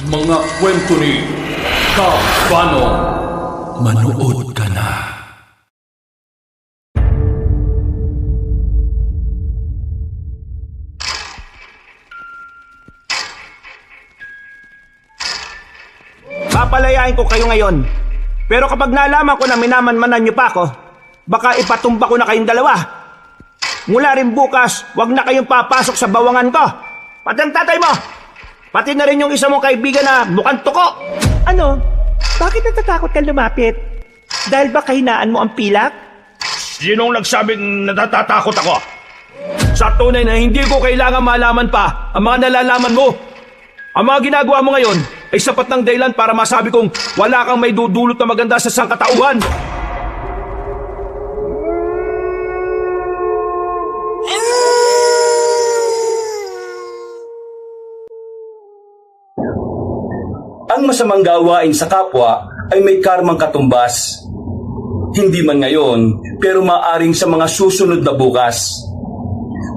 Mga kwento ni Kabano. Manood ka na. Papalayain ko kayo ngayon. Pero kapag nalaman ko na minamanmanan niyo pa ako, baka ipatumba ko na kayong dalawa. Mula rin bukas, wag na kayong papasok sa bawangan ko. Pati ang tatay mo. Pati na rin yung isa mong kaibigan na mukhang tuko. Ano? Bakit natatakot ka lumapit? Dahil ba kahinaan mo ang pilak? Sinong nagsabing natatatakot ako? Sa tunay na hindi ko kailangan malaman pa ang mga nalalaman mo. Ang mga ginagawa mo ngayon ay sapat ng dahilan para masabi kong wala kang may dudulot na maganda sa sangkatauhan. Ang masamang gawain sa kapwa ay may karmang katumbas. Hindi man ngayon, pero maaring sa mga susunod na bukas.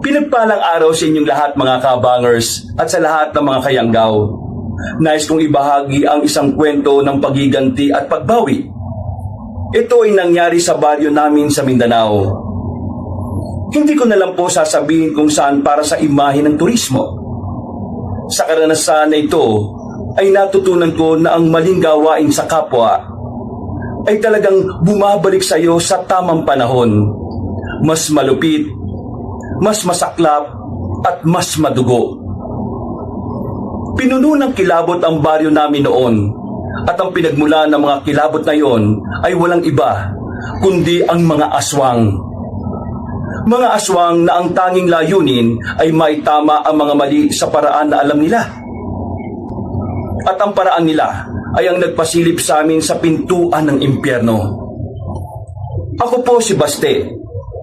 Pinagpalang araw sa inyong lahat mga kabangers at sa lahat ng mga kayanggaw. Nais kong ibahagi ang isang kwento ng pagiganti at pagbawi. Ito ay nangyari sa baryo namin sa Mindanao. Hindi ko na lang po sasabihin kung saan para sa imahe ng turismo. Sa karanasan na ito, ay natutunan ko na ang maling gawain sa kapwa ay talagang bumabalik sa iyo sa tamang panahon. Mas malupit, mas masaklap, at mas madugo. Pinuno ng kilabot ang baryo namin noon, at ang pinagmula ng mga kilabot na yon ay walang iba, kundi ang mga aswang. Mga aswang na ang tanging layunin ay maitama ang mga mali sa paraan na alam nila. At ang paraan nila ay ang nagpasilip sa amin sa pintuan ng impyerno. Ako po si Baste,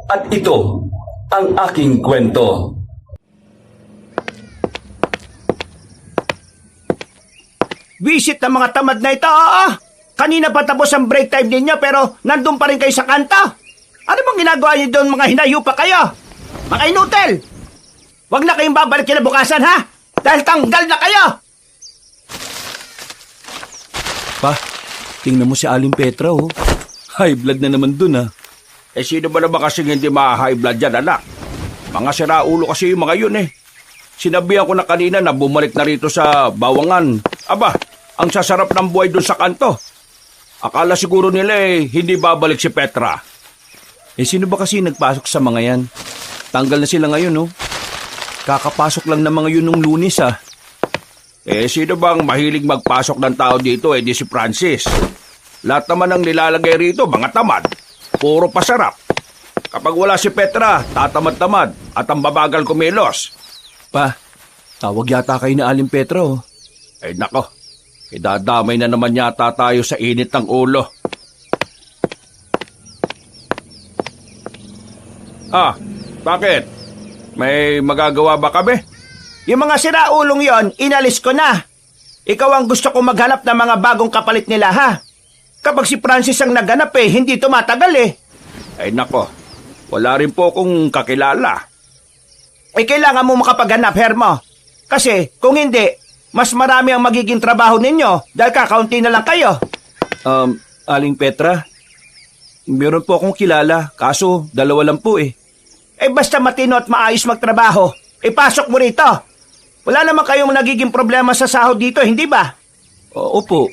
at ito ang aking kwento. Visit ng mga tamad na ito, oo! Kanina pa tapos ang break time ninyo pero nandun pa rin kayo sa kanto. Ano bang ginagawa niyo doon, mga hinayo pa kayo? Mga inutel! Huwag na kayong babalik kinabukasan, ha? Dahil tanggal na kayo! Pa, tingnan mo si Aling Petra, oh. High blood na naman dun, ah. Sino ba naman kasing hindi ma-high blood dyan, anak? Mga siraulo kasi yung mga yun, eh. Sinabihan ko na kanina na bumalik na rito sa bawangan. Aba, ang sasarap ng buhay dun sa kanto. Akala siguro nila hindi babalik si Petra. Sino ba kasi nagpasok sa mga yan? Tanggal na sila ngayon, oh. Kakapasok lang ng mga yun nung Lunes, ah. Sino bang mahilig magpasok ng tao dito, di si Francis? Lahat naman ang nilalagay rito, mga tamad. Puro pasarap. Kapag wala si Petra, tatamad-tamad at ang babagal kumilos. Pa, tawag yata kayo na Aling Petra, oh. Nako, idadamay na naman yata tayo sa init ng ulo. Bakit? May magagawa ba kami? Yung mga siraulong yon, inalis ko na. Ikaw ang gusto kong maghanap ng mga bagong kapalit nila, ha? Kapag si Francis ang naghanap hindi tumatagal Nako, wala rin po akong kakilala. Kailangan mo makapaghanap, Hermo. Kasi kung hindi, mas marami ang magiging trabaho ninyo dahil kakaunti na lang kayo. Aling Petra, meron po akong kilala, kaso dalawa lang po Basta matino at maayos magtrabaho, ipasok mo rito. Wala naman kayong nagiging problema sa sahod dito, hindi ba? Opo.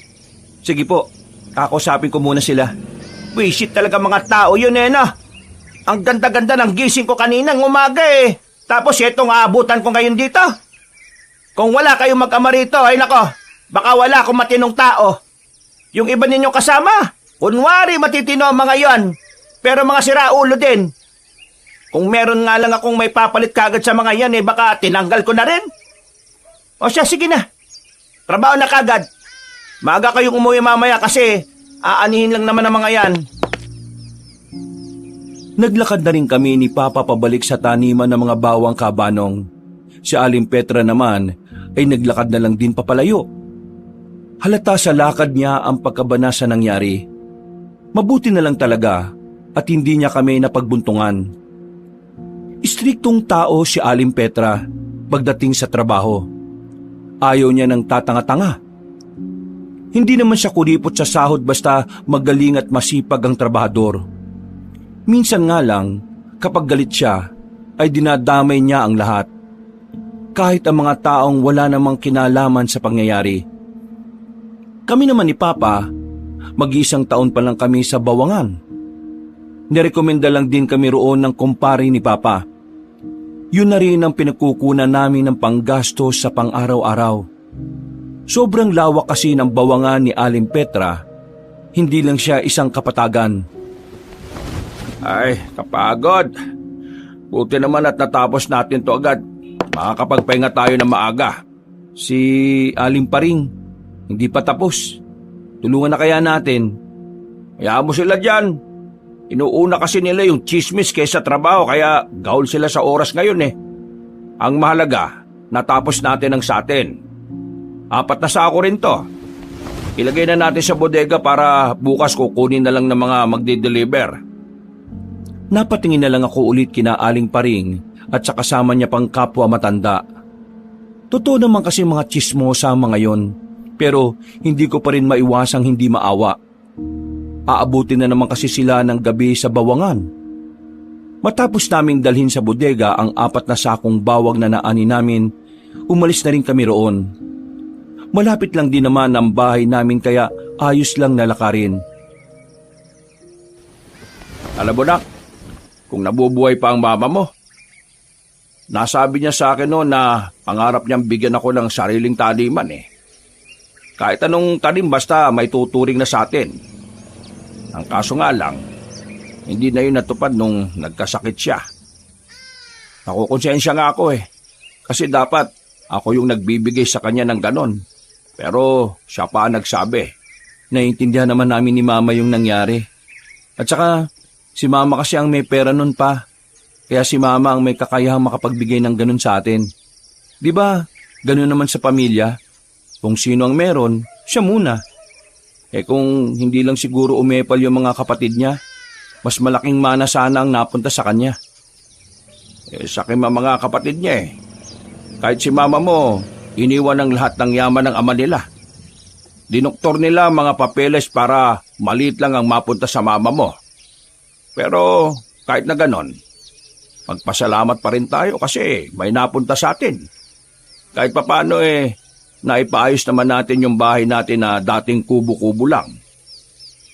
Sige po, kakusapin ko muna sila. Wisit talaga mga tao yun no? Ang ganda-ganda ng gising ko kaninang umaga Tapos etong aabutan ko ngayon dito. Kung wala kayong mag-ama rito, ay nako, baka wala akong matinong tao. Yung iba ninyong kasama, kunwari matitino ang mga yon, pero mga siraulo din. Kung meron nga lang akong may papalit kagad sa mga yan, baka tinanggal ko na rin. O siya, sige na. Trabaho na kagad. Maaga kayong umuwi mamaya kasi aanihin lang naman ang mga yan. Naglakad na rin kami ni Papa pabalik sa taniman ng mga bawang kabanong. Si Aling Petra naman ay naglakad na lang din papalayo. Halata sa lakad niya ang pagkabana sa nangyari. Mabuti na lang talaga at hindi niya kami napagbuntungan. Istriktong tao si Aling Petra pagdating sa trabaho. Ayaw niya ng tatanga-tanga Hindi naman siya kuripot sa sahod basta magaling at masipag ang trabahador. Minsan nga lang, kapag galit siya, ay dinadamay niya ang lahat. Kahit ang mga taong wala namang kinalaman sa pangyayari. Kami naman ni Papa, mag-iisang taon pa lang kami sa Bawangan. Nirekomenda lang din kami roon ng kumpare ni Papa. Yun na rin ang pinagkukunan namin ng panggastos sa pang-araw-araw. Sobrang lawak kasi ng Bawangan ni Aling Petra, hindi lang siya isang kapatagan. Ay, kapagod. Buti naman at natapos natin to agad. Makakapagpahinga tayo na maaga. Si Aling Paring, hindi pa tapos. Tulungan na kaya natin. Hayaan mo sila dyan. Inuuna kasi nila yung chismis kaysa trabaho kaya gaul sila sa oras ngayon eh. Ang mahalaga, natapos natin ang sa atin. 4 na sako rin to. Ilagay na natin sa bodega para bukas kukunin na lang ng mga magde-deliver. Napatingin na lang ako ulit kina Aling Paring at sa kasama niya pang kapwa matanda. Totoo naman kasi mga chismosa mga yon, pero hindi ko pa rin maiwasang hindi maawa. Aabutin na naman kasi sila ng gabi sa Bawangan. Matapos naming dalhin sa bodega ang 4 na sakong bawang na naani namin, umalis na rin kami roon. Malapit lang din naman ang bahay namin kaya ayos lang nalakarin. Alam mo nak, kung nabubuhay pa ang mama mo, nasabi niya sa akin noon na pangarap niyang bigyan ako ng sariling taniman eh. Kahit anong tanim basta may tuturing na sa atin. Ang kaso nga lang, hindi na yun natupad nung nagkasakit siya. Nakukonsensya nga ako eh, kasi dapat ako yung nagbibigay sa kanya ng ganon. Pero siya pa nagsabi. Naiintindihan naman namin ni Mama yung nangyari. At saka, si Mama kasi ang may pera nun pa. Kaya si Mama ang may kakayahang makapagbigay ng ganun sa atin. Di ba, ganun naman sa pamilya. Kung sino ang meron, siya muna. Kung hindi lang siguro umepal yung mga kapatid niya, mas malaking mana sana ang napunta sa kanya. Sa akin mga kapatid niya eh. Kahit si Mama mo, iniwan ang lahat ng yaman ng ama nila. Dinoktor nila mga papeles para maliit lang ang mapunta sa mama mo. Pero kahit na ganon, magpasalamat pa rin tayo kasi may napunta sa atin. Kahit papano naipaayos naman natin yung bahay natin na dating kubo-kubo lang.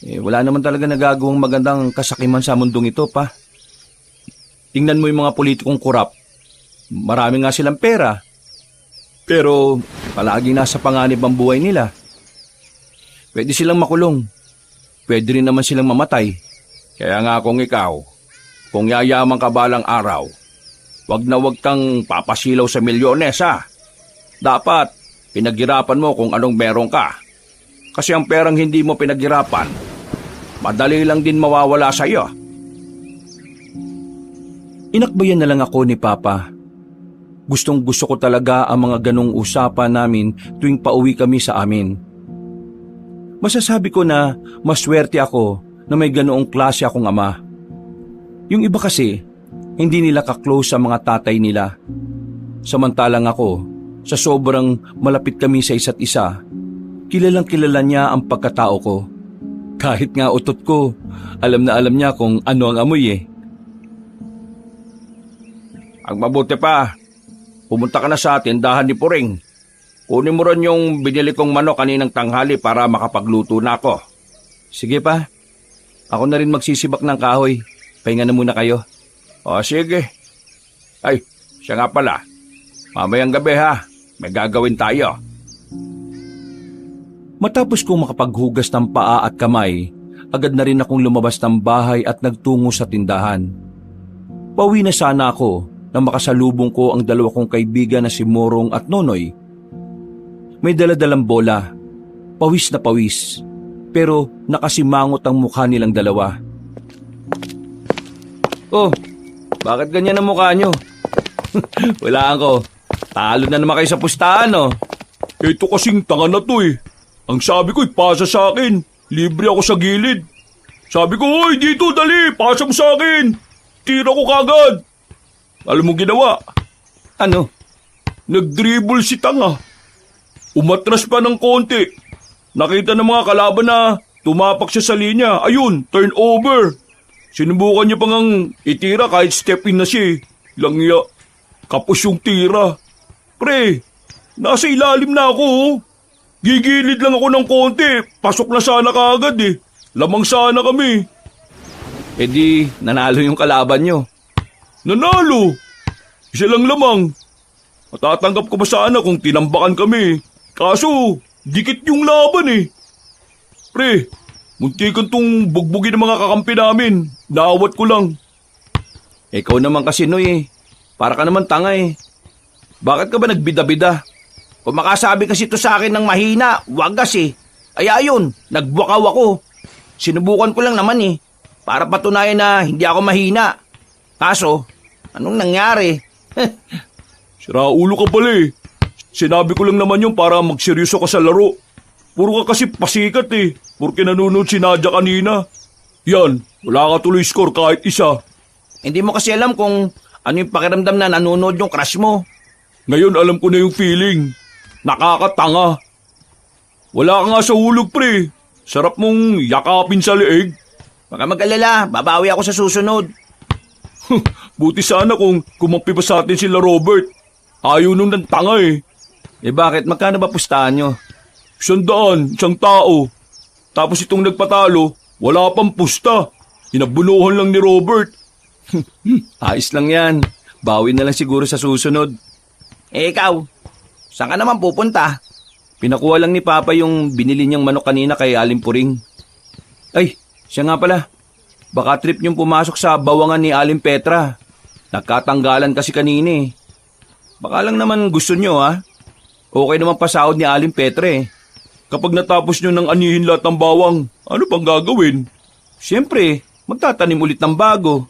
Wala naman talaga nagagawang magandang kasakiman sa mundong ito pa. Tingnan mo yung mga politikong korap. Marami nga silang pera. Pero palaging nasa panganib ang buhay nila. Pwede silang makulong. Pwede rin naman silang mamatay. Kaya nga kung ikaw, kung yayaman ka balang araw, wag kang papasilaw sa milyones ha. Dapat pinaghirapan mo kung anong meron ka. Kasi ang perang hindi mo pinaghirapan, madali lang din mawawala sa iyo. Inakbayan na lang ako ni Papa. Gustong-gusto ko talaga ang mga ganong usapan namin tuwing pauwi kami sa amin. Masasabi ko na maswerte ako na may ganoong klase akong ama. Yung iba kasi, hindi nila ka-close sa mga tatay nila. Samantalang ako, sa sobrang malapit kami sa isa't isa, kilalang kilala niya ang pagkatao ko. Kahit nga utot ko, alam na alam niya kung ano ang amoy eh. Ang mabuti pa, pumunta ka na sa tindahan ni Puring. Kunin mo ron yung binili kong manok kaninang tanghali para makapagluto na ako. Sige pa. Ako na rin magsisibak ng kahoy. Pahinga na muna kayo. O sige. Ay, siya nga pala. Mamayang gabi ha. May gagawin tayo. Matapos kong makapaghugas ng paa at kamay, agad na rin akong lumabas ng bahay at nagtungo sa tindahan. Pauwi na sana ako nang makasalubong ko ang 2 kong kaibigan na si Morong at Nonoy. May daladalang bola, pawis na pawis, pero nakasimangot ang mukha nilang dalawa. Oh, bakit ganyan ang mukha nyo? Wala ko, talo na naman kayo sa pustahan oh. Ito kasing tanga na to eh. Ang sabi ko ipasa sa akin, libre ako sa gilid. Sabi ko, hoy dito dali, pasa mo sa akin. Tira ko kagad. Alam mo ginawa? Ano? Nag-dribble si tanga. Umatras pa ng konti. nakita ng mga kalaban na tumapak siya sa linya. Ayun, turnover. Sinubukan niya pang ang itira kahit step in na siya. Langya, kapos yung tira. Pre, nasa ilalim na ako. Gigilid lang ako ng konti. Pasok na sana kaagad Lamang sana kami. E di, nanalo yung kalaban nyo. Nanalo. Isa lang lamang. Matatanggap ko ba sana kung tinambakan kami? Kaso, dikit yung laban Pre, muntikan tong bugbugin ng mga kakampi namin. Naawat ko lang. Ikaw naman kasi Noy Para ka naman tanga Bakit ka ba nagbida-bida? Kung makasabi kasi to sa akin ng mahina, wagas Ay ayun, nagbuakaw ako. Sinubukan ko lang naman para patunayan na hindi ako mahina. Kaso, anong nangyari? Sira ulo ka pala Sinabi ko lang naman yung para magseryoso ka sa laro. Puro ka kasi pasikat Porque nanonood si Nadia kanina. Yan, wala ka tuloy score kahit isa. Hindi mo kasi alam kung ano yung pakiramdam na nanonood yung crush mo. Ngayon alam ko na yung feeling. Nakakatanga. Wala ka nga sa hulog pre. Sarap mong yakapin sa leeg. Baka mag-alala, babawi ako sa susunod. Buti sana kung kumampi pa sa atin sila Robert. Ayaw nung ng tanga Bakit? Magkano ba pustahan nyo? 100, isang tao. Tapos itong nagpatalo, wala pang pusta. Inabunuhan lang ni Robert. Ayos lang yan. Bawi na lang siguro sa susunod. Ikaw, saan ka naman pupunta? Pinakuha lang ni Papa yung binili niyang manok kanina kay Aling Puring. Ay, siya nga pala. Baka trip niyong pumasok sa bawangan ni Aling Petra. Nagkatanggalan kasi kanina Baka lang naman gusto niyo Okay naman pasahod ni Aling Petra Kapag natapos nyo ng anihin lahat ng bawang, ano pang gagawin? Siyempre, magtatanim ulit ng bago.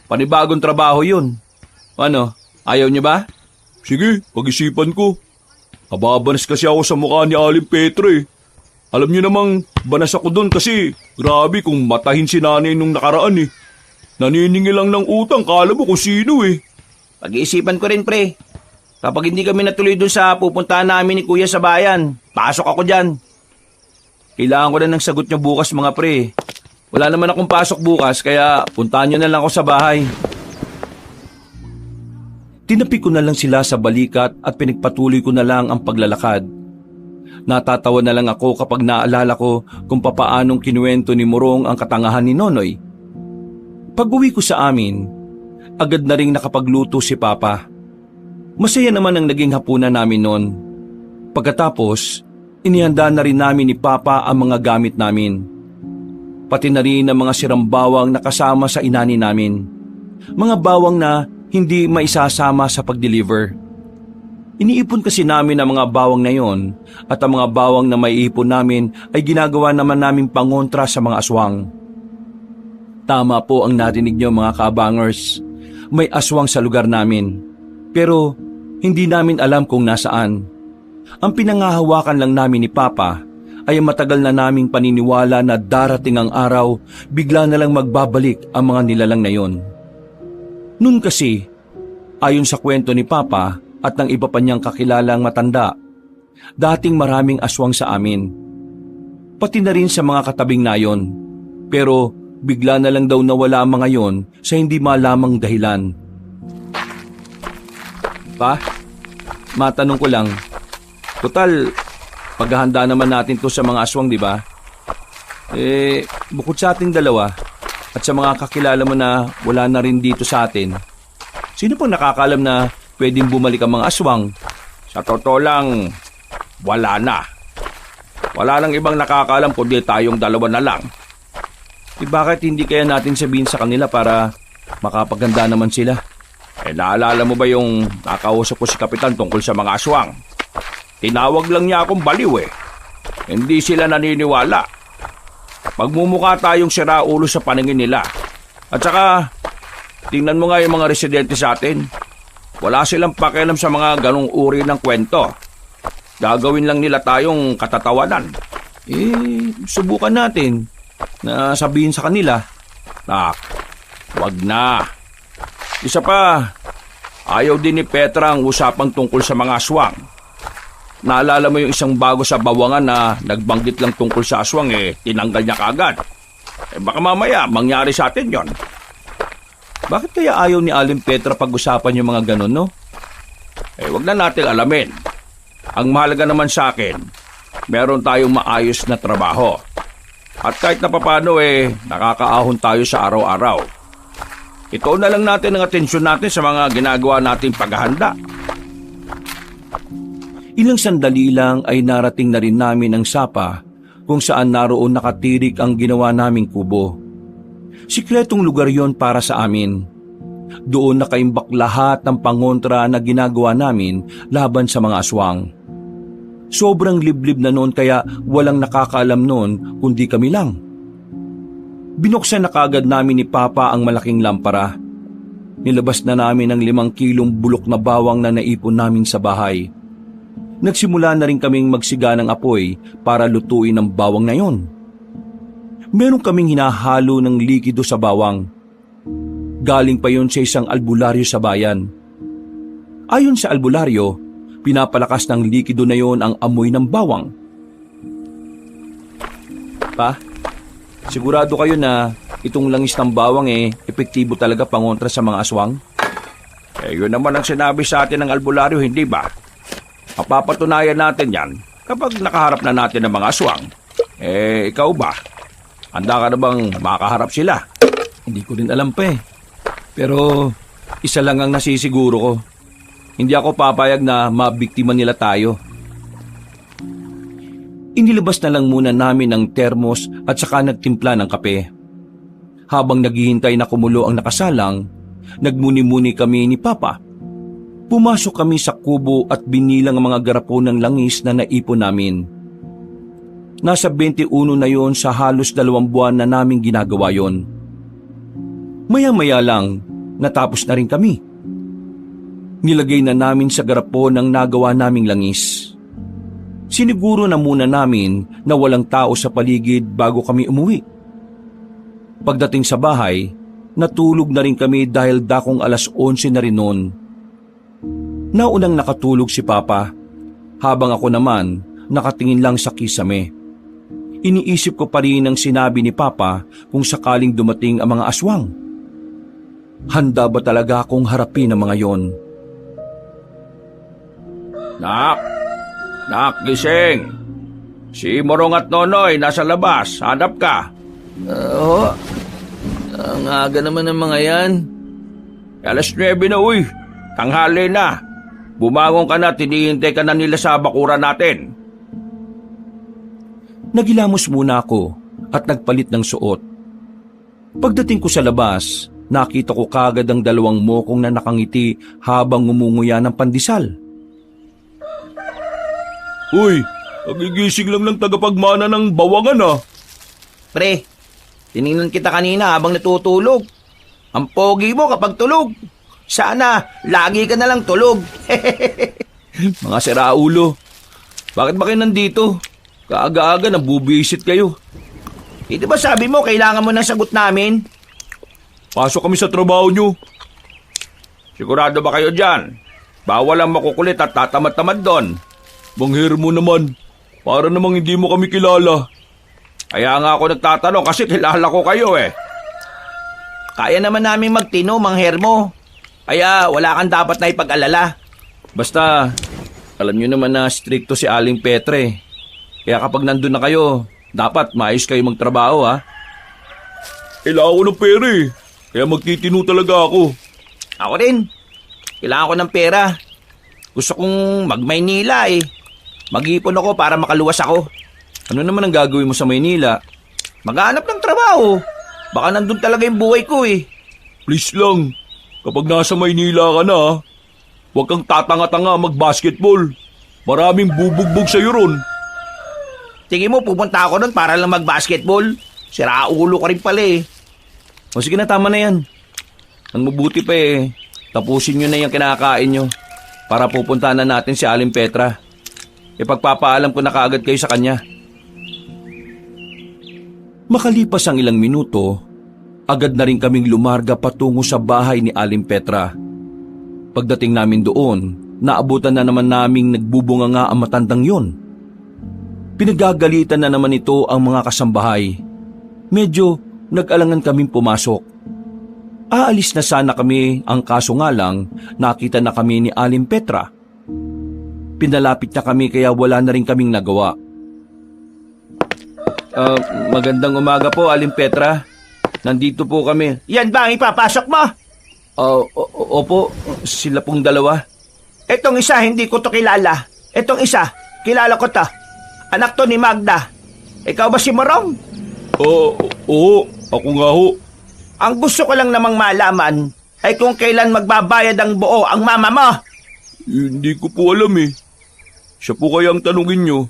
Panibagong trabaho yun. Ano, ayaw niyo ba? Sige, pag-isipan ko. Kababanas kasi ako sa mukha ni Aling Petra Alam niyo namang banas ako doon kasi grabe kung matahin si nanay nung nakaraan Naniningi lang ng utang, kala mo kung sino Pag-iisipan ko rin pre. Kapag hindi kami natuloy dun sa pupuntahan namin ni Kuya sa bayan, pasok ako dyan. Kailangan ko na ng sagot niyo bukas mga pre. Wala naman akong pasok bukas kaya puntahan niyo na lang ako sa bahay. Tinapi ko na lang sila sa balikat at pinagpatuloy ko na lang ang paglalakad. Natatawa na lang ako kapag naalala ko kung papaanong kinuwento ni Morong ang katangahan ni Nonoy. Pag-uwi ko sa amin, agad na ring nakapagluto si Papa. Masaya naman ang naging hapunan namin noon. Pagkatapos, inihanda na rin namin ni Papa ang mga gamit namin. Pati na rin ang mga sirang bawang na kasama sa inani namin. Mga bawang na hindi maisasama sa pag-deliver. Iniipon kasi namin ang mga bawang na yon at ang mga bawang na maiipon namin ay ginagawa naman namin pangontra sa mga aswang. Tama po ang narinig niyo mga kabangers. May aswang sa lugar namin. Pero hindi namin alam kung nasaan. Ang pinangahawakan lang namin ni Papa ay matagal na naming paniniwala na darating ang araw, bigla na lang magbabalik ang mga nilalang na yon. Noon kasi, ayon sa kwento ni Papa at ng iba pa niyang kakilalang matanda, dating maraming aswang sa amin. Pati na rin sa mga katabing nayon. Pero bigla na lang daw nawala ang mga yon sa hindi malamang dahilan. Pa, matanong ko lang, total, paghahanda naman natin to sa mga aswang, di ba? Bukod sa ating dalawa at sa mga kakilala mo na wala na rin dito sa atin, sino pang nakakaalam na pwedeng bumalik ang mga aswang? Sa totoo lang, wala na. Wala nang ibang nakakaalam kundi tayong dalawa na lang. Bakit hindi kaya natin sabihin sa kanila para makapaganda naman sila? Naalala mo ba yung nakausap ko si Kapitan tungkol sa mga aswang? Tinawag lang niya akong baliw Hindi sila naniniwala. Magmumukha tayong siraulo sa paningin nila. At saka, tingnan mo nga yung mga residente sa atin. Wala silang pakialam sa mga ganong uri ng kwento. Gagawin lang nila tayong katatawanan. Subukan natin na sabihin sa kanila. Wag na. Isa pa, ayaw din ni Petra ang usapang tungkol sa mga aswang. naalala mo yung isang bago sa bawangan na nagbanggit lang tungkol sa aswang tinanggal niya kaagad. Baka mamaya mangyari sa atin yon. Bakit kaya ayaw ni Aling Petra pag-usapan yung mga ganon, no? Wag na natin alamin. Ang mahalaga naman sa akin, meron tayong maayos na trabaho. At kahit na papano nakakaahon tayo sa araw-araw. Ito na lang natin ang atensyon natin sa mga ginagawa nating paghahanda. Ilang sandali lang ay narating na rin namin ang sapa kung saan naroon nakatirik ang ginawa naming kubo. Sikretong lugar yon para sa amin. Doon nakaimbak lahat ng pangontra na ginagawa namin laban sa mga aswang. Sobrang liblib na noon kaya walang nakakaalam noon kundi kami lang. Binuksan na kaagad namin ni Papa ang malaking lampara. Nilabas na namin ang 5 kilong bulok na bawang na naipon namin sa bahay. Nagsimula na rin kaming magsiga ng apoy para lutuin ang bawang na yon. Meron kaming hinahalo ng likido sa bawang. Galing pa yon sa isang albularyo sa bayan. Ayon sa albularyo, pinapalakas ng likido na yon ang amoy ng bawang. Pa, sigurado kayo na itong langis ng bawang epektibo talaga pangontra sa mga aswang? Yun naman ang sinabi sa atin ng albularyo, hindi ba? Mapapatunayan natin yan kapag nakaharap na natin ng mga aswang. Ikaw ba? Handa ka na bang makaharap sila? Hindi ko rin alam pa Pero isa lang ang nasisiguro ko. Hindi ako papayag na mabiktima nila tayo. Inilabas na lang muna namin ang termos at saka nagtimpla ng kape. Habang naghihintay na kumulo ang nakasalang, nagmuni-muni kami ni Papa. Pumasok kami sa kubo at binilang ang mga garapon ng langis na naipon namin. Nasa 21 na yon sa halos 2 buwan na naming ginagawa yon. Maya-maya lang, natapos na rin kami. Nilagay na namin sa garapon ang nagawa naming langis. Siniguro na muna namin na walang tao sa paligid bago kami umuwi. Pagdating sa bahay, natulog na rin kami dahil dakong 11:00 na rin noon. Naunang nakatulog si Papa, habang ako naman nakatingin lang sa kisame. Iniisip ko pa rin ang sinabi ni Papa kung sakaling dumating ang mga aswang. Handa ba talaga akong harapin ang mga yon? Nak, gising! Si Morong at Nonoy nasa labas, hanap ka. Oo, ang aga naman ng mga yan. 9:00 na uy, tanghali na. Bumangon ka na, tinihintay ka na nila sa bakuran natin. Nagilamos muna ako at nagpalit ng suot. Pagdating ko sa labas, nakita ko kagad ang 2 mokong na nakangiti habang ngumunguya ng pandesal. Uy, nagigising lang ng tagapagmana ng bawangan Pre, tiningnan kita kanina habang natutulog. Ang pogi mo kapag tulog. Sana, lagi ka na lang tulog. Mga siraulo, bakit ba kayo nandito? Kaaga-aga nabubisit kayo. Di ba sabi mo kailangan mo ng sagot namin? Pasok kami sa trabaho nyo. Sigurado ba kayo dyan? Bawal ang makukulit at tatamad-tamad doon. Mangher mo naman, para namang hindi mo kami kilala. Kaya nga ako nagtatanong kasi kilala ko kayo Kaya naman namin magtino, mangher mo. Kaya wala kang dapat na ipag-alala. Basta, alam nyo naman na stricto si Aling Petre. Kaya kapag nandun na kayo, dapat maayos kayo magtrabaho Kailangan ko ng pera kaya magtitino talaga ako. Ako rin. Kailangan ko ng pera. Gusto kong mag-Maynila Mag-ipon ako para makaluwas ako. Ano naman ang gagawin mo sa Maynila? Maghanap ng trabaho. Baka nandun talaga yung buhay ko Please lang, kapag nasa Maynila ka na, huwag kang tatanga-tanga mag-basketball. Maraming bubugbog sa'yo ron. Tingin mo pupunta ako doon para lang mag-basketball? Siraulo ka rin pala O sige na, tama na yan. Ang mabuti pa tapusin nyo na yung kinakain nyo para pupuntahan na natin si Aling Petra. Ipagpapaalam ko na kaagad kayo sa kanya. Makalipas ang ilang minuto, agad na rin kaming lumarga patungo sa bahay ni Aling Petra. Pagdating namin doon, naabutan na naman naming nagbubunga nga ang matandang yon. Pinagagalitan na naman ito ang mga kasambahay. Medyo nag-alangan kaming pumasok. Aalis na sana kami, ang kaso nga lang nakita na kami ni Aling Petra. Pinalapit na kami kaya wala na rin kaming nagawa. Magandang umaga po, Aling Petra. Nandito po kami. Yan ba ang ipapasok mo? Opo, sila pong dalawa. Itong isa, hindi ko to kilala. Itong isa, kilala ko to. Anak to ni Magda. Ikaw ba si Morong? Oo, ako nga ho. Ang gusto ko lang namang malaman ay kung kailan magbabayad ang buo ang mama mo. Hindi ko po alam eh. Siya po kaya ang tanungin nyo.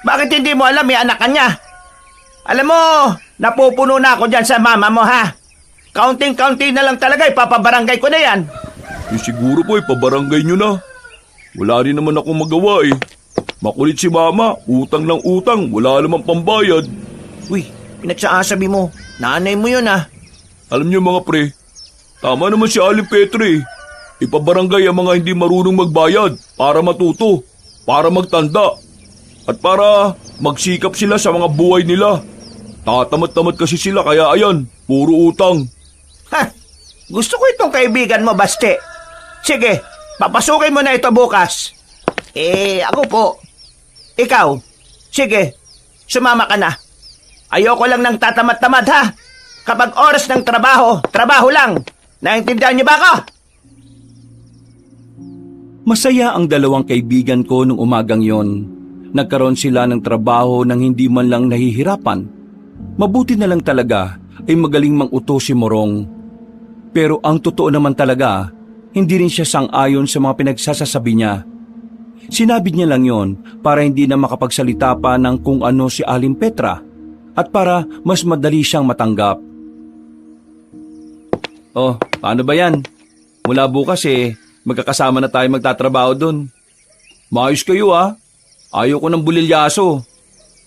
Bakit hindi mo alam may anak ka niya? Alam mo, napupuno na ako dyan sa mama mo, ha? Counting-counting na lang talaga, ipapabarangay ko na yan. Siguro po ipabarangay nyo na. Wala rin naman akong magawa eh. Makulit si mama, utang ng utang, wala namang pambayad. Uy, pinagsasabi mo, nanay mo yun, ha? Alam niyo mga pre, tama naman si Aling Petra eh. Ipabarangay ang mga hindi marunong magbayad para matuto, para magtanda, at para magsikap sila sa mga buhay nila. Tatamad-tamad kasi sila kaya ayan, puro utang. Ha? Gusto ko itong kaibigan mo, Baste. Sige, papasukin mo na ito bukas. Ako po. Ikaw, sige, sumama ka na. Ayoko lang ng tatamad-tamad, ha? Kapag oras ng trabaho, trabaho lang. Naintindihan niyo ba ako? Masaya ang dalawang kaibigan ko nung umagang yon. Nagkaroon sila ng trabaho nang hindi man lang nahihirapan. Mabuti na lang talaga ay magaling mang-uto si Morong. Pero ang totoo naman talaga, hindi rin siya sang-ayon sa mga pinagsasasabi niya. Sinabi niya lang yon para hindi na makapagsalita pa ng kung ano si Aling Petra at para mas madali siyang matanggap. Oh, paano ba yan? Mula bukas magkakasama na tayo magtatrabaho dun. Maayos kayo Ayaw ko ng bulilyaso.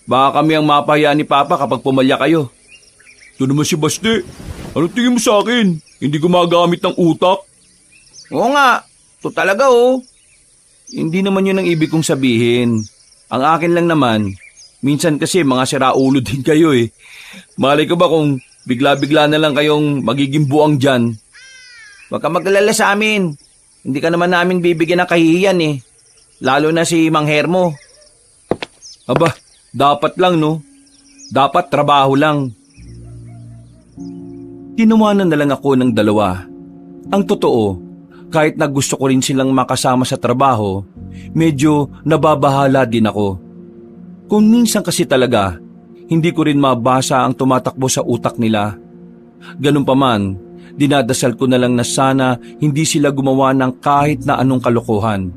Baka kami ang mapahiya ni Papa kapag pumalya kayo. Ito naman si Baste. Anong tingin mo sa akin? Hindi gumagamit ng utak? Oo nga, ito talaga Hindi naman yun ang ibig kong sabihin. Ang akin lang naman, minsan kasi mga siraulo din kayo Malay ko ba kung bigla-bigla na lang kayong magiging buwang dyan? Huwag ka maglalala sa amin. Hindi ka naman namin bibigyan ng kahihiyan Lalo na si Mang Hermo. Aba, dapat lang no. Dapat trabaho lang. Tinuwanan na lang ako ng dalawa. Ang totoo, kahit na gusto ko rin silang makasama sa trabaho, medyo nababahala din ako. Kung minsan kasi talaga, hindi ko rin mabasa ang tumatakbo sa utak nila. Ganun pa man, dinadasal ko na lang na sana hindi sila gumawa ng kahit na anong kalokohan.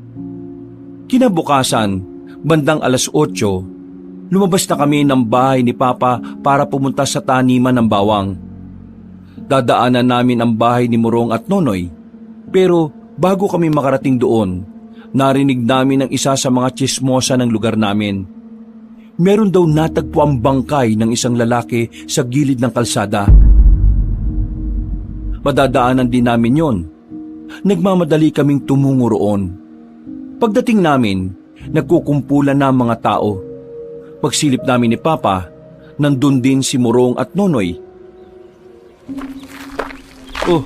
Kinabukasan, bandang 8:00, lumabas na kami ng bahay ni Papa para pumunta sa taniman ng bawang. Dadaanan namin ang bahay ni Morong at Nonoy. Pero bago kami makarating doon, narinig namin ang isa sa mga tsismosa ng lugar namin. Meron daw natagpo ang bangkay ng isang lalaki sa gilid ng kalsada. Madadaanan din namin yon. Nagmamadali kaming tumungo roon. Pagdating namin, nagkukumpulan na ang mga tao. Pagsilip namin ni Papa, nandun din si Morong at Nonoy. Oh,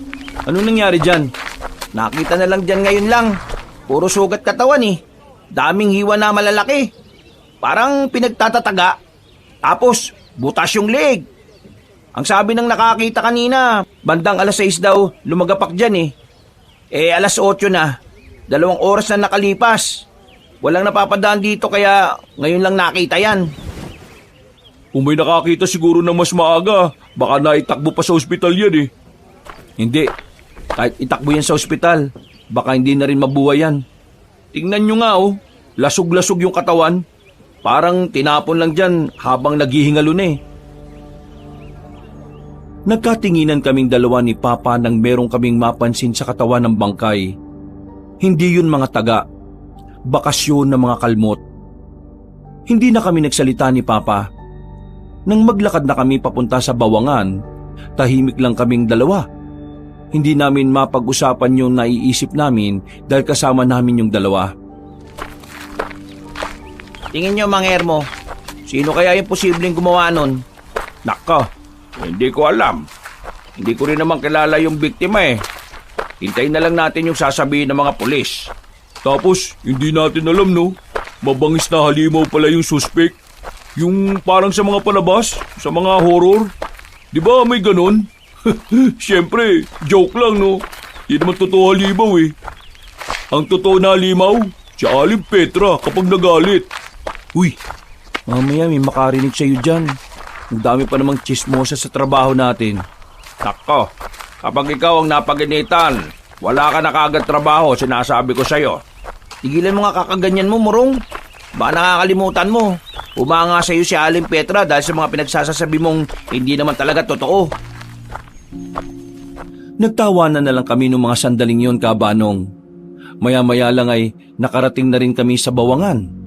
anong nangyari dyan? Nakita na lang dyan ngayon lang. Puro sugat katawan Daming hiwa na malalaki. Parang pinagtatataga. Tapos, butas yung leg. Ang sabi ng nakakita kanina, bandang 6:00 daw lumagapak dyan 8:00 na. 2 oras na nakalipas. Walang napapadaan dito kaya ngayon lang nakita yan. Kung may nakakita siguro ng mas maaga, baka naitakbo pa sa ospital yan Hindi. Kahit itakbo yan sa ospital, baka hindi na rin mabuhay yan. Tingnan nyo nga lasog-lasog yung katawan. Parang tinapon lang dyan habang naghihingalo na Nagkatinginan kaming dalawa ni Papa nang merong kaming mapansin sa katawan ng bangkay. Hindi yun mga taga. Bakasyon ng mga kalmot. Hindi na kami nagsalita ni Papa. Nang maglakad na kami papunta sa bawangan, tahimik lang kaming dalawa. hindi namin mapag-usapan yung naiisip namin dahil kasama namin yung dalawa. Tingin nyo, Mang Hermo, sino kaya yung posibleng gumawa nun? Nako, hindi ko alam. Hindi ko rin naman kilala yung biktima eh. Hintayin na lang natin yung sasabihin ng mga pulis. Tapos, hindi natin alam, no? Mabangis na halimaw pala yung suspect. Yung parang sa mga palabas, sa mga horror. Di ba may ganon? Siyempre, joke lang, no? Hindi naman totoo halimaw eh. Ang totoo na halimaw, si Aling Petra kapag nagalit. Uy, mamaya may makarinig sa'yo dyan. Ang dami pa namang chismosa sa trabaho natin. Nako, kapag ikaw ang napaginitan, wala ka na kagad trabaho, sinasabi ko sa'yo. Tigilan mo nga kakaganyan mo, Murong. Baka nakakalimutan mo. Umanga sa'yo si Aling Petra dahil sa mga pinagsasasabi mong hindi naman talaga totoo. Nagtawanan na lang kami ng mga sandaling yon, Kabanong. Maya-maya lang ay nakarating na rin kami sa Bawangan.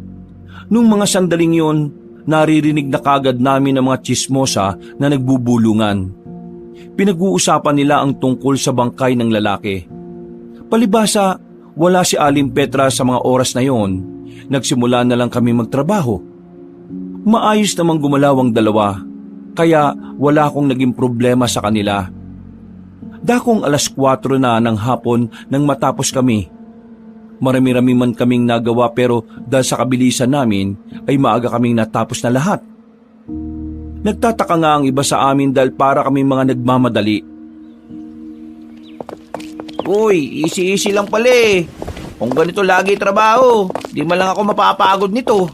Nung mga sandaling yon, naririnig na kagad namin ang mga chismosa na nagbubulungan. Pinag-uusapan nila ang tungkol sa bangkay ng lalaki. Palibasa, wala si Aling Petra sa mga oras na yon. Nagsimula na lang kami magtrabaho. Maayos namang gumalaw ang dalawa, kaya wala akong naging problema sa kanila. Dakong 4:00 na ng hapon nang matapos kami. Marami-rami man kaming nagawa pero dahil sa kabilisan namin ay maaga kaming natapos na lahat. Nagtataka nga ang iba sa amin dahil para kaming mga nagmamadali. Uy, easy-easy lang pala eh. Kung ganito lagi trabaho, di man lang ako mapapagod nito.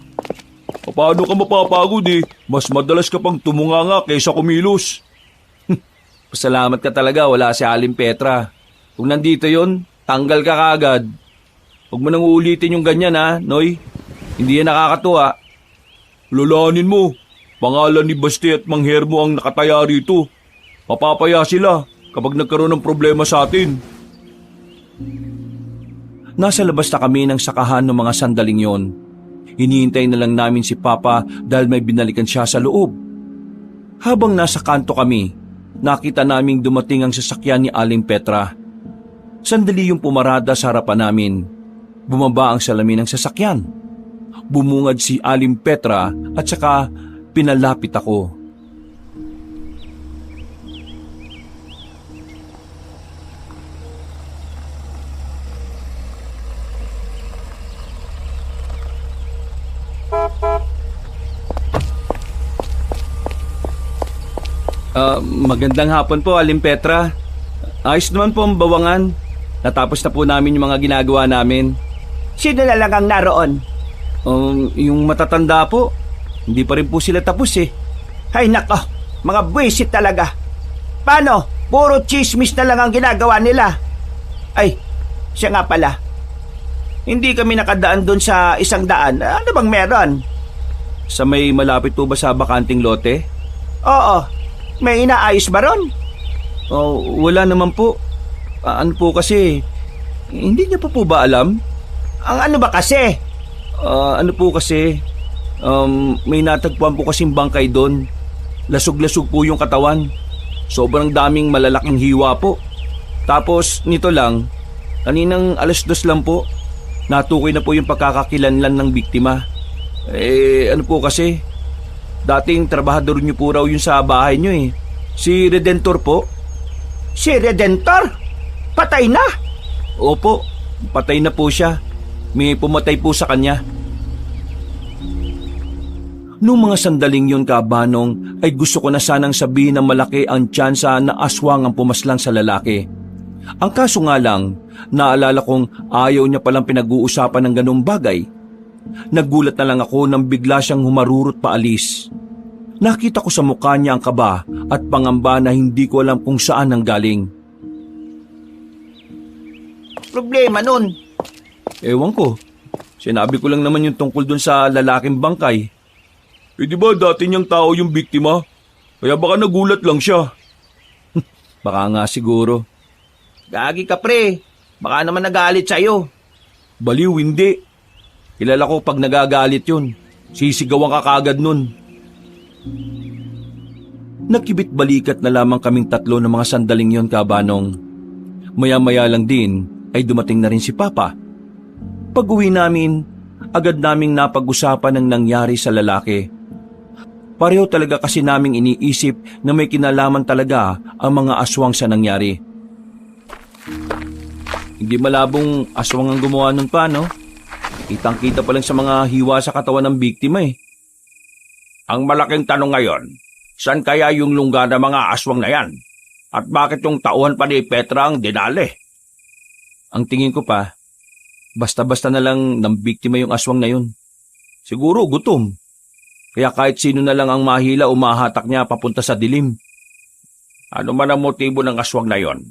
Paano ka mapapagod eh? Mas madalas ka pang tumunganga kaysa kumilos. Pasalamat ka talaga wala si Aling Petra. Kung nandito yon, tanggal ka kagad. Huwag mo nang uulitin yung ganyan ha, Noy. Hindi yan nakakatuwa. Lalanin mo. Pangalan ni Basti at Mang Hermo ang nakataya rito. Mapapaya sila kapag nagkaroon ng problema sa atin. Nasa labas na kami ng sakahan ng mga sandaling yon. Hinihintay na lang namin si Papa dahil may binalikan siya sa loob. Habang nasa kanto kami, nakita naming dumating ang sasakyan ni Aling Petra. Sandali yung pumarada sa harapan namin. Bumaba ang salamin ng sasakyan. Bumungad si Aling Petra at saka pinalapit ako. Magandang hapon po, Aling Petra. Ayos naman po ang Bawangan. Natapos na po namin yung mga ginagawa namin. Sino na lang ang naroon? Yung matatanda po, hindi pa rin po sila tapos eh. Ay nako, mga buwisit talaga. Paano? Puro chismis na lang ang ginagawa nila. Ay, siya nga pala. Hindi kami nakadaan doon sa 100. Ano bang meron? Sa may malapit po ba sa bakanting lote? Oo, may inaayos ba ron? Wala naman po. Ano po kasi, hindi niya pa po ba alam? Ang ano ba kasi? Ano po kasi, may natagpuan po kasing bangkay doon. Lasog-lasog po yung katawan. Sobrang daming malalaking hiwa po. Tapos nito lang, kaninang 2:00 lang po, natukoy na po yung pagkakakilanlan ng biktima. Ano po kasi, dating trabahador niyo po raw yun sa bahay niyo eh. Si Redentor po. Si Redentor? Patay na? Opo, patay na po siya. May pumatay po sa kanya. Noong mga sandaling yun, Kabanong, ay gusto ko na sanang sabihin na malaki ang tsansa na aswang ang pumaslang sa lalaki. Ang kaso nga lang, naalala kong ayaw niya palang pinag-uusapan ng ganung bagay. Nagulat na lang ako nang bigla siyang humarurot paalis. Nakita ko sa mukha niya ang kaba at pangamba na hindi ko alam kung saan ang galing. Problema nun. Ewan ko. Sinabi ko lang naman yung tungkol dun sa lalaking bangkay. Di ba dati niyang tao yung biktima? Kaya baka nagulat lang siya. Baka nga siguro. Gagi ka pre. Baka naman nagalit sa'yo. Baliw, hindi. Kilala ko pag nagagalit yun. Sisigawan ka kagad nun. Nakibit balikat na lamang kaming tatlo ng mga sandaling yon, Kabanong. Maya-maya lang din ay dumating na rin si Papa. Pag-uwi namin, agad naming napag-usapan ang nangyari sa lalaki. Pareho talaga kasi naming iniisip na may kinalaman talaga ang mga aswang sa nangyari. Hindi malabong aswang ang gumawa nun pa, no? Kitang-kita pa lang sa mga hiwa sa katawan ng biktima eh. Ang malaking tanong ngayon, saan kaya yung lungga ng mga aswang na yan? At bakit yung tauhan pa ni Petra ang dinali? Ang tingin ko pa, basta-basta na lang ng biktima yung aswang na yun. Siguro gutom. Kaya kahit sino na lang ang mahila umahatak niya papunta sa dilim. Ano man ang motibo ng aswang na yon,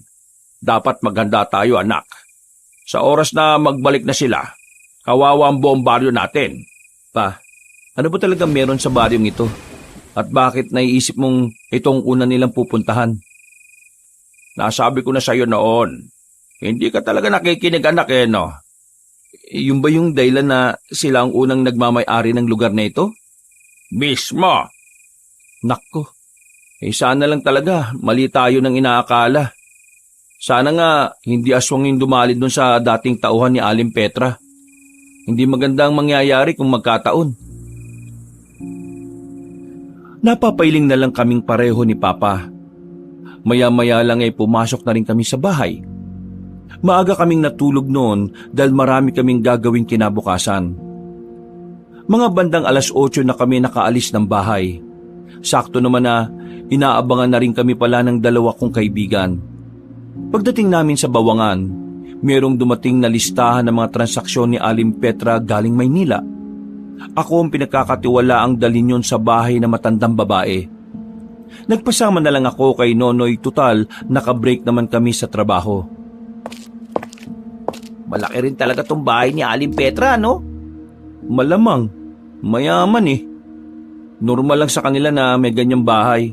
dapat maghanda tayo, anak. Sa oras na magbalik na sila, kawawa ang buong baryo natin. Pa, ano ba talaga meron sa baryong ito? At bakit naiisip mong itong una nilang pupuntahan? Nasabi ko na sa iyo noon, hindi ka talaga nakikinig, anak eh, no? Yung ba yung dahilan na sila ang unang nagmamay-ari ng lugar na ito? Mismo! Nakko, sana lang talaga mali tayo ng inaakala. Sana nga hindi aswang yung dumalid dun sa dating tauhan ni Aling Petra. Hindi maganda ang mangyayari kung magkataon. Napapailing na lang kaming pareho ni Papa. Maya-maya lang ay pumasok na rin kami sa bahay. Maaga kaming natulog noon dahil marami kaming gagawing kinabukasan. Mga bandang 8:00 na kami nakaalis ng bahay. Sakto naman na inaabangan na rin kami pala ng 2 kong kaibigan. Pagdating namin sa Bawangan, mayroong dumating na listahan ng mga transaksyon ni Aling Petra galing Maynila. Ako ang pinagkakatiwalaang dalhin yon sa bahay na matandang babae. Nagpasama na lang ako kay Nonoy, tutal nakabreak naman kami sa trabaho. Malaki rin talaga tong bahay ni Aling Petra, no? Malamang, mayaman eh. Normal lang sa kanila na may ganyang bahay.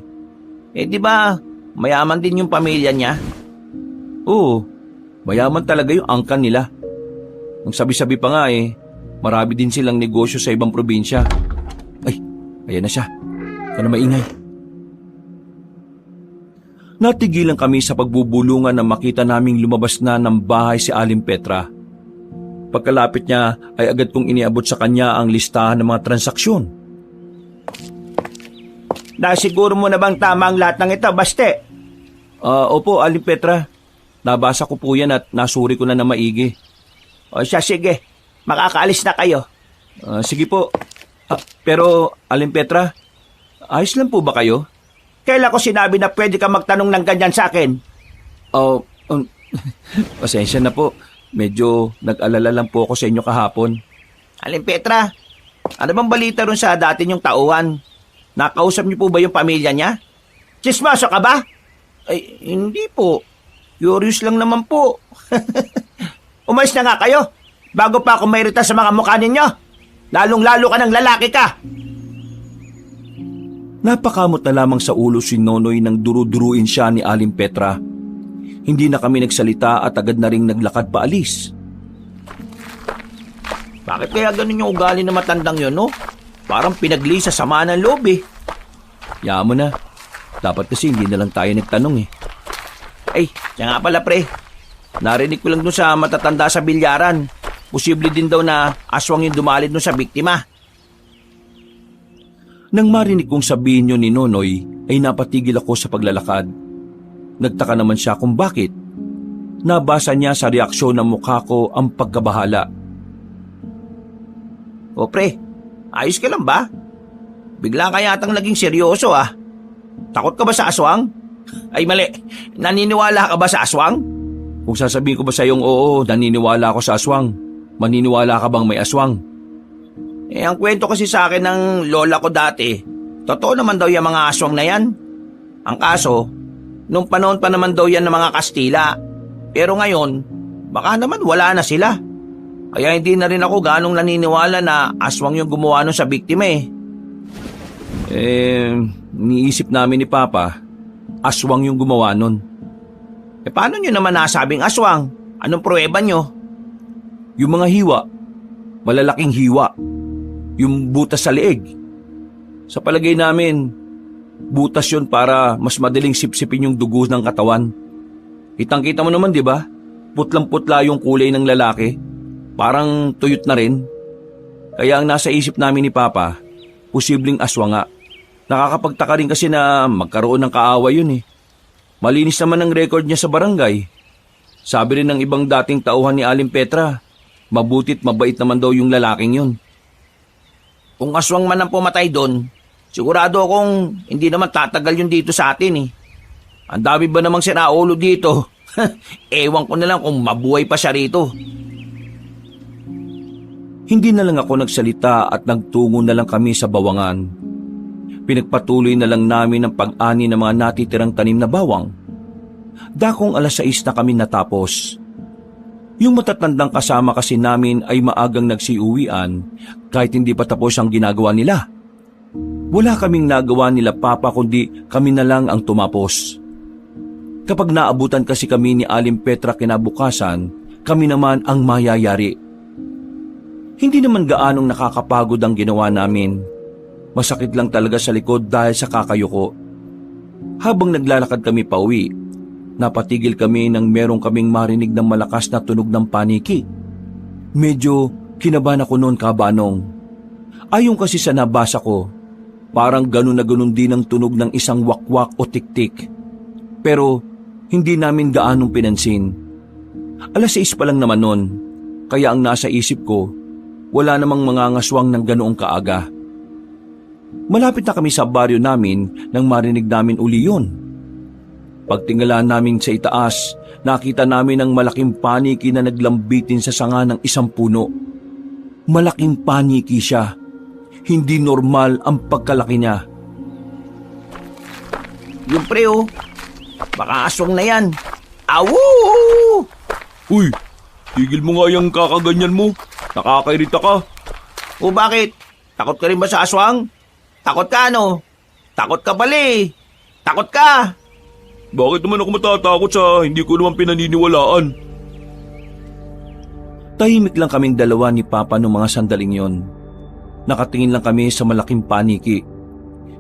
Eh di ba, mayaman din yung pamilya niya? Oo, mayaman talaga yung angkan nila. Ang sabi-sabi pa nga marami din silang negosyo sa ibang probinsya. Ay, ayan na siya. Huwag ka na maingay. Natigilan kami sa pagbubulungan na makita naming lumabas na ng bahay si Aling Petra. Pagkalapit niya ay agad kong iniabot sa kanya ang listahan ng mga transaksyon. Nasiguro mo na bang tama ang lahat ng ito, Baste? Opo, Aling Petra. Nabasa ko po yan at nasuri ko na maigi. O siya, sige. Makakaalis na kayo. Sige po. Pero, Aling Petra, ayos lang po ba kayo? Kailan ko sinabi na pwede ka magtanong ng ganyan sa akin? Pasensya na po. Medyo nag-alala lang po ako sa inyo kahapon. Aling Petra, ano bang balita ron sa dati niyong tauhan? Nakausap niyo po ba yung pamilya niya? Chismoso ka ba? Ay, hindi po. Curious lang naman po. Umalis na nga kayo, bago pa ako mairita sa mga mukha ninyo. Lalong-lalo ka ng lalaki ka. Napakamot na lamang sa ulo si Nonoy nang duru-duruin siya ni Aling Petra. Hindi na kami nagsalita at agad na ring naglakad paalis. Bakit kaya ganun yung ugali na matandang yun, no? Parang pinagli sa sama ng loob eh. Yamo na. Dapat kasi hindi na lang tayo nagtanong eh. Ay, siya nga pala pre. Narinig ko lang dun sa matatanda sa bilyaran. Posible din daw na aswang yung dumalid dun sa biktima. Nang marinig kong sabihin yun ni Nonoy, ay napatigil ako sa paglalakad. Nagtaka naman siya kung bakit. Nabasa niya sa reaksyon ng mukha ko ang pagkabahala. O pre, ayos ka lang ba? Bigla ka yatang naging seryoso ah. Takot ka ba sa aswang? Ay mali, naniniwala ka ba sa aswang? Kung sasabihin ko ba sa iyong oo, naniniwala ako sa aswang, maniniwala ka bang may aswang? Ang kwento kasi sa akin ng lola ko dati, totoo naman daw yung mga aswang na yan. Ang kaso, nung panahon pa naman daw yan ng mga Kastila. Pero ngayon, baka naman wala na sila. Kaya hindi na rin ako ganong naniniwala na aswang yung gumawa nun sa biktima eh. Niisip namin ni Papa, aswang yung gumawa nun. Paano nyo naman nasabing aswang? Anong pruweba nyo? Yung mga hiwa, malalaking hiwa. Yung butas sa leeg. Sa palagay namin, butas yun para mas madaling sipsipin yung dugo ng katawan. Kitang-kita mo naman, di ba? Putlang-putla yung kulay ng lalaki. Parang tuyot na rin. Kaya ang nasa isip namin ni Papa, posibleng aswang nga. Nakakapagtaka rin kasi na magkaroon ng kaaway yun eh. Malinis naman ang record niya sa barangay. Sabi rin ng ibang dating tauhan ni Aling Petra, mabutit mabait naman daw yung lalaking yun. Kung aswang man ang pumatay doon, sigurado akong hindi naman tatagal yun dito sa atin eh. Ang dami ba namang siraulo dito? Ewan ko na lang kung mabuhay pa siya rito. Hindi na lang ako nagsalita at nagtungo na lang kami sa bawangan. Pinagpatuloy na lang namin ang pag-ani ng mga natitirang tanim na bawang. Dakong 6:00 na kami natapos. Yung matatandang kasama kasi namin ay maagang nagsiuwian kahit hindi pa tapos ang ginagawa nila. Wala kaming nagawa nila Papa kundi kami na lang ang tumapos. Kapag naabutan kasi kami ni Aling Petra kinabukasan, kami naman ang mayayari. Hindi naman gaanong nakakapagod ang ginawa namin. Masakit lang talaga sa likod dahil sa kakayuko. Habang naglalakad kami pauwi, napatigil kami nang merong kaming marinig ng malakas na tunog ng paniki. Medyo kinabahan ako noon, Kabanong. Ayon kasi sa nabasa ko, parang ganun na ganun din ang tunog ng isang wakwak o tiktik. Pero hindi namin gaanong pinansin. 6:00 pa lang naman noon, kaya ang nasa isip ko, wala namang mga ngaswang ng ganoong kaaga. Malapit na kami sa baryo namin nang marinig namin uli yun. Pagtingala namin sa itaas, nakita namin ang malaking paniki na naglambitin sa sanga ng isang puno. Malaking paniki siya. Hindi normal ang pagkalaki niya. Yung pre oh, baka aswang na yan. Awu! Uy, tigil mo nga yung kakaganyan mo. Nakakairita ka. O bakit? Takot ka rin ba sa aswang? Takot ka ano? Takot ka bali. Takot ka. Bakit naman ako matatakot sa hindi ko naman pinaniniwalaan? Tahimik lang kaming dalawa ni Papa noong mga sandaling yon. Nakatingin lang kami sa malaking paniki.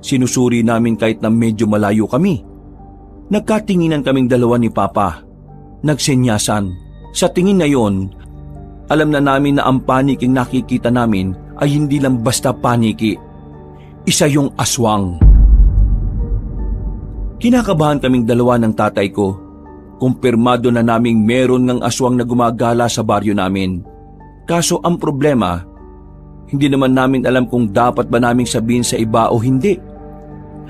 Sinusuri namin kahit na medyo malayo kami. Nagkatinginan kaming dalawa ni Papa. Nagsenyasan. Sa tingin na yon, alam na namin na ang paniking nakikita namin ay hindi lang basta paniki. Isa yung aswang. Kinakabahan kaming dalawa ng tatay ko. Kumpirmado na naming meron ng aswang na gumagala sa baryo namin. Kaso ang problema, hindi naman namin alam kung dapat ba naming sabihin sa iba o hindi.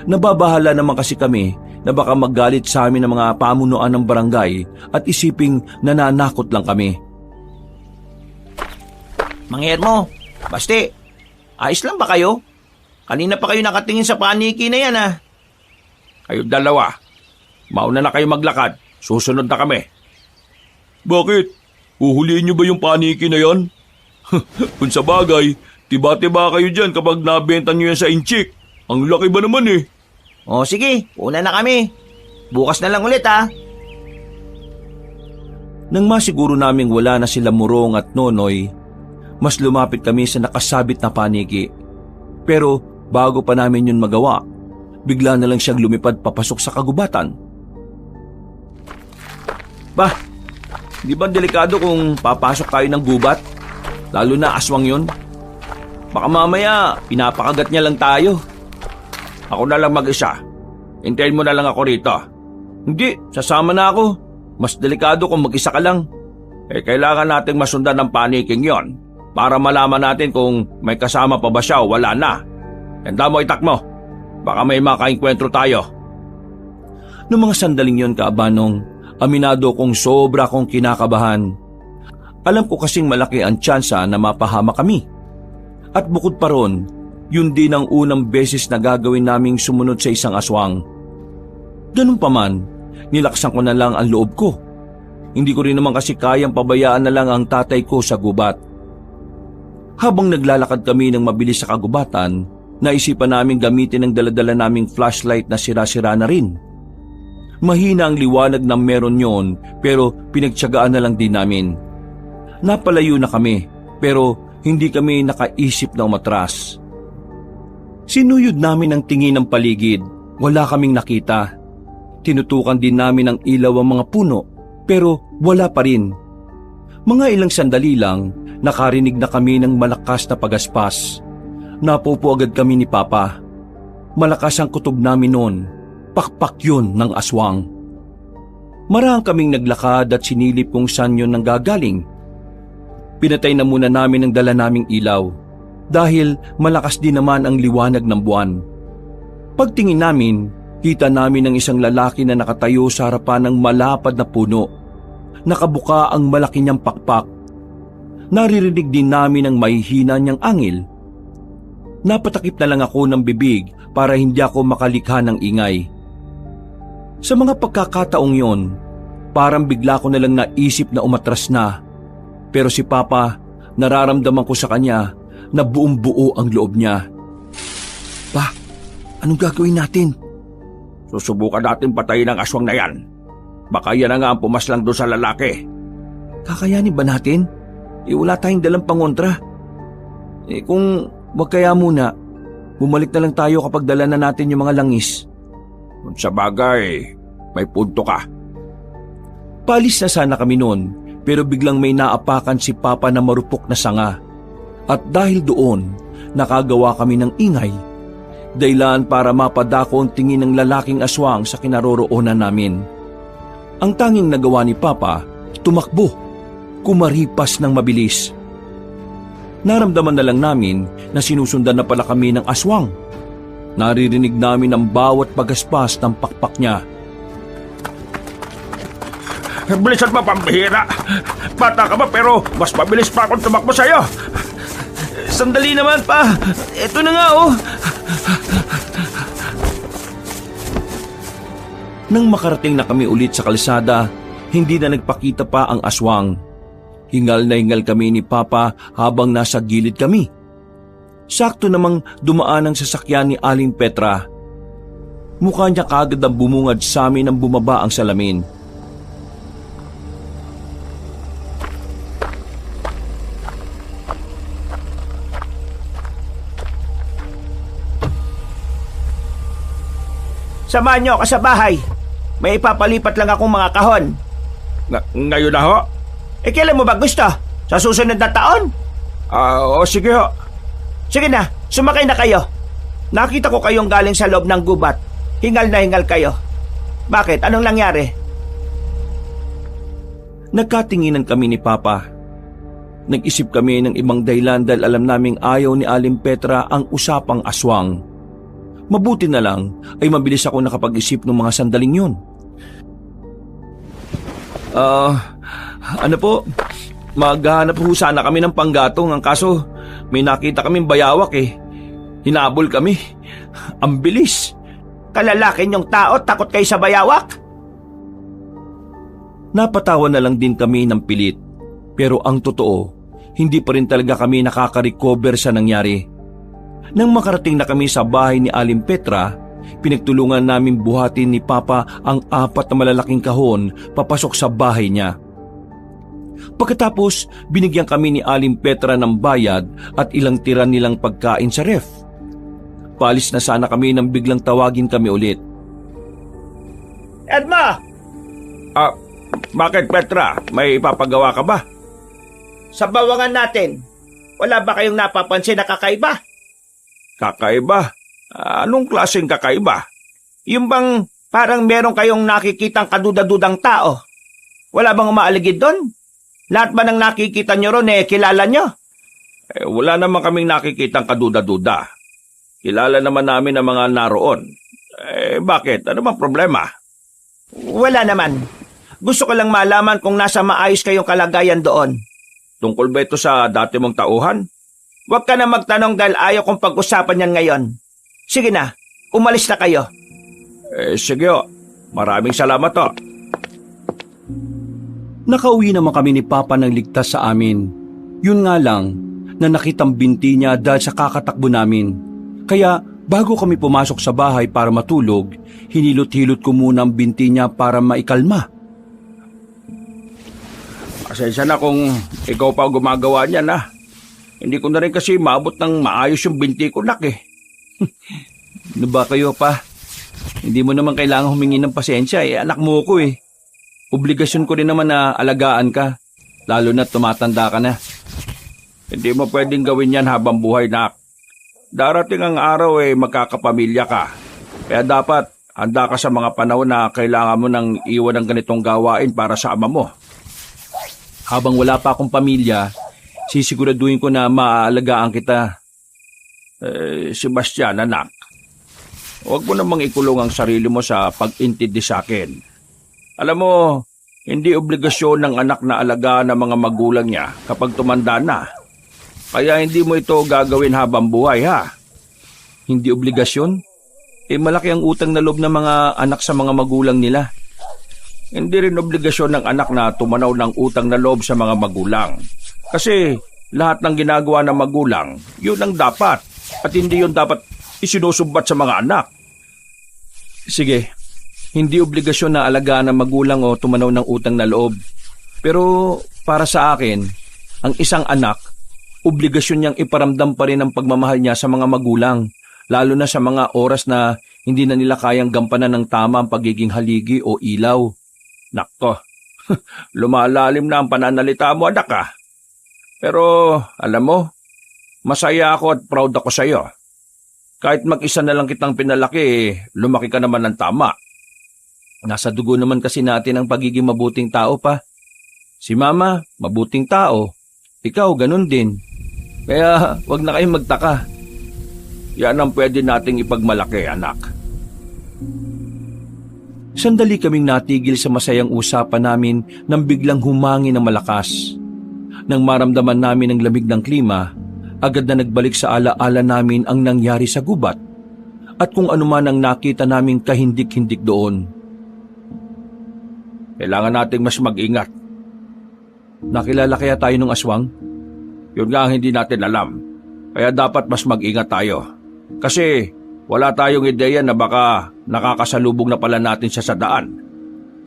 Nababahala naman kasi kami na baka magalit sa amin ng mga pamunuan ng barangay at isiping nananakot lang kami. Mangher mo, Basti, ayos lang ba kayo? Kanina pa kayo nakatingin sa paniki na yan ah. Kayo dalawa, mauna na kayo maglakad. Susunod na kami. Bakit? Uhuliin niyo ba yung paniki na yan? Kung sa bagay, tiba-tiba kayo dyan kapag nabenta niyo yan sa inchik. Ang laki ba naman eh? O sige, una na kami. Bukas na lang ulit ah. Nang masiguro naming wala na sila Murong at Nonoy, mas lumapit kami sa nakasabit na paniki. Pero bago pa namin yun magawa, bigla na lang siyang lumipad papasok sa kagubatan. Bah, di ba delikado kung papasok tayo ng gubat? Lalo na aswang yun. Baka mamaya, pinapakagat niya lang tayo. Ako na lang mag-isa. Hintayin mo na lang ako rito. Hindi, sasama na ako. Mas delikado kung mag-isa ka lang. Kailangan nating masundan ng paniking yon para malaman natin kung may kasama pa ba siya o wala na. Handa mo, itak mo. Baka may makainkwentro tayo. Noong mga sandaling yon, Kaabanong, aminado kong sobra kong kinakabahan. Alam ko kasing malaki ang tsansa na mapahama kami. At bukod pa ron, yun din ang unang beses na gagawin naming sumunod sa isang aswang. Ganun pa man, nilaksan ko na lang ang loob ko. Hindi ko rin naman kasi kayang pabayaan na lang ang tatay ko sa gubat. Habang naglalakad kami ng mabilis sa kagubatan, naisipan namin gamitin ang daladala naming flashlight na sira-sira na rin. Mahina ang liwanag na meron yon pero pinagtiyagaan na lang din namin. Napalayo na kami pero hindi kami nakaisip na umatras. Sinuyod namin ang tingin ng paligid. Wala kaming nakita. Tinutukan din namin ang ilaw ang mga puno Pero wala pa rin. Mga ilang sandali lang, nakarinig na kami ng malakas na pagaspas. Napupo agad kami ni Papa. Malakas ang kutob namin noon. Pakpak yun ng aswang. Marahang kaming naglakad at sinilip kung saan yun nanggagaling. Pinatay na muna namin ang dala naming ilaw dahil malakas din naman ang liwanag ng buwan. Pagtingin namin, kita namin ang isang lalaki na nakatayo sa harapan ng malapad na puno. Nakabuka ang malaki niyang pakpak. Naririnig din namin ang mahihina niyang angil. Napatakip na lang ako ng bibig para hindi ako makalikha ng ingay. Sa mga pagkakataong yon, parang bigla ko na lang naisip na umatras na. Pero si Papa, nararamdaman ko sa kanya na buong buo ang loob niya. Pa, anong gagawin natin? Susubukan natin patayin ang aswang na yan. Baka yan na nga ang pumaslang doon sa lalaki. Kakayanin ba natin? Wala tayong dalang pangontra. Kung wag kaya muna, bumalik na lang tayo kapag dala na natin yung mga langis. Kung sa bagay, may punto ka. Palis na sana kami noon, pero biglang may naapakan si Papa na marupok na sanga. At dahil doon, nakagawa kami ng ingay. Dahilan para mapadako ang tingin ng lalaking aswang sa kinaroroonan namin. Ang tanging nagawa ni Papa, tumakbo, kumaripas ng mabilis. Naramdaman na lang namin na sinusundan na pala kami ng aswang. Naririnig namin ang bawat pagaspas ng pakpak niya. Bilisan mo, pambihira. Bata ka ba pero mas mabilis pa akong tumakbo sa'yo. Sandali naman pa. Ito na nga oh. Nang makarating na kami ulit sa kalsada, hindi na nagpakita pa ang aswang. Hingal na hingal kami ni Papa habang nasa gilid kami. Sakto namang dumaan ang sasakyan ni Aling Petra. Mukha niya kaagad ang bumungad sa amin nang bumaba ang salamin. Samahan niyo ako sa bahay. May ipapalipat lang akong mga kahon. Ngayon na ho? Kailan mo ba gusto? Sa susunod na taon? O sige ho. Sige na, sumakay na kayo. Nakita ko kayong galing sa loob ng gubat. Hingal na hingal kayo. Bakit? Anong nangyari? Nagkatinginan kami ni Papa. Nag-isip kami ng ibang dahilan dahil alam naming ayaw ni Aling Petra ang usapang aswang. Mabuti na lang ay mabilis ako nakapag-isip ng mga sandaling yun. Ano po? Maghahanap po sana kami ng panggatong. Ang kaso, may nakita kaming bayawak eh. Hinabol kami. Ang bilis. Kalalaki niyong tao, takot kayo sa bayawak? Napatawa na lang din kami ng pilit. Pero ang totoo, hindi pa rin talaga kami nakaka-recover sa nangyari. Nang makarating na kami sa bahay ni Aling Petra, pinagtulungan namin buhatin ni Papa ang 4 na malalaking kahon papasok sa bahay niya. Pagkatapos, binigyan kami ni Aling Petra ng bayad at ilang tira nilang pagkain sa ref. Palis na sana kami nang biglang tawagin kami ulit. Edma! Bakit Petra? May ipapagawa ka ba? Sa bawangan natin, wala ba kayong napapansin na kakaiba? Kakaiba? Anong klaseng kakaiba? Yung bang parang meron kayong nakikitang kaduda-dudang tao? Wala bang umaaligid doon? Lahat ba ng nakikita nyo ron kilala nyo? Wala naman kaming nakikitang kaduda-duda. Kilala naman namin ang mga naroon. Bakit? Ano bang problema? Wala naman. Gusto ko lang malaman kung nasa maayos kayong kalagayan doon. Tungkol ba ito sa dati mong tauhan? Huwag ka na magtanong dahil ayaw kong pag-usapan yan ngayon. Sige na, umalis na kayo. Sige ho. Maraming salamat ho. Nakauwi naman kami ni Papa ng ligtas sa amin. Yun nga lang, na nakitang binti niya dahil sa kakatakbo namin. Kaya bago kami pumasok sa bahay para matulog, hinilot-hilot ko muna ang binti niya para maikalma. Pasensya na kung ikaw pa gumagawa niyan ha. Hindi ko na rin kasi maabot ng maayos yung binti ko, nak eh. Ano ba kayo pa? Hindi mo naman kailangan humingi ng pasensya anak mo ko eh. Obligasyon ko rin naman na alagaan ka, lalo na tumatanda ka na. Hindi mo pwedeng gawin yan habang buhay, nak. Darating ang araw magkakapamilya ka. Kaya dapat handa ka sa mga panahon na kailangan mo nang iwan ng ganitong gawain para sa ama mo. Habang wala pa akong pamilya, sisiguraduhin ko na maaalagaan kita. Sebastian, anak, huwag mo namang ikulong ang sarili mo sa pag-intindi sa akin. Alam mo, hindi obligasyon ng anak na alagaan ng mga magulang niya kapag tumanda na. Kaya hindi mo ito gagawin habang buhay, ha? Hindi obligasyon? Malaki ang utang na loob ng mga anak sa mga magulang nila. Hindi rin obligasyon ng anak na tumanaw ng utang na loob sa mga magulang. Kasi lahat ng ginagawa ng magulang, yun ang dapat. At hindi yun dapat isinusumbat sa mga anak. Sige, hindi obligasyon na alagaan ng magulang o tumanaw ng utang na loob. Pero para sa akin, ang isang anak, obligasyon niyang iparamdam pa rin ang pagmamahal niya sa mga magulang, lalo na sa mga oras na hindi na nila kayang gampanan ng tama ang pagiging haligi o ilaw. Nakto, lumalalim na ang pananalita mo, anak, ah. Pero alam mo, masaya ako at proud ako sa iyo. Kahit mag-isa na lang kitang pinalaki, lumaki ka naman ng tama. Nasa dugo naman kasi natin ang pagiging mabuting tao pa. Si Mama, mabuting tao. Ikaw, ganun din. Kaya wag na kayong magtaka. Yan ang pwede nating ipagmalaki, anak. Sandali kaming natigil sa masayang usapan namin nang biglang humangin ng malakas. Nang maramdaman namin ang lamig ng klima, agad na nagbalik sa alaala namin ang nangyari sa gubat at kung ano man ang nakita naming kahindik-hindik doon. Kailangan nating mas mag-ingat. Nakilala kaya tayo ng aswang? Yun nga ang hindi natin alam. Kaya dapat mas mag-ingat tayo. Kasi wala tayong ideya na baka nakakasalubong na pala natin siya sa daan.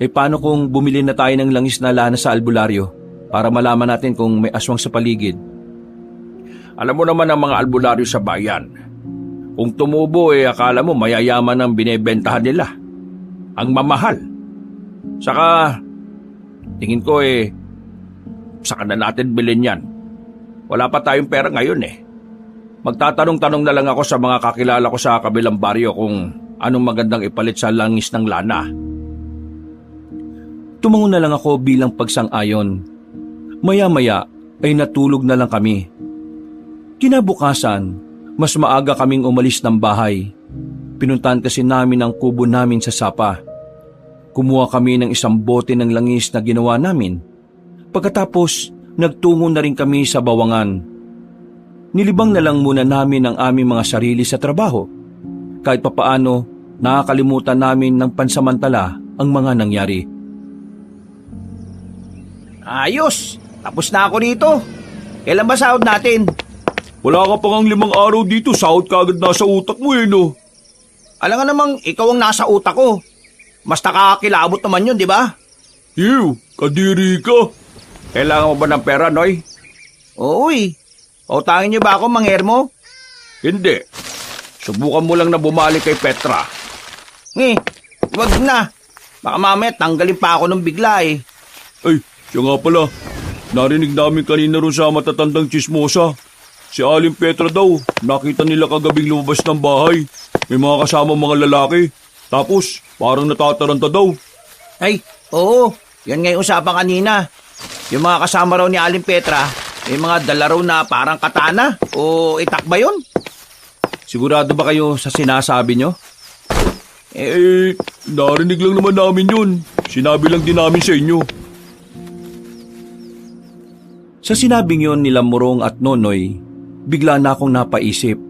Paano kung bumili na tayo ng langis na lana sa albularyo para malaman natin kung may aswang sa paligid? Alam mo naman ang mga albularyo sa bayan. Kung tumubo akala mo mayayaman ang binebentahan nila. Ang mamahal. Saka, tingin ko saka na natin bilhin yan. Wala pa tayong pera ngayon Magtatanong-tanong na lang ako sa mga kakilala ko sa kabilang baryo kung anong magandang ipalit sa langis ng lana. Tumango na lang ako bilang pagsang-ayon. Maya-maya ay natulog na lang kami. Kinabukasan, mas maaga kaming umalis ng bahay. Pinuntahan kasi namin ang kubo namin sa sapa. Kumuha kami ng isang bote ng langis na ginawa namin. Pagkatapos, nagtungo na rin kami sa bawangan. Nilibang na lang muna namin ang aming mga sarili sa trabaho. Kahit papaano, nakakalimutan namin ng pansamantala ang mga nangyari. Ayos! Tapos na ako rito. Kailan ba sahod natin? Wala ka pang 5 araw dito, sahod ka agad nasa utak mo no? Alam nga namang ikaw ang nasa utak ko. Mas nakakakilabot naman yun, di ba? Ew, kadiri ka. Kailangan mo ba ng pera, Noy? Oo Pautangin niyo ba ako, Manghermo? Hindi. Subukan mo lang na bumalik kay Petra. Wag na. Baka mamaya tanggalin pa ako ng bigla Ay, siya nga pala. Narinig namin kanina ron sa matatandang chismosa. Si Aling Petra daw, nakita nila kagabing lumabas ng bahay. May mga kasama mga lalaki. Tapos, parang natataranta daw. Ay, oo. Yan nga yung usapan kanina. Yung mga kasama raw ni Aling Petra, may mga dala raw na parang katana o itak ba yun? Sigurado ba kayo sa sinasabi nyo? Narinig lang naman namin yun. Sinabi lang din namin sa inyo. Sa sinabing yon nila Morong at Nonoy, bigla na akong napaisip.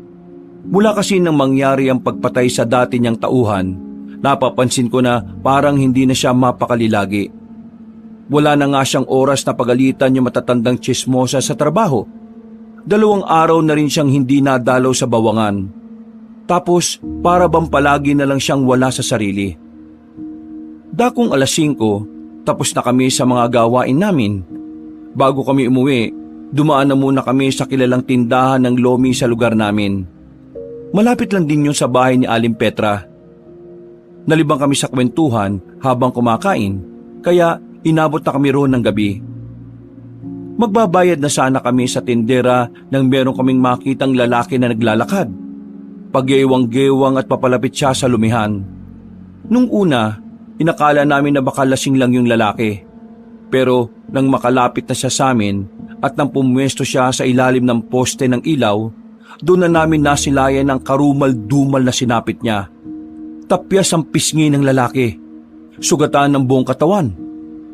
Mula kasi nang mangyari ang pagpatay sa dati niyang tauhan, napapansin ko na parang hindi na siya mapakali lagi. Wala na nga siyang oras na pagalitan yung matatandang chismosa sa trabaho. 2 araw na rin siyang hindi nadalaw sa bawangan. Tapos para bang palagi na lang siyang wala sa sarili. Dakong 5:00, tapos na kami sa mga gawain namin. Bago kami umuwi, dumaan na muna kami sa kilalang tindahan ng lomi sa lugar namin. Malapit lang din yun sa bahay ni Aling Petra. Nalibang kami sa kwentuhan habang kumakain, kaya inabot na kami roon ng gabi. Magbabayad na sana kami sa tindera nang meron kaming makitang lalaki na naglalakad. Pagyewang-gewang at papalapit siya sa lumihan. Nung una, inakala namin na baka lasing lang yung lalaki. Pero nang makalapit na siya sa amin at nang pumwesto siya sa ilalim ng poste ng ilaw, doon na namin nasilayan ang karumal-dumal na sinapit niya. Tapyas ang pisngi ng lalaki. Sugatan ng buong katawan.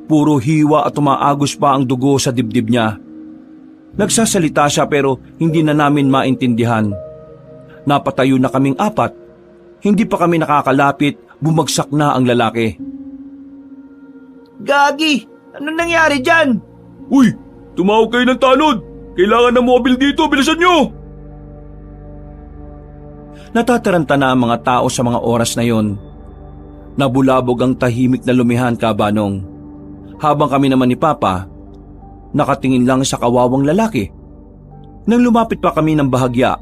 Puro hiwa at umaagos pa ang dugo sa dibdib niya. Nagsasalita siya pero hindi na namin maintindihan. Napatayo na kaming apat. Hindi pa kami nakakalapit, bumagsak na ang lalaki. Gagi! Ano nangyari dyan? Uy! Tumawag kayo ng tanod! Kailangan ng mobile dito! Bilisan nyo! Natataranta na ang mga tao sa mga oras na yon. Nabulabog ang tahimik na lumihan, Kabanong. Habang kami naman ni Papa, nakatingin lang sa kawawang lalaki. Nang lumapit pa kami ng bahagya,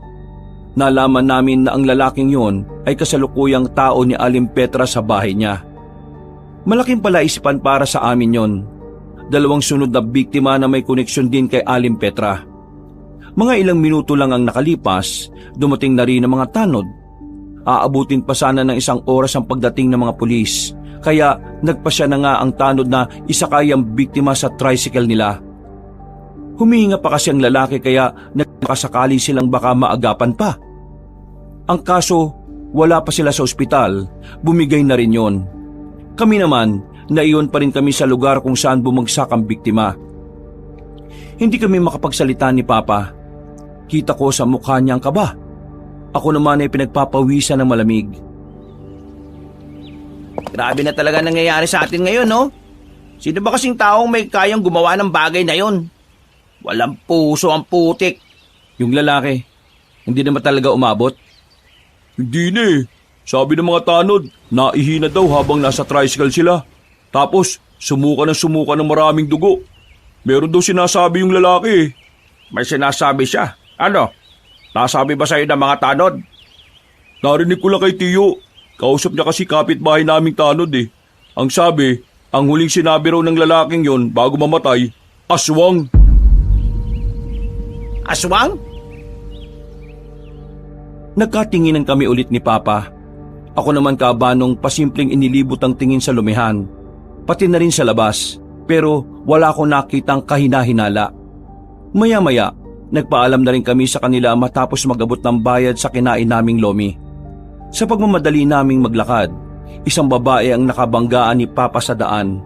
nalaman namin na ang lalaking yon ay kasalukuyang tao ni Aling Petra sa bahay niya. Malaking palaisipan para sa amin yon. 2 sunod na biktima na may koneksyon din kay Aling Petra. Mga ilang minuto lang ang nakalipas, dumating na rin ang mga tanod. Aabutin pa sana ng 1 oras ang pagdating ng mga pulis, kaya nagpasya na nga ang tanod na isakay ang biktima sa tricycle nila. Humihinga pa kasi ang lalaki kaya nagkasakali silang baka maagapan pa. Ang kaso, wala pa sila sa ospital, bumigay na rin yon. Kami naman, naiyon pa rin kami sa lugar kung saan bumagsak ang biktima. Hindi kami makapagsalita ni Papa. Kita ko sa mukha niya ang kaba. Ako naman ay pinagpapawisan ng malamig. Grabe na talaga nangyayari sa atin ngayon, no? Sino ba kasing taong may kayang gumawa ng bagay na yon? Walang puso ang putik. Yung lalaki, hindi naman talaga umabot. Hindi na eh. Sabi ng mga tanod, naihina daw habang nasa tricycle sila. Tapos, sumuka ng maraming dugo. Meron daw sinasabi yung lalaki eh. May sinasabi siya. Ano? Nasabi ba sa'yo ng mga tanod? Narinig ko lang kay Tiyo. Kausap niya kasi kapitbahay naming tanod eh. Ang sabi, ang huling sinabi raw ng lalaking yon bago mamatay, aswang. Aswang? Nagkatinginan kami ulit ni Papa. Ako naman, Kabanong, pasimpleng inilibot ang tingin sa lumihan. Pati na rin sa labas, pero wala akong nakitang kahina-hinala. Maya-maya, nagpaalam na rin kami sa kanila matapos magabot ng bayad sa kinain naming lomi. Sa pagmamadali naming maglakad, isang babae ang nakabanggaan ni Papa sa daan.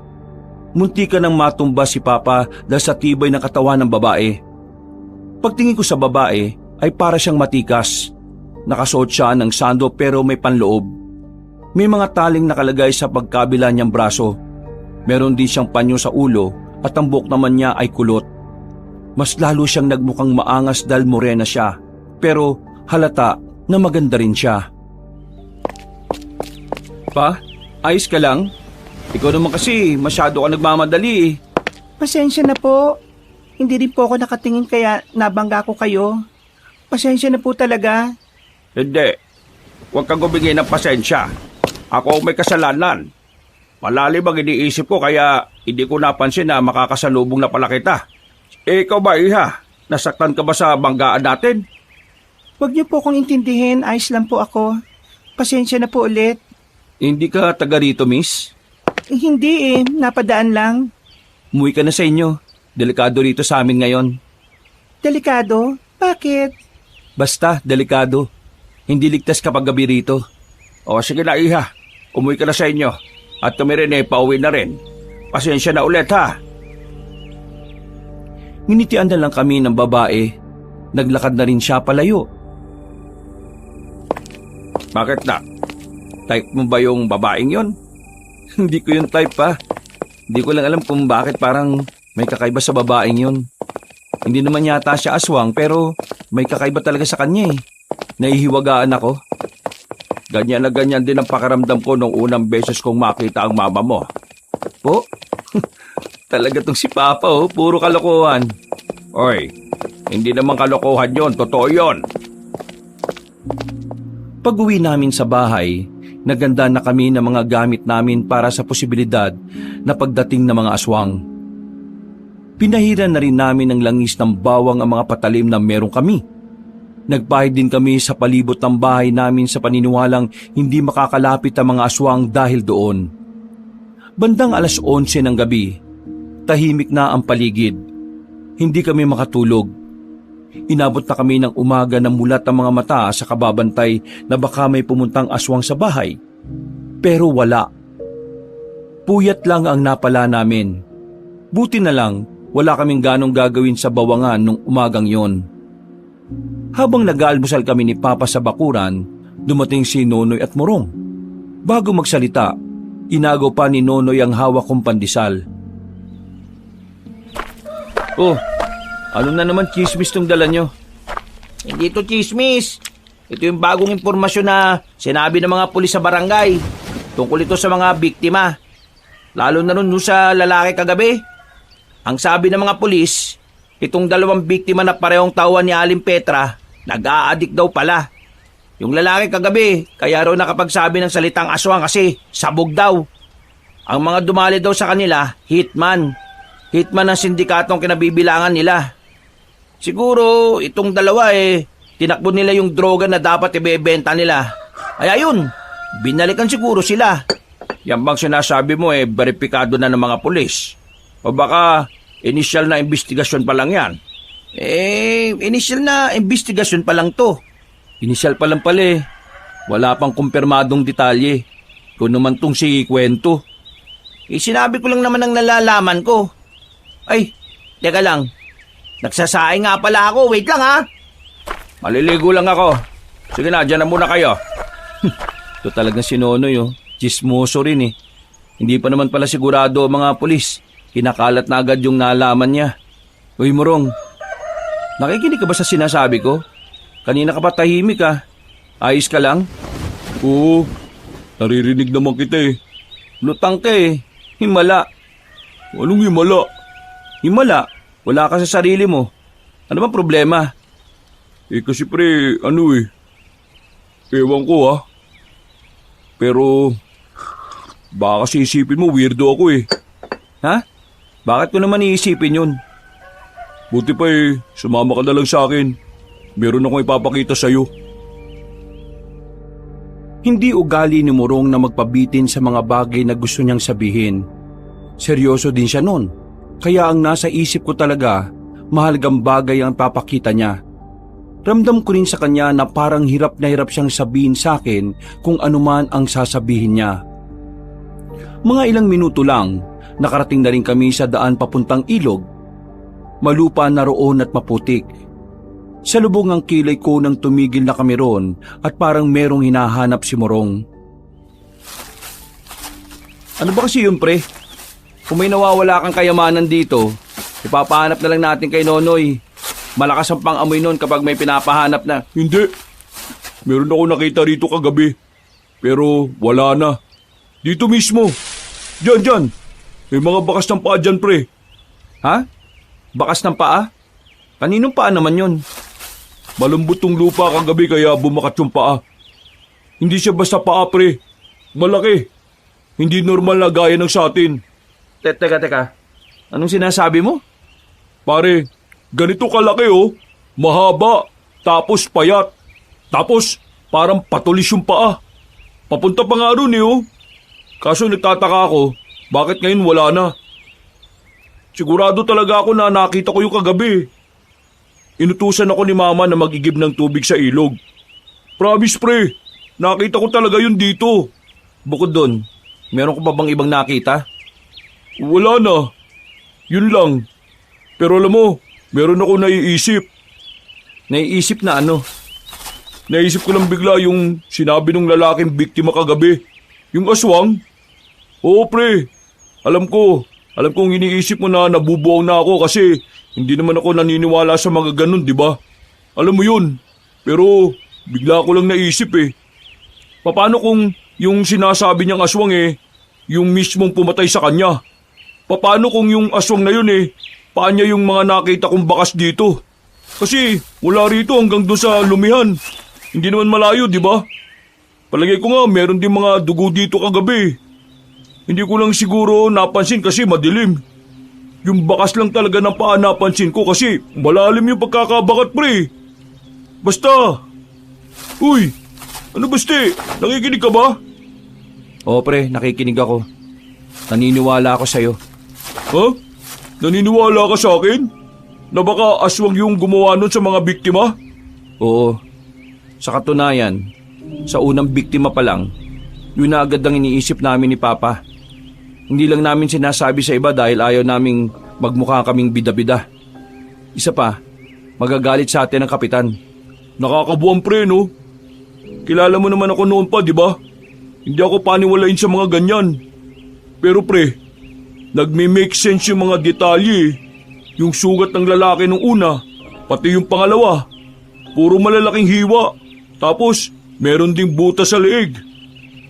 Muntikan nang matumba si Papa dahil sa tibay ng katawan ng babae. Pagtingin ko sa babae ay para siyang matikas. Nakasuot siya ng sando pero may panloob. May mga taling nakalagay sa pagkabila niyang braso. Meron din siyang panyo sa ulo at ang buhok naman niya ay kulot. Mas lalo siyang nagmukhang maangas dahil morena siya, pero halata na maganda rin siya. Pa, ayos ka lang? Ikaw naman kasi masyado ka nagmamadali eh. Pasensya na po. Hindi rin po ako nakatingin kaya nabangga ko kayo. Pasensya na po talaga. Hindi. Huwag kang gumingi ng pasensya. Ako ang may kasalanan. Malalim ang iniisip ko kaya hindi ko napansin na makakasalubong na pala kita. Ikaw ba, Iha? Nasaktan ka ba sa banggaan natin? Huwag niyo po akong intindihin. Ayos lang po ako. Pasensya na po ulit. Hindi ka taga rito, miss? Hindi eh. Napadaan lang. Umuwi ka na sa inyo. Delikado rito sa amin ngayon. Delikado? Bakit? Basta, delikado. Hindi ligtas kapag gabi rito. O sige na, Iha. Umuwi ka na sa inyo. At kami rin pauwi na rin. Pasensya na ulit, ha? Nginitian na lang kami ng babae. Naglakad na rin siya palayo. Bakit na? Type mo ba yung babaeng yon? Hindi ko yung type pa. Hindi ko lang alam kung bakit parang may kakaiba sa babaeng yon. Hindi naman yata siya aswang pero may kakaiba talaga sa kanya eh. Nahihiwagaan ako. Ganyan na ganyan din ang pakaramdam ko nung unang beses kong makita ang mama mo. Po? Talaga tong si Papa oh, puro kalokohan. Oy, hindi naman kalokohan yon, totoo yon. Pag-uwi namin sa bahay, Naganda na kami ng mga gamit namin para sa posibilidad na pagdating ng mga aswang. Pinahiran na rin namin ng langis ng bawang ang mga patalim na meron kami. Nagpahid din kami sa palibot ng bahay namin sa paniniwalang hindi makakalapit ang mga aswang dahil doon. Bandang 11:00 ng gabi, tahimik na ang paligid. Hindi kami makatulog. Inabot na kami ng umaga na mulat ang mga mata sa kababantay na baka may pumuntang aswang sa bahay. Pero wala. Puyat lang ang napala namin. Buti na lang, wala kaming ganong gagawin sa bawangan nung umagang yon. Habang nag-aalmusal kami ni Papa sa bakuran, dumating si Nonoy at Morong. Bago magsalita, inago pa ni Nonoy ang hawak kong pandesal. Oh, ano na naman chismis tong dala nyo? Hindi to chismis. Ito yung bagong impormasyon na sinabi ng mga pulis sa barangay. Tungkol ito sa mga biktima. Lalo na nun sa lalaki kagabi. Ang sabi ng mga pulis, itong 2 biktima na parehong tauhan ni Aling Petra, nag-a-addict daw pala. Yung lalaki kagabi, kaya raw nakapagsabi ng salitang aswang kasi sabog daw. Ang mga dumali daw sa kanila, hitman. Hitman ang sindikatong kinabibilangan nila. Siguro, itong 2 tinakbo nila yung droga na dapat ibebenta nila. Ay ayun, binalikan siguro sila. Yan bang sinasabi mo beripikado na ng mga pulis? O baka initial na investigasyon pa lang yan? Initial na investigasyon pa lang to. Inisyal pa lang pala. Wala pang kumpirmadong detalye. Kung naman tong si kwento. Sinabi ko lang naman ang nalalaman ko. Ay, teka lang. Nagsasaing nga pala ako. Wait lang ha. Maliligo lang ako. Sige na, dyan na muna kayo. Ito talagang si Nonoy Chismoso rin Hindi pa naman pala sigurado ang mga pulis. Kinakalat na agad yung nalaman niya. Uy Morong, nakikinig ka ba sa sinasabi ko? Kanina ka pa tahimik Ayos ka lang? Oo, naririnig naman kita Lutang ka Himala. Anong himala? Himala? Wala ka sa sarili mo. Ano bang problema? Kasi pre, ewan ko Pero, baka kasi isipin mo weirdo ako Ha? Bakit ko naman iisipin yun? Buti pa sumama ka na lang sa akin. Meron akong ipapakita sa'yo. Hindi ugali ni Morong na magpabitin sa mga bagay na gusto niyang sabihin. Seryoso din siya nun. Kaya ang nasa isip ko talaga, mahalagang bagay ang papakita niya. Ramdam ko rin sa kanya na parang hirap na hirap siyang sabihin sa akin kung anuman ang sasabihin niya. Mga ilang minuto lang, nakarating na rin kami sa daan papuntang ilog. Malupa na roon at maputik. Sa lubong ang kilay ko nang tumigil na kami roon at parang merong hinahanap si Morong. Ano ba kasi yun pre? Kung may nawawala kang kayamanan dito, ipapahanap na lang natin kay Nonoy. Malakas ang pang-amoy nun kapag may pinapahanap na. Hindi. Meron ako nakita rito kagabi. Pero wala na. Dito mismo. Diyan. May mga bakas ng paa dyan, pre. Ha? Bakas ng paa? Kaninong paa naman yun? Malambot tong lupa kagabi kaya bumakat yung paa. Hindi siya basta paa, pre. Malaki. Hindi normal na gaya ng sa atin. Teka. Anong sinasabi mo? Pare, ganito kalaki mahaba, tapos payat. Tapos parang patulis yung paa. Papunta pa nga ron Kaso nagtataka ako, bakit ngayon wala na? Sigurado talaga ako na nakita ko yung kagabi. Inutusan ako ni Mama na magigib ng tubig sa ilog. Promise pre, nakita ko talaga yun dito. Bukod doon, meron ko pa bang ibang nakita? Wala na. Yun lang. Pero alam mo, meron ako naiisip. Naiisip na ano? Naisip ko lang bigla yung sinabi ng lalaking biktima kagabi. Yung aswang. Oo pre, alam kong iniisip mo na nabubuong na ako kasi hindi naman ako naniniwala sa mga ganun, di ba? Alam mo yun. Pero bigla ko lang naisip Paano kung yung sinasabi niyang aswang yung mismong pumatay sa kanya? Paano kung yung aswang na yun paan niya yung mga nakita kong bakas dito? Kasi wala rito hanggang doon sa lumihan. Hindi naman malayo, di ba? Palagay ko nga meron din mga dugo dito kagabi. Hindi ko lang siguro napansin kasi madilim. Yung bakas lang talaga ng paa napansin ko kasi malalim yung pagkakabakat pre. Basta. Uy, ano basta? Nakikinig ka ba? Oo pre, nakikinig ako. Naniniwala ako sa'yo. Ha? Naniniwala ka sa akin? Na baka aswang yung gumawa nun sa mga biktima? Oo. Sa katunayan, sa unang biktima pa lang, yun na agad ang iniisip namin ni Papa. Hindi lang namin sinasabi sa iba dahil ayaw naming magmukha kaming bida-bida. Isa pa, magagalit sa atin ang kapitan. Nakakabuang pre, no? Kilala mo naman ako noon pa, di ba? Hindi ako paniwalain sa mga ganyan. Pero pre, nagme-make sense yung mga detalye. Yung sugat ng lalaki nung una, pati yung pangalawa. Puro malalaking hiwa. Tapos, meron ding butas sa leeg.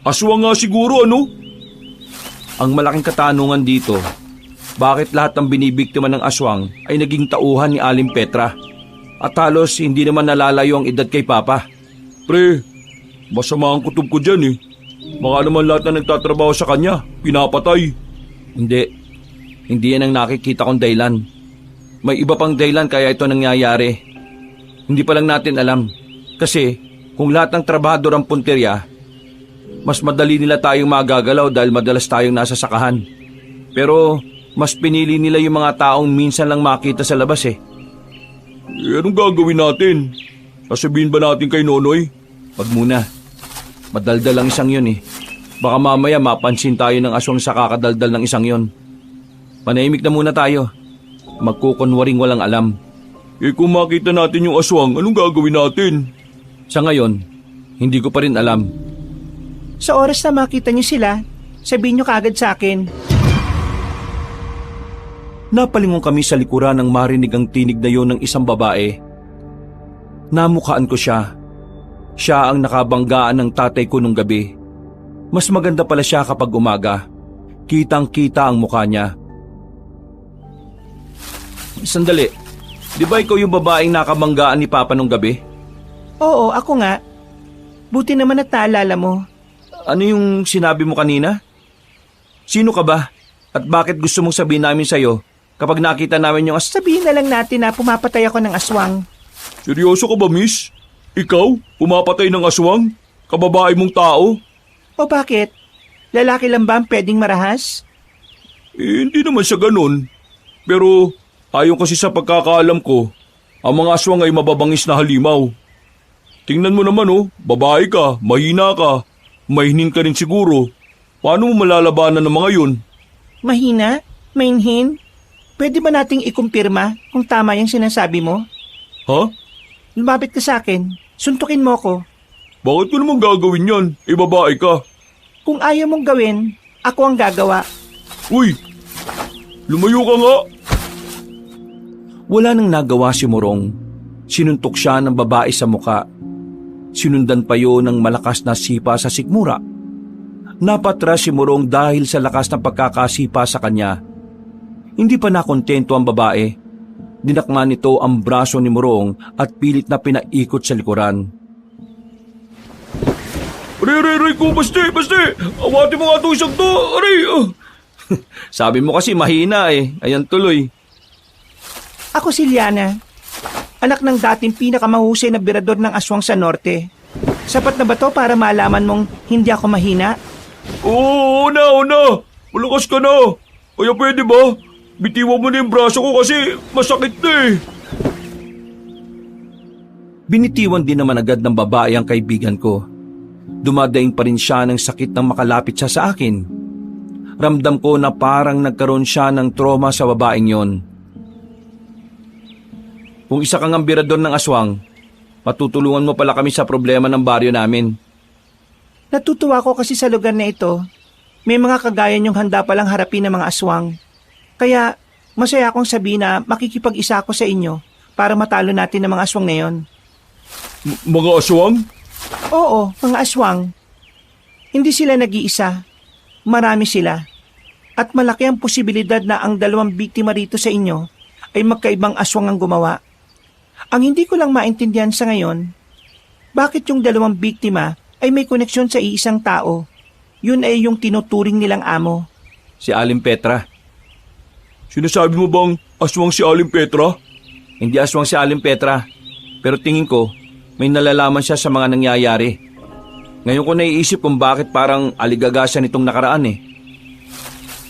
Aswang nga siguro, ano? Ang malaking katanungan dito, bakit lahat ng binibiktima ng aswang ay naging tauhan ni Aling Petra? At halos hindi naman nalalayo ang edad kay Papa. Pre, masama ang kutob ko dyan eh. Baka naman lahat na nagtatrabaho sa kanya, pinapatay. Hindi yan ang nakikita kong dahilan. May iba pang dahilan kaya ito nangyayari. Hindi pa lang natin alam. Kasi kung lahat ng trabahador ang punteriya, mas madali nila tayong magagalaw dahil madalas tayong nasa sakahan. Pero mas pinili nila yung mga taong minsan lang makita sa labas eh. Anong gagawin natin? Sasabihin ba natin kay Nonoy? Wag muna. Madaldal lang isang yun eh. Baka mamaya mapansin tayo ng aswang sa kakadaldal ng isang yun. Manahimik na muna tayo. Magkukunwaring walang alam. Kung makita natin yung aswang, anong gagawin natin? Sa ngayon, hindi ko pa rin alam. Sa oras na makita niyo sila, sabihin niyo kaagad sa akin. Napalingon kami sa likuran nang marinig ang tinig na yun ng isang babae. Namukhaan ko siya. Siya ang nakabanggaan ng tatay ko nung gabi. Mas maganda pala siya kapag umaga. Kitang-kita ang mukha niya. Sandali, di ba ikaw yung babaeng nakabanggaan ni Papa nung gabi? Oo, ako nga. Buti naman at naalala mo. Ano yung sinabi mo kanina? Sino ka ba? At bakit gusto mong sabihin namin sa'yo kapag nakita namin yung Sabihin na lang natin na pumapatay ako ng aswang. Seryoso ka ba, miss? Ikaw, pumapatay ng aswang? Kababae mong tao? O bakit? Lalaki lang ba ang pwedeng marahas? Hindi naman siya ganun. Pero ayon kasi sa pagkakaalam ko, ang mga aswang ay mababangis na halimaw. Tingnan mo naman babae ka, mahina ka, mahinin ka rin siguro. Paano mo malalabanan ng mga yun? Mahina? Mainhin? Pwede ba nating ikumpirma kung tama yung sinasabi mo? Ha? Lumapit ka sa akin. Suntukin mo ko. Bakit ko naman gagawin yan? Babae ka. Kung ayaw mong gawin, ako ang gagawa. Uy! Lumayo ka nga! Wala nang nagawa si Morong. Sinuntok siya ng babae sa muka. Sinundan pa yun ng malakas na sipa sa sikmura. Napatras si Morong dahil sa lakas ng pagkakasipa sa kanya. Hindi pa nakontento ang babae. Dinakma nito ang braso ni Morong at pilit na pinaikot sa likuran. Aray ko, basti! Awati mo nga ito isang to! Aray! Sabi mo kasi mahina eh. Ayan tuloy. Ako si Liana, anak ng dating pinakamahusay na birador ng aswang sa norte. Sapat na ba to para malaman mong hindi ako mahina? Oo na! Malakas ka na! Kaya pwede ba? Bitiwan mo na yung braso ko kasi masakit na eh. Binitiwan din naman agad ng babae ang kaibigan ko. Dumadaing pa rin siya ng sakit nang makalapit siya sa akin. Ramdam ko na parang nagkaroon siya ng trauma sa babaeng yon. Kung isa kang ambirador ng aswang, matutulungan mo pala kami sa problema ng baryo namin. Natutuwa ko kasi sa lugar na ito, may mga kagaya niyong handa palang harapin ng mga aswang. Kaya masaya akong sabihin na makikipag-isa ako sa inyo para matalo natin ng mga aswang na yon. Mga aswang? Oo, mga aswang. Hindi sila nag-iisa. Marami sila. At malaki ang posibilidad na ang dalawang biktima rito sa inyo ay magkaibang aswang ang gumawa. Ang hindi ko lang maintindihan sa ngayon, bakit yung dalawang biktima ay may koneksyon sa iisang tao. Yun ay yung tinuturing nilang amo. Si Aling Petra. Sinasabi mo bang aswang si Aling Petra? Hindi aswang si Aling Petra, pero tingin ko may nalalaman siya sa mga nangyayari. Ngayon ko naiisip kung bakit parang aligagasan itong nakaraan eh.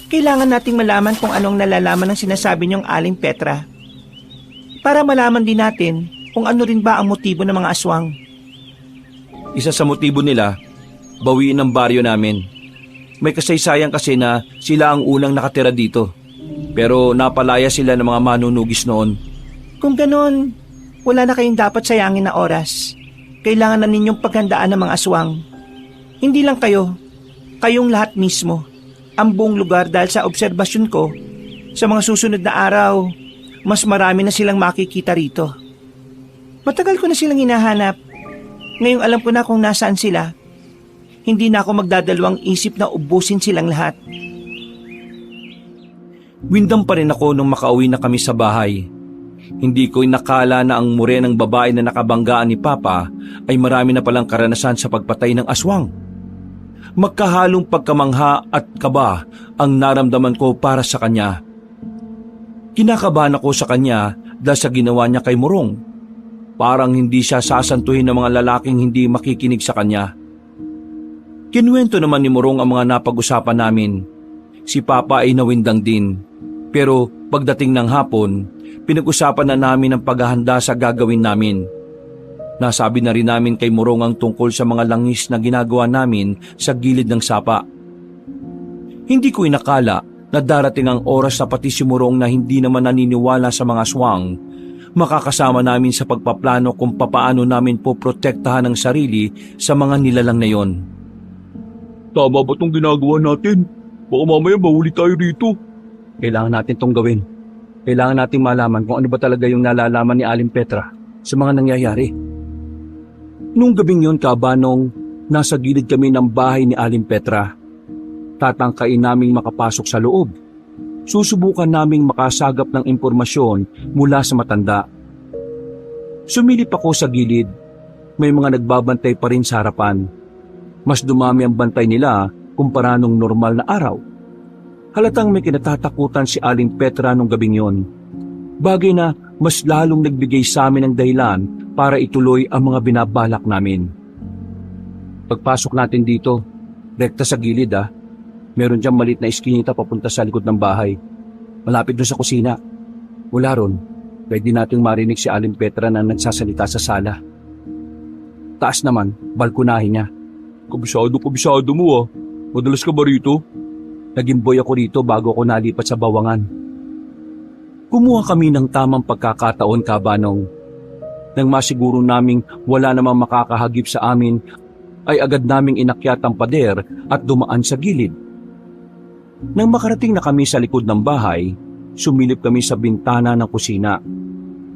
Kailangan nating malaman kung anong nalalaman ng sinasabi niyong Aling Petra. Para malaman din natin kung ano rin ba ang motibo ng mga aswang. Isa sa motibo nila, bawiin ang baryo namin. May kasaysayan kasi na sila ang unang nakatira dito. Pero napalaya sila ng mga manunugis noon. Kung ganon, wala na kayong dapat sayangin na oras. Kailangan na ninyong paghandaan ng mga aswang. Hindi lang kayo, kayong lahat mismo. Ang buong lugar dahil sa obserbasyon ko, sa mga susunod na araw, mas marami na silang makikita rito. Matagal ko na silang hinahanap. Ngayong alam ko na kung nasaan sila. Hindi na ako magdadalawang isip na ubusin silang lahat. Windang pa rin ako nung makauwi na kami sa bahay. Hindi ko inakala na ang morenang babae na nakabanggaan ni Papa ay marami na palang karanasan sa pagpatay ng aswang. Magkahalong pagkamangha at kaba ang naramdaman ko para sa kanya. Kinakabahan ako sa kanya dahil sa ginawa niya kay Morong. Parang hindi siya sasantuhin ng mga lalaking hindi makikinig sa kanya. Kinuwento naman ni Morong ang mga napag-usapan namin. Si Papa ay nawindang din. Pero pagdating ng hapon, pinag-usapan na namin ang paghahanda sa gagawin namin. Nasabi na rin namin kay Morong ang tungkol sa mga langis na ginagawa namin sa gilid ng sapa. Hindi ko inakala na darating ang oras na pati si Morong na hindi naman naniniwala sa mga aswang, makakasama namin sa pagpaplano kung papaano namin poprotektahan ang sarili sa mga nilalang na yon. Tama ba itong ginagawa natin? Baka mamaya mahuli tayo rito. Kailangan natin tong gawin. Kailangan nating malaman kung ano ba talaga yung nalalaman ni Aling Petra sa mga nangyayari. Nung gabing yon, Kabanong, nasa gilid kami ng bahay ni Aling Petra. Tatangkain naming makapasok sa loob. Susubukan naming makasagap ng impormasyon mula sa matanda. Sumilip ako sa gilid. May mga nagbabantay pa rin sa harapan. Mas dumami ang bantay nila kumpara nung normal na araw. Halatang may kinatatakutan si Aling Petra nung gabing yon. Bagay na mas lalong nagbigay sa amin ng dahilan para ituloy ang mga binabalak namin. Pagpasok natin dito, rekta sa gilid meron diyang malit na eskinita papunta sa likod ng bahay. Malapit doon sa kusina. Mula ron, pwede nating marinig si Aling Petra na nagsasalita sa sala. Taas naman, balkonahin niya. Kabisado mo Madalas ka ba rito? Naging boy ako rito bago ako nalipat sa Bawangan. Kumuha kami ng tamang pagkakataon, Kabanong. Nang masiguro naming wala namang makakahagip sa amin, ay agad naming inakyat ang pader at dumaan sa gilid. Nang makarating na kami sa likod ng bahay, sumilip kami sa bintana ng kusina.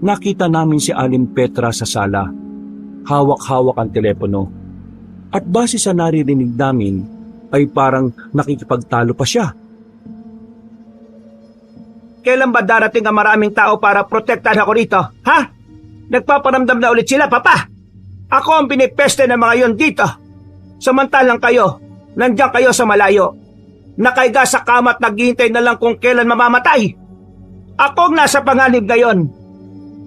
Nakita namin si Aling Petra sa sala. Hawak-hawak ang telepono. At base sa naririnig namin, ay parang nakikipagtalo pa siya. Kailan ba darating ang maraming tao para protektahan ako rito? Ha? Nagpaparamdam na ulit sila, Papa. Ako ang pinipeste ng mga yon dito. Samantalang kayo, nandiyan kayo sa malayo. Nakaiga sa kama at naghihintay na lang kung kailan mamamatay. Ako ang nasa panganib ngayon.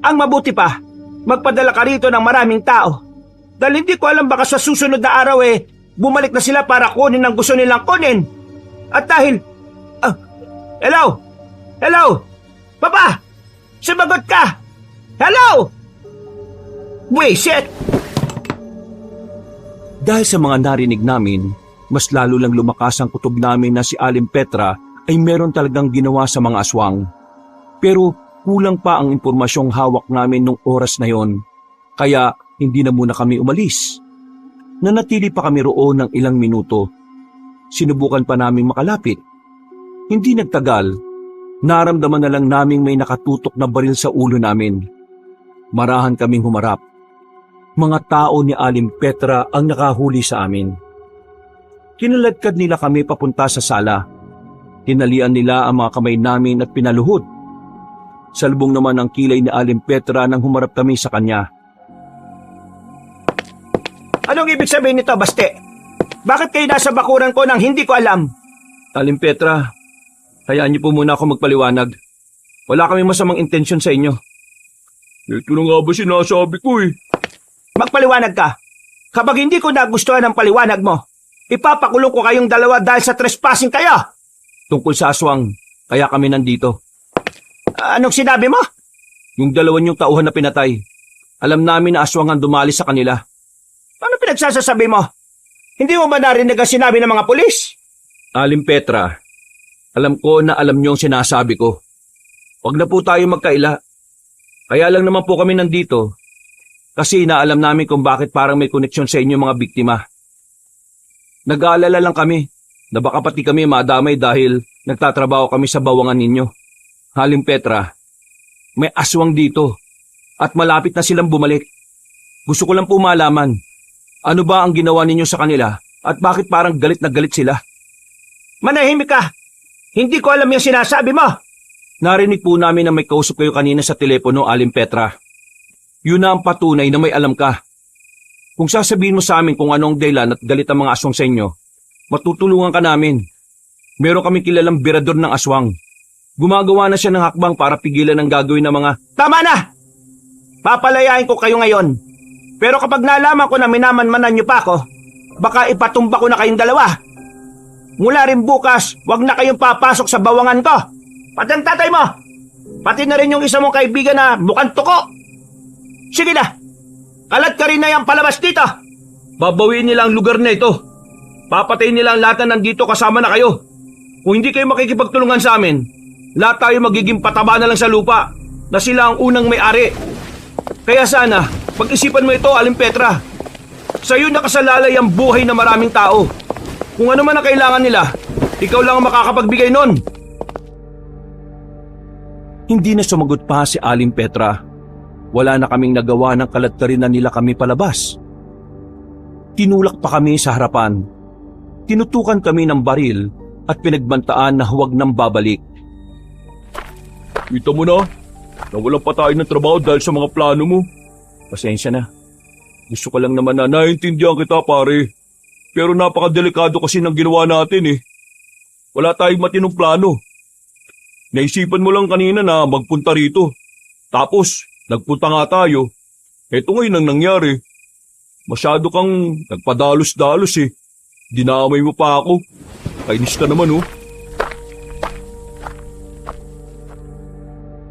Ang mabuti pa, magpadala ka rito ng maraming tao. Dahil hindi ko alam baka sa susunod na araw bumalik na sila para kunin ang gusto nilang kunin. At dahil... hello? Hello? Papa! Sumagot ka! Hello? Shit! Dahil sa mga narinig namin, mas lalo lang lumakas ang kutob namin na si Aling Petra ay meron talagang ginawa sa mga aswang. Pero kulang pa ang impormasyong hawak namin nung oras na yon. Kaya hindi na muna kami umalis. Nanatili pa kami roon ng ilang minuto. Sinubukan pa naming makalapit. Hindi nagtagal, naramdaman na lang naming may nakatutok na baril sa ulo namin. Marahan kaming humarap. Mga tao ni Aling Petra ang nakahuli sa amin. Kinaladkad nila kami papunta sa sala. Tinalian nila ang mga kamay namin at pinaluhod. Salbong naman ang kilay ni Aling Petra nang humarap kami sa kanya. Anong ibig sabihin nito, Baste? Bakit kayo nasa bakuran ko nang hindi ko alam? Aling Petra, hayaan niyo po muna ako magpaliwanag. Wala kami masamang intensyon sa inyo. Ito na nga ba sinasabi ko eh. Magpaliwanag ka. Kapag hindi ko nagustuhan ang paliwanag mo, ipapakulong ko kayong dalawa dahil sa trespassing kayo. Tungkol sa aswang, kaya kami nandito. Anong sinabi mo? Yung dalawan yung tauhan na pinatay. Alam namin na aswang ang dumali sa kanila. Ano pinagsasasabi mo? Hindi mo ba narinig ang sinabi ng mga pulis? Aling Petra, alam ko na alam niyo ang sinasabi ko. Huwag na po tayo magkaila. Kaya lang naman po kami nandito kasi inaalam namin kung bakit parang may koneksyon sa inyo mga biktima. Nag-aalala lang kami na baka pati kami madamay dahil nagtatrabaho kami sa bawangan ninyo. Aling Petra, may aswang dito at malapit na silang bumalik. Gusto ko lang po malaman, ano ba ang ginawa ninyo sa kanila at bakit parang galit na galit sila? Manahimik ka! Hindi ko alam yung sinasabi mo! Narinig po namin na may kausap kayo kanina sa telepono, Aling Petra. Yun na ang patunay na may alam ka. Kung sasabihin mo sa amin kung anong dahilan at galit ang mga aswang sa inyo, matutulungan ka namin. Meron kami kilalang birador ng aswang. Gumagawa na siya ng hakbang para pigilan ang gagawin ng mga... Tama na! Papalayain ko kayo ngayon. Pero kapag nalaman ko na minamanmanan niyo pa ako, baka ipatumba ko na kayong dalawa. Mula rin bukas, wag na kayong papasok sa bawangan ko. Pati ang tatay mo. Pati na rin yung isa mong kaibigan na mukhang tuko. Sige na. Kalat ka rin na yung palabas dito. Babawiin nila ang lugar na ito. Papatayin nila ang lahat na nandito kasama na kayo. Kung hindi kayo makikipagtulungan sa amin, lahat tayo magiging pataba na lang sa lupa na sila ang unang may-ari. Kaya sana, pag-isipan mo ito, Aling Petra. Sa iyo nakasalalay ang buhay na maraming tao. Kung ano man ang kailangan nila, ikaw lang ang makakapagbigay nun. Hindi na sumagot pa si Aling Petra. Wala na kaming nagawa ng kaladkarin na nila kami palabas. Tinulak pa kami sa harapan. Tinutukan kami ng baril at pinagbantaan na huwag nang babalik. Kita mo na, nawalan pa tayo ng trabaho dahil sa mga plano mo. Pasensya na. Gusto ko lang naman na naiintindihan kita pare. Pero napakadelikado kasi ng ginawa natin eh. Wala tayong matinong plano. Naisipan mo lang kanina na magpunta rito. Tapos, nagpunta nga tayo. Eto ngayon ang nangyari. Masyado kang nagpadalos-dalos eh. Dinamay mo pa ako. Kainis ka naman oh.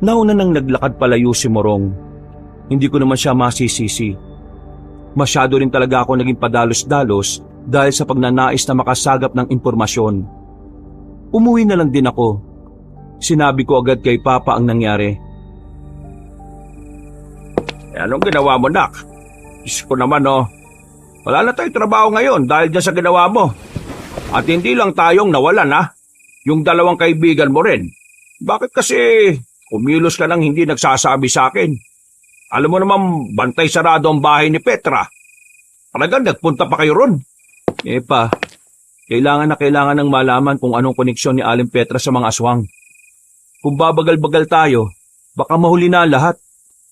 Nauna nang naglakad palayo si Morong. Hindi ko naman siya masisisi. Masyado rin talaga ako naging padalos-dalos dahil sa pagnanais na makasagap ng impormasyon. Umuwi na lang din ako. Sinabi ko agad kay Papa ang nangyari. Anong ginawa mo, Nak? Diyos ko naman, oh. Wala na tayong trabaho ngayon dahil dyan sa ginawa mo. At hindi lang tayong nawalan, ha? Yung dalawang kaibigan mo rin. Bakit kasi kumilos ka nang hindi nagsasabi sa akin? Alam mo naman, bantay sarado ang bahay ni Petra. Talagang nagpunta pa kayo ron. Pa, kailangan ng malaman kung anong koneksyon ni Aling Petra sa mga aswang. Kung babagal-bagal tayo, baka mahuli na lahat.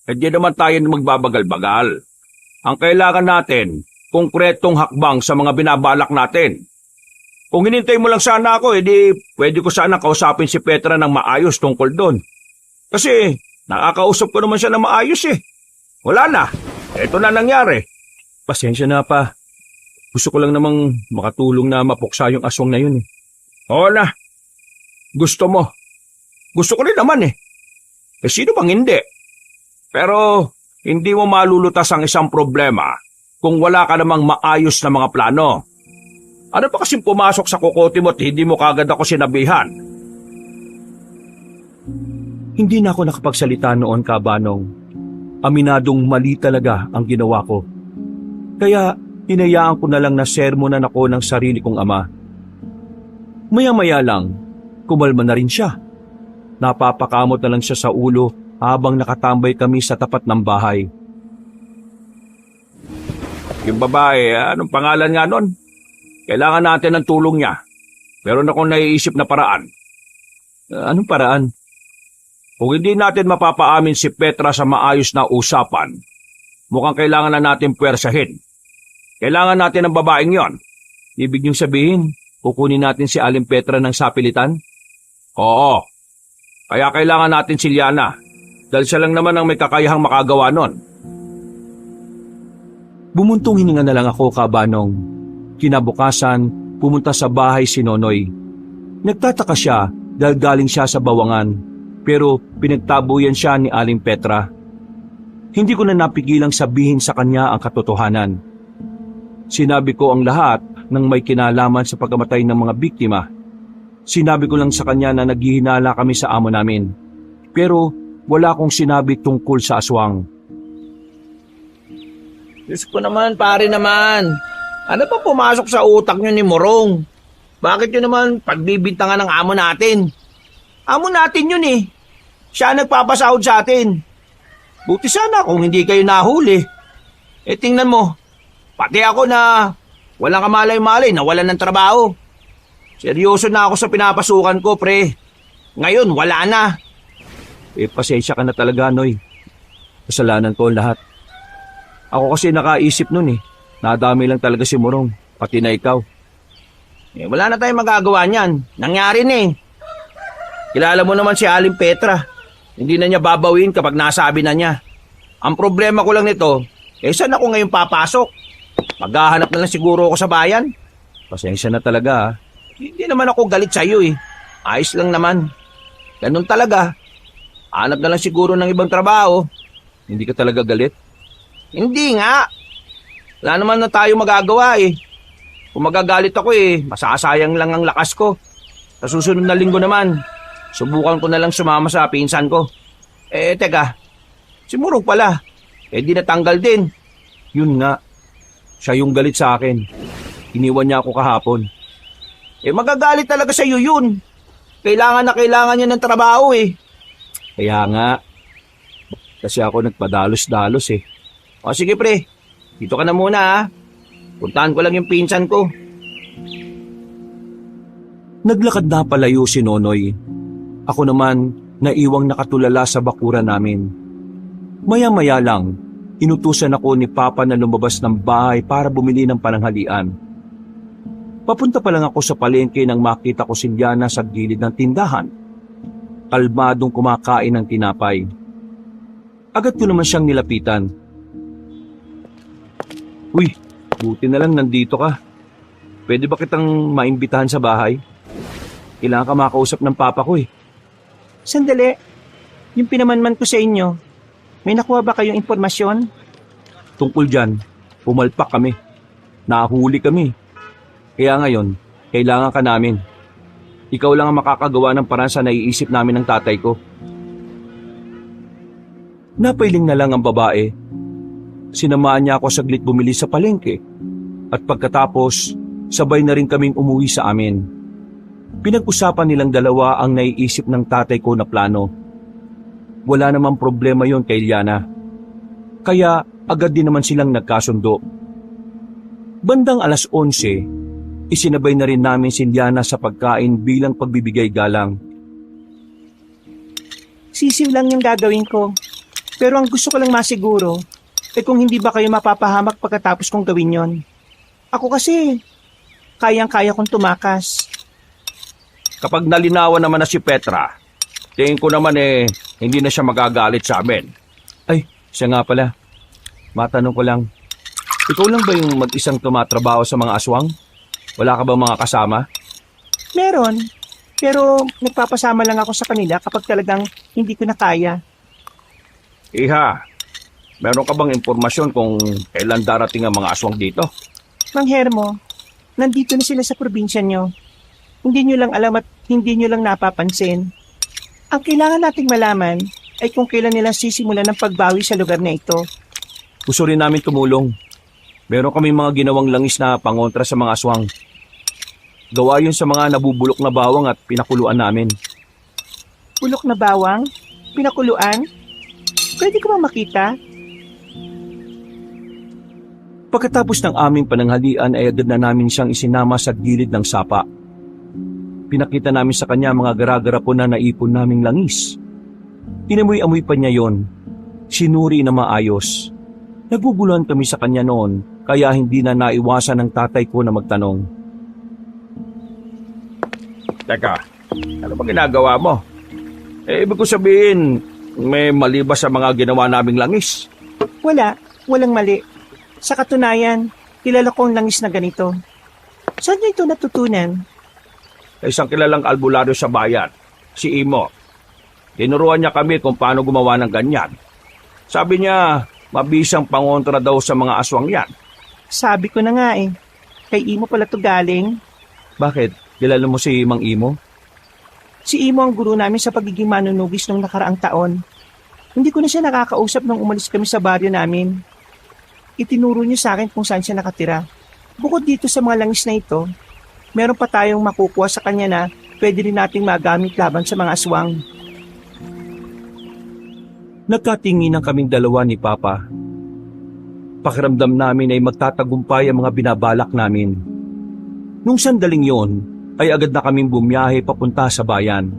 Hindi naman tayo magbabagal-bagal. Ang kailangan natin, konkretong hakbang sa mga binabalak natin. Kung hinintay mo lang sana ako, edi pwede ko sana kausapin si Petra ng maayos tungkol doon. Kasi nakakausap ko naman siya ng maayos eh. Wala na. Ito na nangyari. Pasensya na pa. Gusto ko lang namang makatulong na mapuksa yung aswang na yun eh. Oo na. Gusto mo. Gusto ko rin naman eh. Sino bang hindi? Pero hindi mo malulutas ang isang problema kung wala ka namang maayos na mga plano. Ano pa kasing pumasok sa kukote mo at hindi mo kagad ako sinabihan? Hindi na ako nakapagsalita noon, Kabanong. Aminadong mali talaga ang ginawa ko. Kaya hinayaan ko na lang na sermonan ako ng sarili kong ama. Maya-maya lang, kumalma na rin siya. Napapakamot na lang siya sa ulo habang nakatambay kami sa tapat ng bahay. Yung babae, anong pangalan nga nun? Kailangan natin ng tulong niya. Meron akong naiisip na paraan. Anong paraan? Kung hindi natin mapapaamin si Petra sa maayos na usapan, mukhang kailangan na natin puwersahin. Kailangan natin ng babaeng yon. Ibig niyong sabihin, kukunin natin si Aling Petra ng sapilitan? Oo. Kaya kailangan natin si Liana. Dahil siya lang naman ang may kakayahang makagawa nun. Bumuntong hininga na lang ako, Kabanong. Kinabukasan, pumunta sa bahay si Nonoy. Nagtataka siya dahil galing siya sa bawangan, pero pinagtabuyan siya ni Aling Petra. Hindi ko na napigilang sabihin sa kanya ang katotohanan. Sinabi ko ang lahat ng may kinalaman sa pagkamatay ng mga biktima. Sinabi ko lang sa kanya na naghihinala kami sa amo namin. Pero wala akong sinabi tungkol sa aswang. Diyos ko naman, pare naman. Ano pa pumasok sa utak nyo ni Morong? Bakit yun naman pagbibintangan ng amo natin? Amo natin yun eh. Siya nagpapasahod sa atin. Buti sana kung hindi kayo nahuli. Eh tingnan mo, pati ako na walang kamalay-malay, nawalan ng trabaho. Seryoso na ako sa pinapasukan ko, pre. Ngayon, wala na. Pasensya ka na talaga, Noy. Kasalanan ko ang lahat. Ako kasi nakaisip nun eh. Nadami lang talaga si Morong, pati na ikaw. Wala na tayong magagawa niyan. Nangyari na eh. Kilala mo naman si Aling Petra. Hindi na niya babawin kapag nasabi na niya. Ang problema ko lang nito, saan ako ngayon papasok? Maghahanap na lang siguro ako sa bayan. Pasensya na talaga ha. Hindi naman ako galit sa iyo eh. Ayos lang naman. Ganun talaga. Hanap na lang siguro ng ibang trabaho. Hindi ka talaga galit? Hindi nga. Wala naman na tayo magagawa eh. Kung magagalit ako masasayang lang ang lakas ko. Sa susunod na linggo naman, subukan ko na lang sumama sa pinsan ko. Teka, si Murong pala. Di natanggal din. Yun nga. Siya yung galit sa akin. Iniwan niya ako kahapon. Magagalit talaga sa iyo yun. Kailangan na kailangan niya ng trabaho eh. Kaya nga. Kasi ako nagpadalos-dalos eh. O sige pre, dito ka na muna ha. Puntahan ko lang yung pinsan ko. Naglakad na palayo si Nonoy. Ako naman, naiwang nakatulala sa bakuran namin. Maya-maya lang, inutusan ako ni Papa na lumabas ng bahay para bumili ng pananghalian. Papunta pa lang ako sa palengke nang makita ko si Liana sa gilid ng tindahan. Kalmadong kumakain ng tinapay. Agad ko naman siyang nilapitan. Uy, buti na lang nandito ka. Pwede ba kitang maimbitahan sa bahay? Kailangan ka makausap ng papa ko eh. Sandali. Yung pinamanman ko sa inyo, may nakuha ba kayong impormasyon? Tungkol dyan, pumalpak kami. Nahuli kami. Kaya ngayon, kailangan ka namin. Ikaw lang ang makakagawa ng paraan sa naiisip namin ng tatay ko. Napailing na lang ang babae. Sinamahan niya ako saglit bumili sa palengke. At pagkatapos, sabay na rin kaming umuwi sa amin. Pinag-usapan nilang dalawa ang naiisip ng tatay ko na plano. Wala namang problema yon kay Liana. Kaya agad din naman silang nagkasundo. Bandang 11:00, isinabay na rin namin si Liana sa pagkain bilang pagbibigay galang. Sisiw lang yung gagawin ko. Pero ang gusto ko lang masiguro, kung hindi ba kayo mapapahamak pagkatapos kong gawin yon. Ako kasi, kayang-kaya kong tumakas. Kapag nalinawan naman na si Petra, tingin ko naman hindi na siya magagalit sa amin. Ay, siya nga pala. Matanong ko lang, ikaw lang ba yung mag-isang tumatrabaho sa mga aswang? Wala ka ba mga kasama? Meron, pero nagpapasama lang ako sa kanila kapag talagang hindi ko na kaya. Iha, meron ka bang impormasyon kung kailan darating ang mga aswang dito? Mang Hermo, nandito na sila sa probinsya nyo. Hindi nyo lang alam at hindi nyo lang napapansin. Ang kailangan nating malaman ay kung kailan nila sisimulan ng pagbawi sa lugar na ito. Gusto rin namin tumulong. Meron kami mga ginawang langis na pangontra sa mga aswang. Gawa yun sa mga nabubulok na bawang at pinakuluan namin. Bulok na bawang? Pinakuluan? Pwede ko ba makita? Pagkatapos ng aming pananghalian ay agad na namin siyang isinama sa gilid ng sapa. Pinakita namin sa kanya mga gara-garapon na naipon naming langis. Inamoy-amoy pa niya yon. Sinuri na maayos. Naguguluhan kami sa kanya noon kaya hindi na naiwasan ng tatay ko na magtanong. Teka, ano ba ginagawa mo? Ibig ko sabihin, may mali ba sa mga ginawa naming langis? Walang mali. Sa katunayan, kilala ko ang langis na ganito. Saan niyo ito natutunan? Isang kilalang albularyo sa bayan, si Imo. Tinuruan niya kami kung paano gumawa ng ganyan. Sabi niya, mabisang pangontra daw sa mga aswang yan. Sabi ko na nga eh. Kay Imo pala to galing. Bakit? Kilala mo si Mang Imo? Si Imo ang guro namin sa pagiging manunugis nung nakaraang taon. Hindi ko na siya nakakausap nung umalis kami sa baryo namin. Itinuro niya sa akin kung saan siya nakatira. Bukod dito sa mga langis na ito, meron pa tayong makukuha sa kanya na pwede rin nating magamit laban sa mga aswang. Nagkatinginan kaming dalawa ni Papa. Pakiramdam namin ay magtatagumpay ang mga binabalak namin. Nung sandaling yon, ay agad na kaming bumiyahe papunta sa bayan.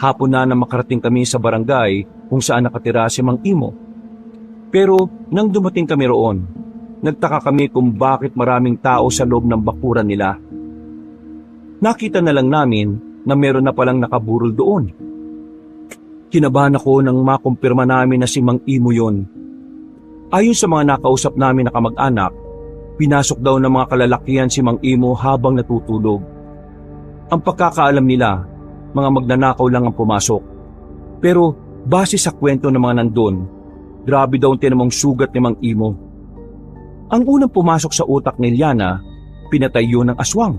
Hapon na makarating kami sa barangay kung saan nakatira si Mang Imo. Pero nang dumating kami roon, nagtaka kami kung bakit maraming tao sa loob ng bakuran nila. Nakita na lang namin na meron na palang nakaburol doon. Kinabahan ako nang makumpirma namin na si Mang Imo yon. Ayon sa mga nakausap namin na kamag-anak, pinasok daw ng mga kalalakihan si Mang Imo habang natutulog. Ang pagkakaalam nila, mga magnanakaw lang ang pumasok. Pero base sa kwento ng mga nandun, grabe daw ang tinamang sugat ni Mang Imo. Ang unang pumasok sa utak ni Liana, pinatay yun ng aswang.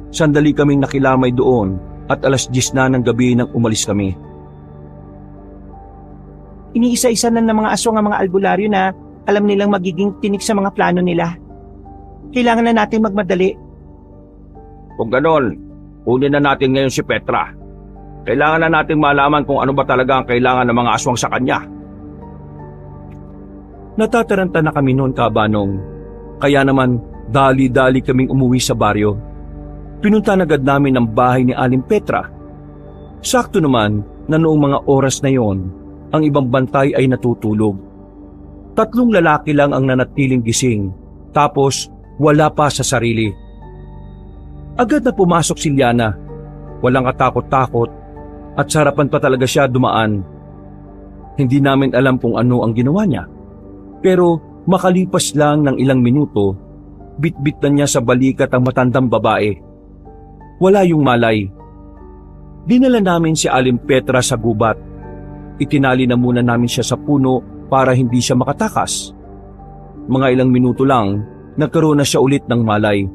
Sandali kaming nakilamay doon at 10:00 na ng gabi nang umalis kami. Iniisa-isa na ng mga aswang ang mga albularyo na alam nilang magiging tinik sa mga plano nila. Kailangan na natin magmadali. Kung ganon, kunin na natin ngayon si Petra. Kailangan na natin malaman kung ano ba talaga ang kailangan ng mga aswang sa kanya. Natataranta na kami noon, Kabanong. Kaya naman, dali-dali kaming umuwi sa baryo. Pinunta agad namin ang bahay ni Aling Petra. Sakto naman na noong mga oras na yon, ang ibang bantay ay natutulog. 3 lalaki lang ang nanatiling gising, tapos wala pa sa sarili. Agad na pumasok si Liana. Walang katakot-takot at sa harapan pa talaga siya dumaan. Hindi namin alam kung ano ang ginawa niya. Pero makalipas lang ng ilang minuto, bitbit na niya sa balikat ang matandang babae. Wala yung malay. Dinala namin si Aling Petra sa gubat. Itinali na muna namin siya sa puno para hindi siya makatakas. Mga ilang minuto lang, nagkaroon na siya ulit ng malay.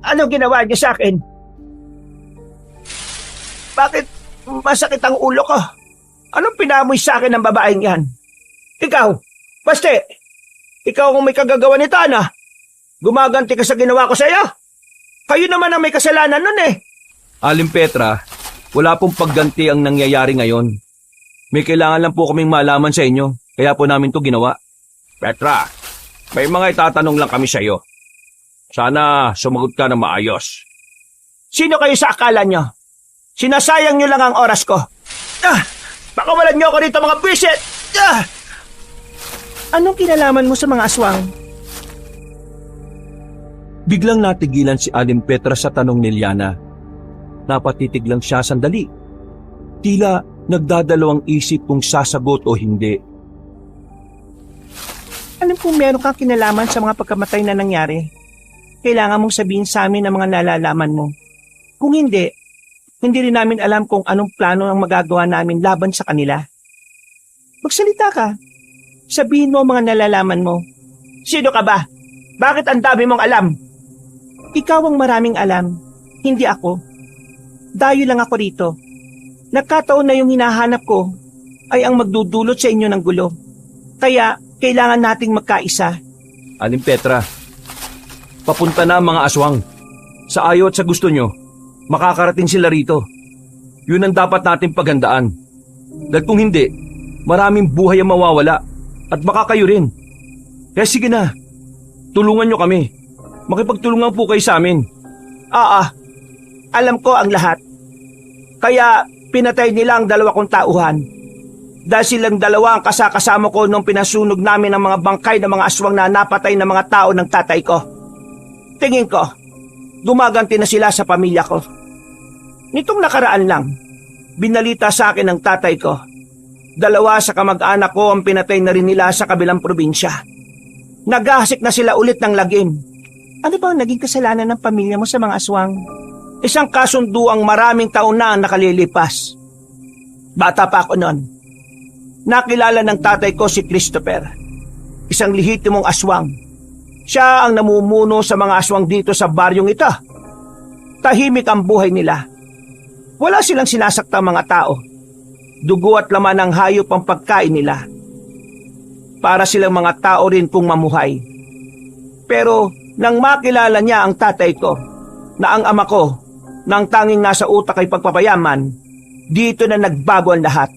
Anong ginawa niya sa akin? Bakit masakit ang ulo ko? Anong pinamoy sa akin ng babaeng yan? Ikaw, Baste, ikaw ang may kagagawa ni Tana. Gumaganti ka sa ginawa ko sa iyo. Kayo naman ang may kasalanan nun eh. Aling Petra, wala pong pagganti ang nangyayari ngayon. May kailangan lang po kaming malaman sa inyo, kaya po namin to ginawa. Petra, may mga itatanong lang kami sa iyo. Sana sumagot ka na maayos. Sino kayo sa akala nyo? Sinasayang nyo lang ang oras ko. Pakawalan nyo ako rito mga bisit! Anong kinalaman mo sa mga aswang? Biglang natigilan si Aling Petra sa tanong ni Liana. Napatitig lang siya sandali. Tila nagdadalawang isip kung sasagot o hindi. Alam kung meron kang kinalaman sa mga pagkamatay na nangyari. Kailangan mong sabihin sa amin ang mga nalalaman mo. Kung hindi rin namin alam kung anong plano ang magagawa namin laban sa kanila. Magsalita ka. Sabihin mo ang mga nalalaman mo. Sino ka ba? Bakit ang dami mong alam? Ikaw ang maraming alam, hindi ako. Dayo lang ako rito. Nagkataon na yung hinahanap ko ay ang magdudulot sa inyo ng gulo. Kaya kailangan nating magkaisa. Aling Petra, papunta na ang mga aswang. Sa ayaw at sa gusto nyo, makakarating sila rito. Yun ang dapat natin paghandaan. Dahil kung hindi, maraming buhay ang mawawala. At baka kayo rin. Kaya sige na, tulungan nyo kami. Makipagtulungan po kayo sa amin. Alam ko ang lahat. Kaya pinatay nila ang 2 kong tauhan. Dahil silang dalawa ang kasakasama ko nung pinasunog namin ang mga bangkay ng mga aswang na napatay ng mga tao ng tatay ko. Tingin ko, gumaganti na sila sa pamilya ko. Nitong nakaraan lang, binalita sa akin ng tatay ko, 2 sa kamag-anak ko ang pinatay na rin nila sa kabilang probinsya. Naghahasik na sila ulit ng lagim. Ano ba ang naging kasalanan ng pamilya mo sa mga aswang? Isang kasunduang maraming taon na ang nakalilipas. Bata pa ako noon. Nakilala ng tatay ko si Christopher, isang lehitimong aswang. Siya ang namumuno sa mga aswang dito sa baryong ito. Tahimik ang buhay nila. Wala silang sinasaktang mga tao. Dugo at laman ng hayop ang pagkain nila. Para silang mga tao rin kung mamuhay. Pero nang makilala niya ang tatay ko, na ang ama ko, nang tanging nasa utak ay pagpapayaman, dito na nagbago ang lahat.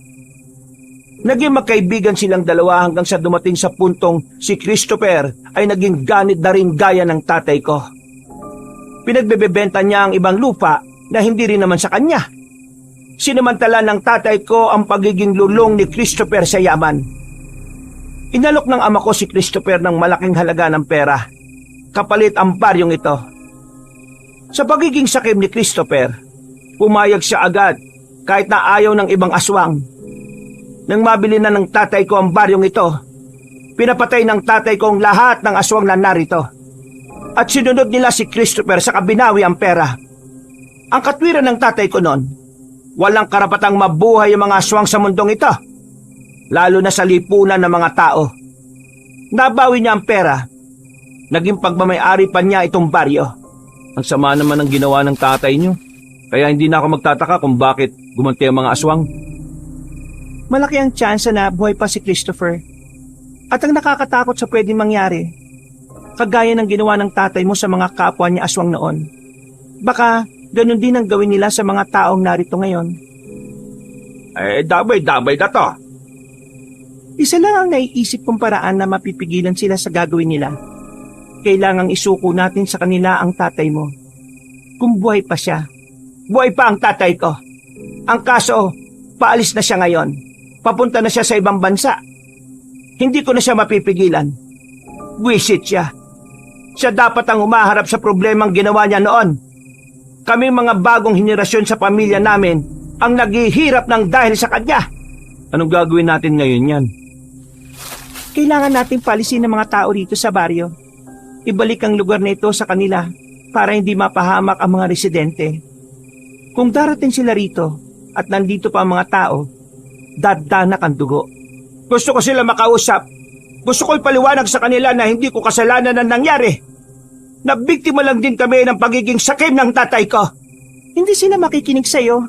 Naging magkaibigan silang dalawa hanggang sa dumating sa puntong si Christopher ay naging ganit na rin gaya ng tatay ko. Pinagbebenta niya ang ibang lupa na hindi rin naman sa kanya. Sinamantala ng tatay ko ang pagiging lulong ni Christopher sa yaman. Inalok ng ama ko si Christopher ng malaking halaga ng pera. Kapalit ang baryong ito. Sa pagiging sakim ni Christopher, pumayag siya agad kahit na ayaw ng ibang aswang. Nang mabili na ng tatay ko ang baryong ito, pinapatay ng tatay ko ang lahat ng aswang na narito. At sinunod nila si Christopher sa kabinawi ang pera. Ang katwiran ng tatay ko noon, walang karapatang mabuhay ang mga aswang sa mundong ito, lalo na sa lipunan ng mga tao. Nabawi niya ang pera. Naging pagmamayari pa niya itong baryo. Ang sama naman ang ginawa ng tatay niyo. Kaya hindi na ako magtataka kung bakit gumanti ang mga aswang. Malaki ang tsansa na buhay pa si Christopher. At ang nakakatakot sa pwedeng mangyari, kagaya ng ginawa ng tatay mo sa mga kapwa niya aswang noon. Baka ganun din ang gawin nila sa mga taong narito ngayon. Dabay na to. Isa lang ang naiisip kong paraan na mapipigilan sila sa gagawin nila. Kailangang isuko natin sa kanila ang tatay mo. Kung buhay pa siya. Buhay pa ang tatay ko. Ang kaso, paalis na siya ngayon. Papunta na siya sa ibang bansa. Hindi ko na siya mapipigilan. Buwisit siya. Siya dapat ang umaharap sa problemang ginawa niya noon. Kaming mga bagong henerasyon sa pamilya namin ang naghihirap ng dahil sa kanya. Anong gagawin natin ngayon yan? Kailangan nating palisin ng mga tao rito sa baryo. Ibalik ang lugar na ito sa kanila para hindi mapahamak ang mga residente. Kung darating sila rito at nandito pa ang mga tao, dadanak ang dugo. Gusto ko sila makausap. Gusto ko ipaliwanag sa kanila na hindi ko kasalanan ang nangyari. Nabiktima lang din kami ng pagiging sakim ng tatay ko. Hindi sila makikinig sa'yo.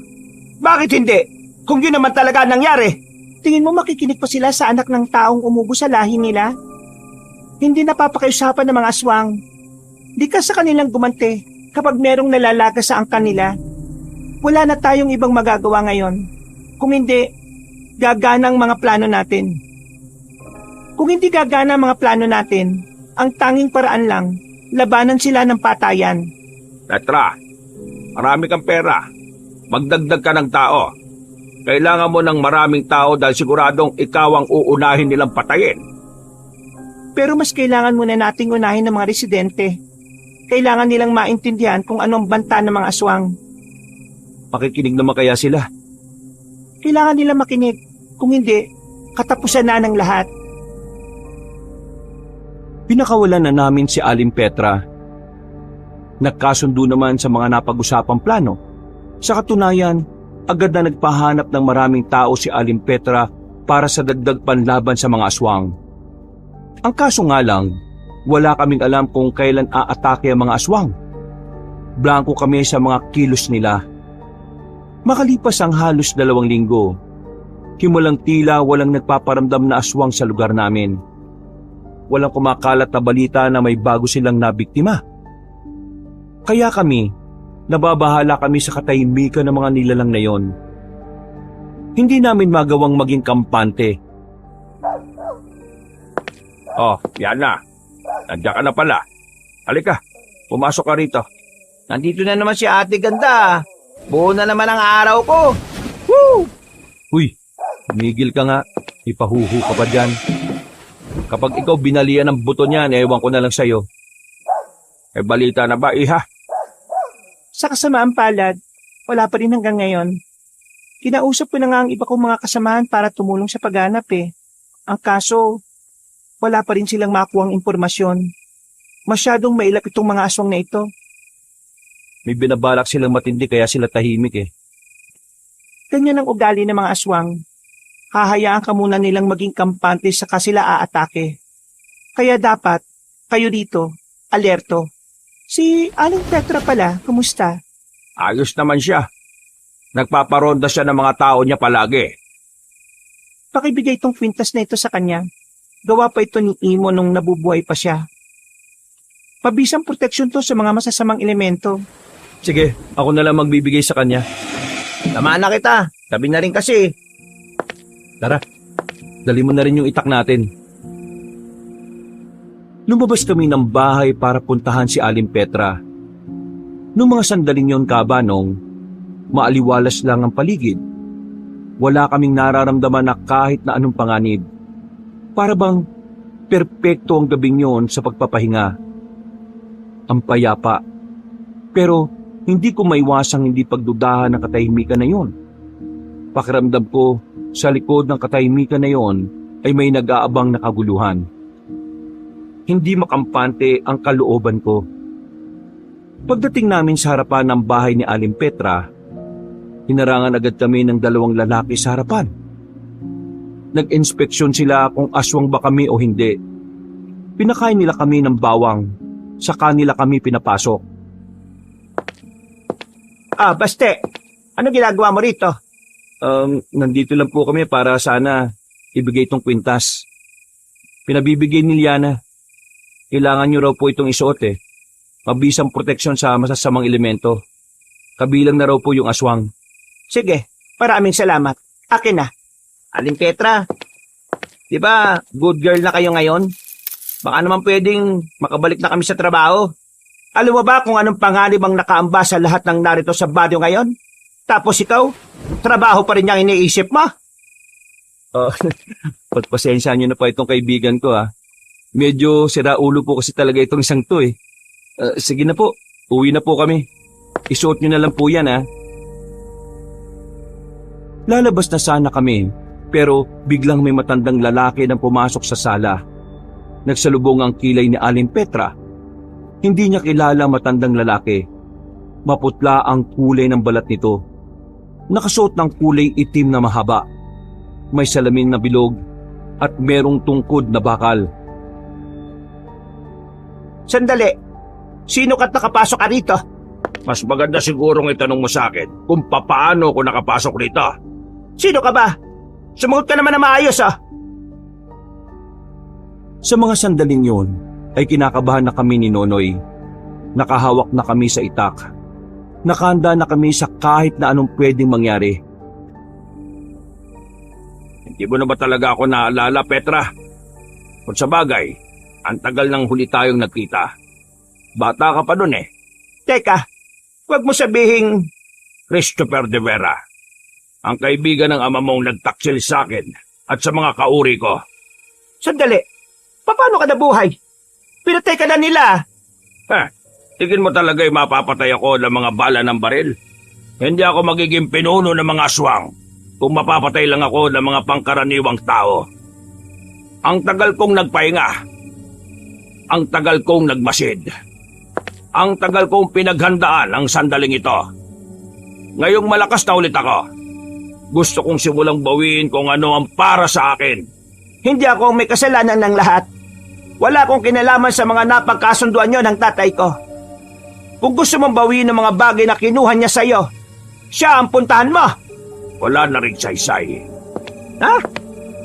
Bakit hindi? Kung yun naman talaga nangyari. Tingin mo makikinig pa sila sa anak ng taong umubo sa lahi nila? Hindi napapakiusapan ng mga aswang. Di ka sa kanilang gumante kapag merong nalalaga sa angkan nila. Wala na tayong ibang magagawa ngayon. Kung hindi, gagana ang mga plano natin. Kung hindi gagana ang mga plano natin, ang tanging paraan lang, labanan sila ng patayan. Petra, marami kang pera. Magdagdag ka ng tao. Kailangan mo ng maraming tao dahil siguradong ikaw ang uunahin nilang patayin. Pero mas kailangan muna nating unahin ng mga residente. Kailangan nilang maintindihan kung anong banta ng mga aswang. Makikinig naman kaya sila? Kailangan nila makinig. Kung hindi, katapusan na ng lahat. Pinakawalan na namin si Aling Petra. Nagkasundo naman sa mga napag-usapang plano. Sa katunayan, agad na nagpahanap ng maraming tao si Aling Petra para sa dagdag panlaban sa mga aswang. Ang kaso nga lang, wala kaming alam kung kailan aatake ang mga aswang. Blanko kami sa mga kilos nila. Makalipas ang halos 2 linggo, himulang tila walang nagpaparamdam na aswang sa lugar namin. Walang kumakalat na balita na may bago silang nabiktima. Kaya kami, nababahala kami sa katahimikan ng mga nilalang na yon. Hindi namin magawang maging kampante. Oh, yan na. Nandiyan ka na pala. Halika, pumasok ka rito. Nandito na naman si Ate Ganda. Buo na naman ang araw ko. Woo! Uy, Migil ka nga. Ipahuhu ka pa dyan. Kapag ikaw binalian ng buto niyan, ewan ko na lang sa'yo. Balita na ba, iha? Sa kasamaan palad, wala pa rin hanggang ngayon. Kinausap ko na nga ang iba kong mga kasamahan para tumulong sa paghanap eh. Ang kaso, wala pa rin silang makuhang impormasyon. Masyadong mailap itong mga aswang na ito. May binabalak silang matindi kaya sila tahimik eh. Ganyan ang ugali ng mga aswang. Hahayaan ka muna nilang maging kampante saka sila aatake. Kaya dapat, kayo dito, alerto. Si Aling Petra pala, kumusta? Ayos naman siya. Nagpaparonda siya ng mga tao niya palagi. Pakibigay itong kwintas na ito sa kanya. Gawa pa ito ni Imo nung nabubuhay pa siya. Pabisang proteksyon to sa mga masasamang elemento. Sige, ako na lang magbibigay sa kanya. Tamaan na kita. Tabi na rin kasi. Tara, dali mo na rin yung itak natin. Lumabas kami ng bahay para puntahan si Aling Petra. Noong mga sandaling yon, Kabanong, maaliwalas lang ang paligid. Wala kaming nararamdaman na kahit na anong panganib. Para bang perpekto ang gabing yon sa pagpapahinga. Ang payapa. Pero hindi ko maiwasang hindi pagdudahan ng katahimikan na yon. Pakiramdam ko, sa likod ng katahimikan na yon ay may nag-aabang na kaguluhan. Hindi makampante ang kalooban ko. Pagdating namin sa harapan ng bahay ni Aling Petra, hinarangan agad kami ng dalawang lalaki sa harapan. Nag-inspeksyon sila kung aswang ba kami o hindi. Pinakain nila kami ng bawang, saka nila kami pinapasok. Baste, ano ginagawa mo rito? Nandito lang po kami para sana ibigay itong kwintas. Pinabibigay ni Liana. Kailangan nyo raw po itong isuot eh. Mabisang proteksyon sa masasamang elemento. Kabilang na raw po yung aswang. Sige, maraming salamat. Akin na. Aling Petra, di ba good girl na kayo ngayon? Baka naman pwedeng makabalik na kami sa trabaho. Alam mo ba kung anong panganib ang nakaamba sa lahat ng narito sa baryo ngayon? Tapos ikaw, trabaho pa rin niyang iniisip mo? Pagpasensya nyo na pa itong kaibigan ko ha. Medyo sira ulo po kasi talaga itong isang to eh. Sige na po, uwi na po kami. Isuot nyo na lang po yan ha. Lalabas na sana kami, pero biglang may matandang lalaki nang pumasok sa sala. Nagsalubong ang kilay ni Aling Petra. Hindi niya kilala ang matandang lalaki. Maputla ang kulay ng balat nito. Nakasuot ng kulay itim na mahaba. May salamin na bilog at merong tungkod na bakal. Sandali, sino ka't nakapasok ka rito? Mas maganda sigurong itanong mo sa akin kung papaano ako nakapasok rito. Sino ka ba? Sumagot ka naman na maayos ah. Sa mga sandaling yun, ay kinakabahan na kami ni Nonoy. Nakahawak na kami sa itak. Nakahanda na kami sa kahit na anong pwedeng mangyari. Hindi mo na ba talaga ako naalala, Petra? Kung sa bagay, ang tagal nang huli tayong nagkita. Bata ka pa dun eh. Teka, huwag mo sabihing... Christopher de Vera. Ang kaibigan ng ama mong nagtaksil sa akin at sa mga kauri ko. Sandali, paano ka nabuhay? Pinatay ka na nila. Tingin mo talaga ay mapapatay ako ng mga bala ng baril? Hindi ako magiging pinuno ng mga aswang kung mapapatay lang ako ng mga pangkaraniwang tao. Ang tagal kong nagpahinga. Ang tagal kong nagmasid. Ang tagal kong pinaghandaan ang sandaling ito. Ngayong malakas na ulit ako. Gusto kong simulang bawiin kung ano ang para sa akin. Hindi ako ang may kasalanan ng lahat. Wala akong kinalaman sa mga napagkasunduan nyo ng tatay ko. Kung gusto mong bawiin ng mga bagay na kinuha niya sa'yo, siya ang puntahan mo. Wala na rin saysay. Ha?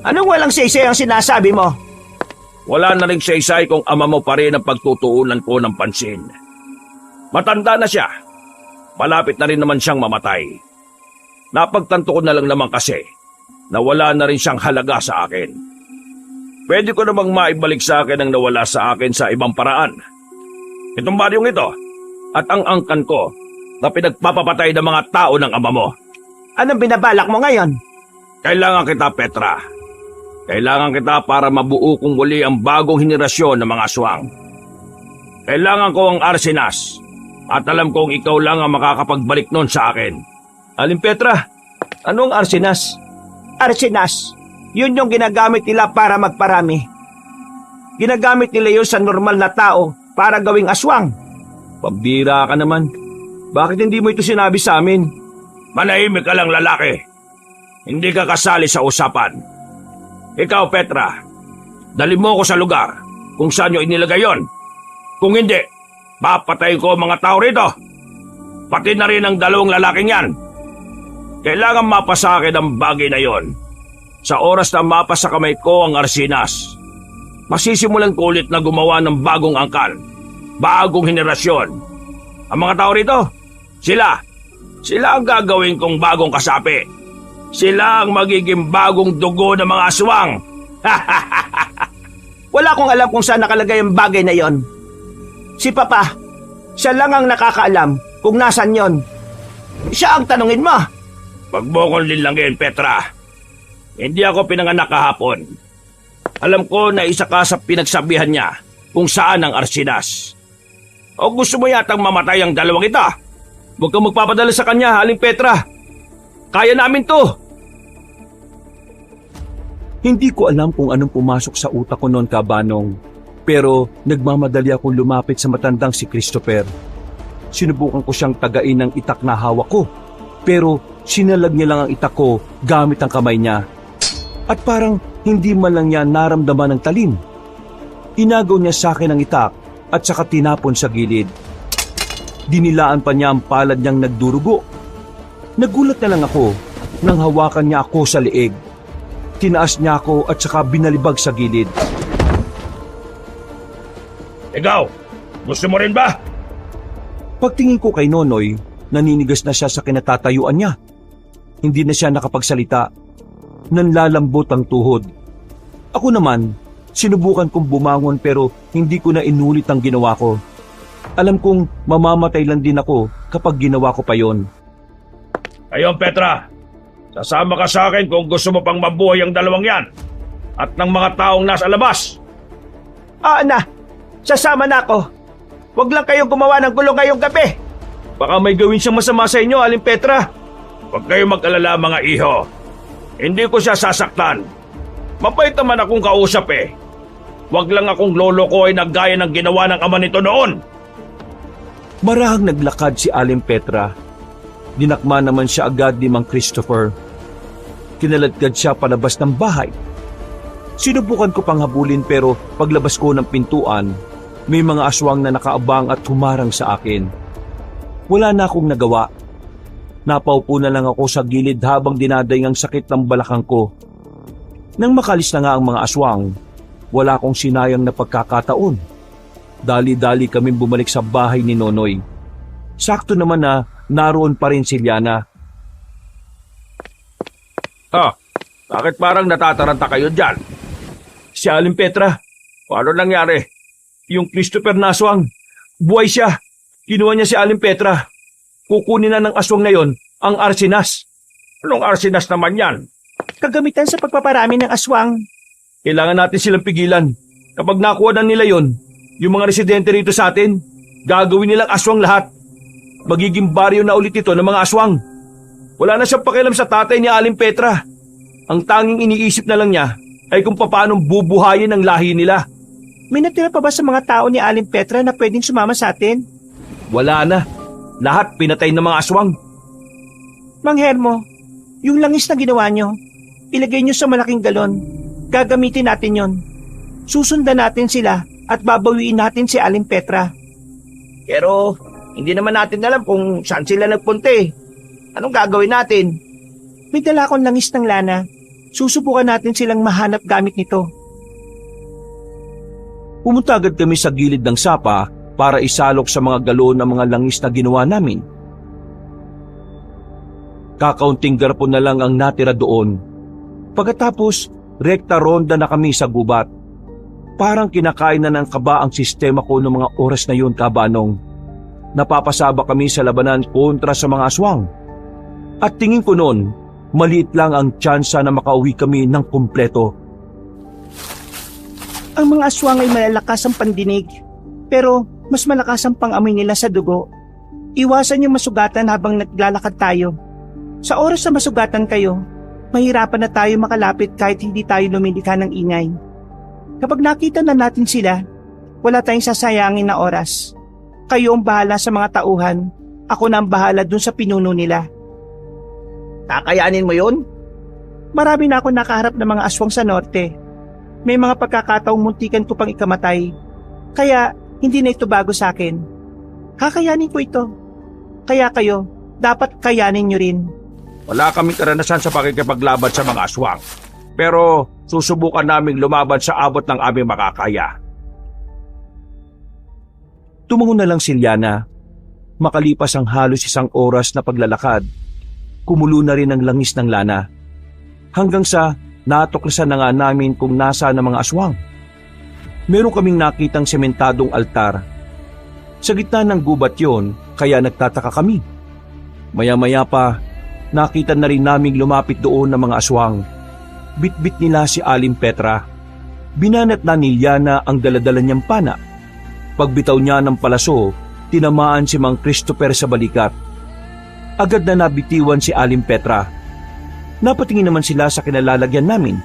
Anong walang saysay ang sinasabi mo? Wala na rin saysay kung ama mo pa rin ang pagtutuunan ko ng pansin. Matanda na siya. Malapit na rin naman siyang mamatay. Napagtanto ko na lang naman kasi na wala na rin siyang halaga sa akin. Pwede ko namang maibalik sa akin ang nawala sa akin sa ibang paraan. Itong baryong ito at ang angkan ko na pinagpapapatay ng mga tao ng ama mo. Anong binabalak mo ngayon? Kailangan kita, Petra. Kailangan kita para mabuo kong muli ang bagong henerasyon ng mga aswang. Kailangan ko ang Arsinas. At alam kong ikaw lang ang makakapagbalik nun sa akin. Aling Petra, anong Arsinas? Arsinas, yun yung ginagamit nila para magparami. Ginagamit nila yun sa normal na tao para gawing aswang. Pambira ka naman. Bakit hindi mo ito sinabi sa amin? Manahimik ka lang, lalaki. Hindi ka kasali sa usapan. Ikaw, Petra, dali mo ko sa lugar kung saan nyo inilagay yon. Kung hindi, papatayin ko ang mga tao rito. Pati na rin ang dalawang lalaking yan. Kailangan mapa sa akin ang bagay na yon. Sa oras na mapa sa kamay ko ang Arsinas, masisimulan ko ulit na gumawa ng bagong angkan, bagong henerasyon. Ang mga tao rito, sila ang gagawin kong bagong kasapi. Sila ang magiging bagong dugo ng mga aswang. Wala akong alam kung saan nakalagay ang bagay na yon. Si Papa, siya lang ang nakakaalam kung nasan yon. Siya ang tanungin mo. Wag mo kong linlangin, Petra. Hindi ako pinanganak kahapon. Alam ko na isa ka sa pinagsabihan niya kung saan ang Arsinas. O gusto mo yatang mamatay ang dalawang ito? Huwag kang magpapadala sa kanya, Aling Petra. Kaya namin to. Hindi ko alam kung anong pumasok sa utak ko noon, Kabanong. Pero nagmamadali akong lumapit sa matandang si Christopher. Sinubukan ko siyang tagain ng itak na hawak ko. Pero sinalag niya lang ang itak ko gamit ang kamay niya. At parang hindi man lang niya naramdaman ng talim. Inagaw niya sa akin ang itak at saka tinapon sa gilid. Dinilaan pa niya ang palad niyang nagdurugo. Nagulat na lang ako nang hawakan niya ako sa leeg. Tinaas niya ako at saka binalibag sa gilid. Ikaw, gusto mo rin ba? Pagtingin ko kay Nonoy, naninigas na siya sa kinatatayuan niya. Hindi na siya nakapagsalita. Nanlalambot ang tuhod. Ako naman, sinubukan kong bumangon pero hindi ko na inulit ang ginawa ko. Alam kong mamamatay lang din ako kapag ginawa ko pa yon. Ayun, Petra. Sasama ka sa akin kung gusto mo pang mabuhay ang dalawang yan. At ng mga taong nasa labas. Na, sasama na ako. Huwag lang kayong gumawa ng gulo ngayong gabi. Baka may gawin siyang masama sa inyo, Aling Petra. Huwag kayong mag-alala, mga iho. Hindi ko siya sasaktan. Mapait naman akong kausap eh. Huwag lang akong lolokoy na gaya ng ginawa ng ama nito noon. Marahang naglakad si Aling Petra. Dinakma naman siya agad ni Mang Christopher. Kinaladkad siya palabas ng bahay. Sinubukan ko pang habulin pero paglabas ko ng pintuan, may mga aswang na nakaabang at humarang sa akin. Wala na akong nagawa. Napaupo na lang ako sa gilid habang dinadaing ang sakit ng balakang ko. Nang makalis na nga ang mga aswang, wala akong sinayang na pagkakataon. Dali-dali kaming bumalik sa bahay ni Nonoy. Sakto naman na naroon pa rin si Liana. Bakit parang natataranta kayo dyan? Si Aling Petra, Paano nangyari? yung Christopher na aswang, buhay siya. Kinuha niya si Aling Petra. Kukunin na ng aswang na yon ang Arsinas. Anong Arsinas naman yan? Kagamitan sa pagpaparami ng aswang. Kailangan natin silang pigilan. Kapag nakuha na nila yon, yung mga residente rito sa atin, gagawin nilang aswang lahat. Magiging baryo na ulit ito ng mga aswang. Wala na siyang pakialam sa tatay ni Aling Petra. Ang tanging iniisip na lang niya ay kung paano bubuhayin ang lahi nila. May natira pa ba sa mga tao ni Aling Petra na pwedeng sumama sa atin? Wala na. Lahat pinatay ng mga aswang. Mang Hermo, yung langis na ginawa nyo, ilagay nyo sa malaking galon. Gagamitin natin yon. Susundan natin sila at babawiin natin si Aling Petra. Pero hindi naman natin alam kung saan sila nagpunta eh. Anong gagawin natin? May dala akong langis ng lana. Susubukan natin silang mahanap gamit nito. Pumunta agad kami sa gilid ng sapa para isalok sa mga galon ng mga langis na ginawa namin. Kakaunting garapon na lang ang natira doon. Pagkatapos, rekta ronda na kami sa gubat. Parang kinakain na ng kaba ang sistema ko noong mga oras na yun, Kabanong. Napapasaba kami sa labanan kontra sa mga aswang. At tingin ko noon, maliit lang ang tsansa na makauwi kami ng kumpleto. Ang mga aswang ay malalakas ang pandinig, pero mas malakas ang pangamoy nila sa dugo. Iwasan yung masugatan habang naglalakad tayo. Sa oras na masugatan kayo, mahirapan na tayo makalapit kahit hindi tayo lumilikha ng ingay. Kapag nakita na natin sila, wala tayong sasayangin na oras. Kayo ang bahala sa mga tauhan, ako na ang bahala dun sa pinuno nila. Kakayanin mo yun? Marami na ako nakaharap ng mga aswang sa norte. May mga pagkakataong muntikan ko pang ikamatay. Kaya hindi na ito bago sa akin. Kakayanin ko ito. Kaya kayo, dapat kayanin nyo rin. Wala kaming karanasan sa pakikipaglaban sa mga aswang. Pero susubukan naming lumaban sa abot ng aming makakaya. Tumango na lang si Liana. Makalipas ang halos 1 oras na paglalakad, kumulo na rin ang langis ng lana. Hanggang sa natuklasan na nga namin kung nasa ng mga aswang. Meron kaming nakitang sementadong altar. Sa gitna ng gubat yon, kaya nagtataka kami. Maya-maya pa, nakita na rin naming lumapit doon ng mga aswang. Bitbit nila si Aling Petra. Binanat na ni Liana ang daladala niyang pana. Pagbitaw niya ng palaso, tinamaan si Mang Christopher sa balikat. Agad na nabitiwan si Aling Petra. Napatingin naman sila sa kinalalagyan namin.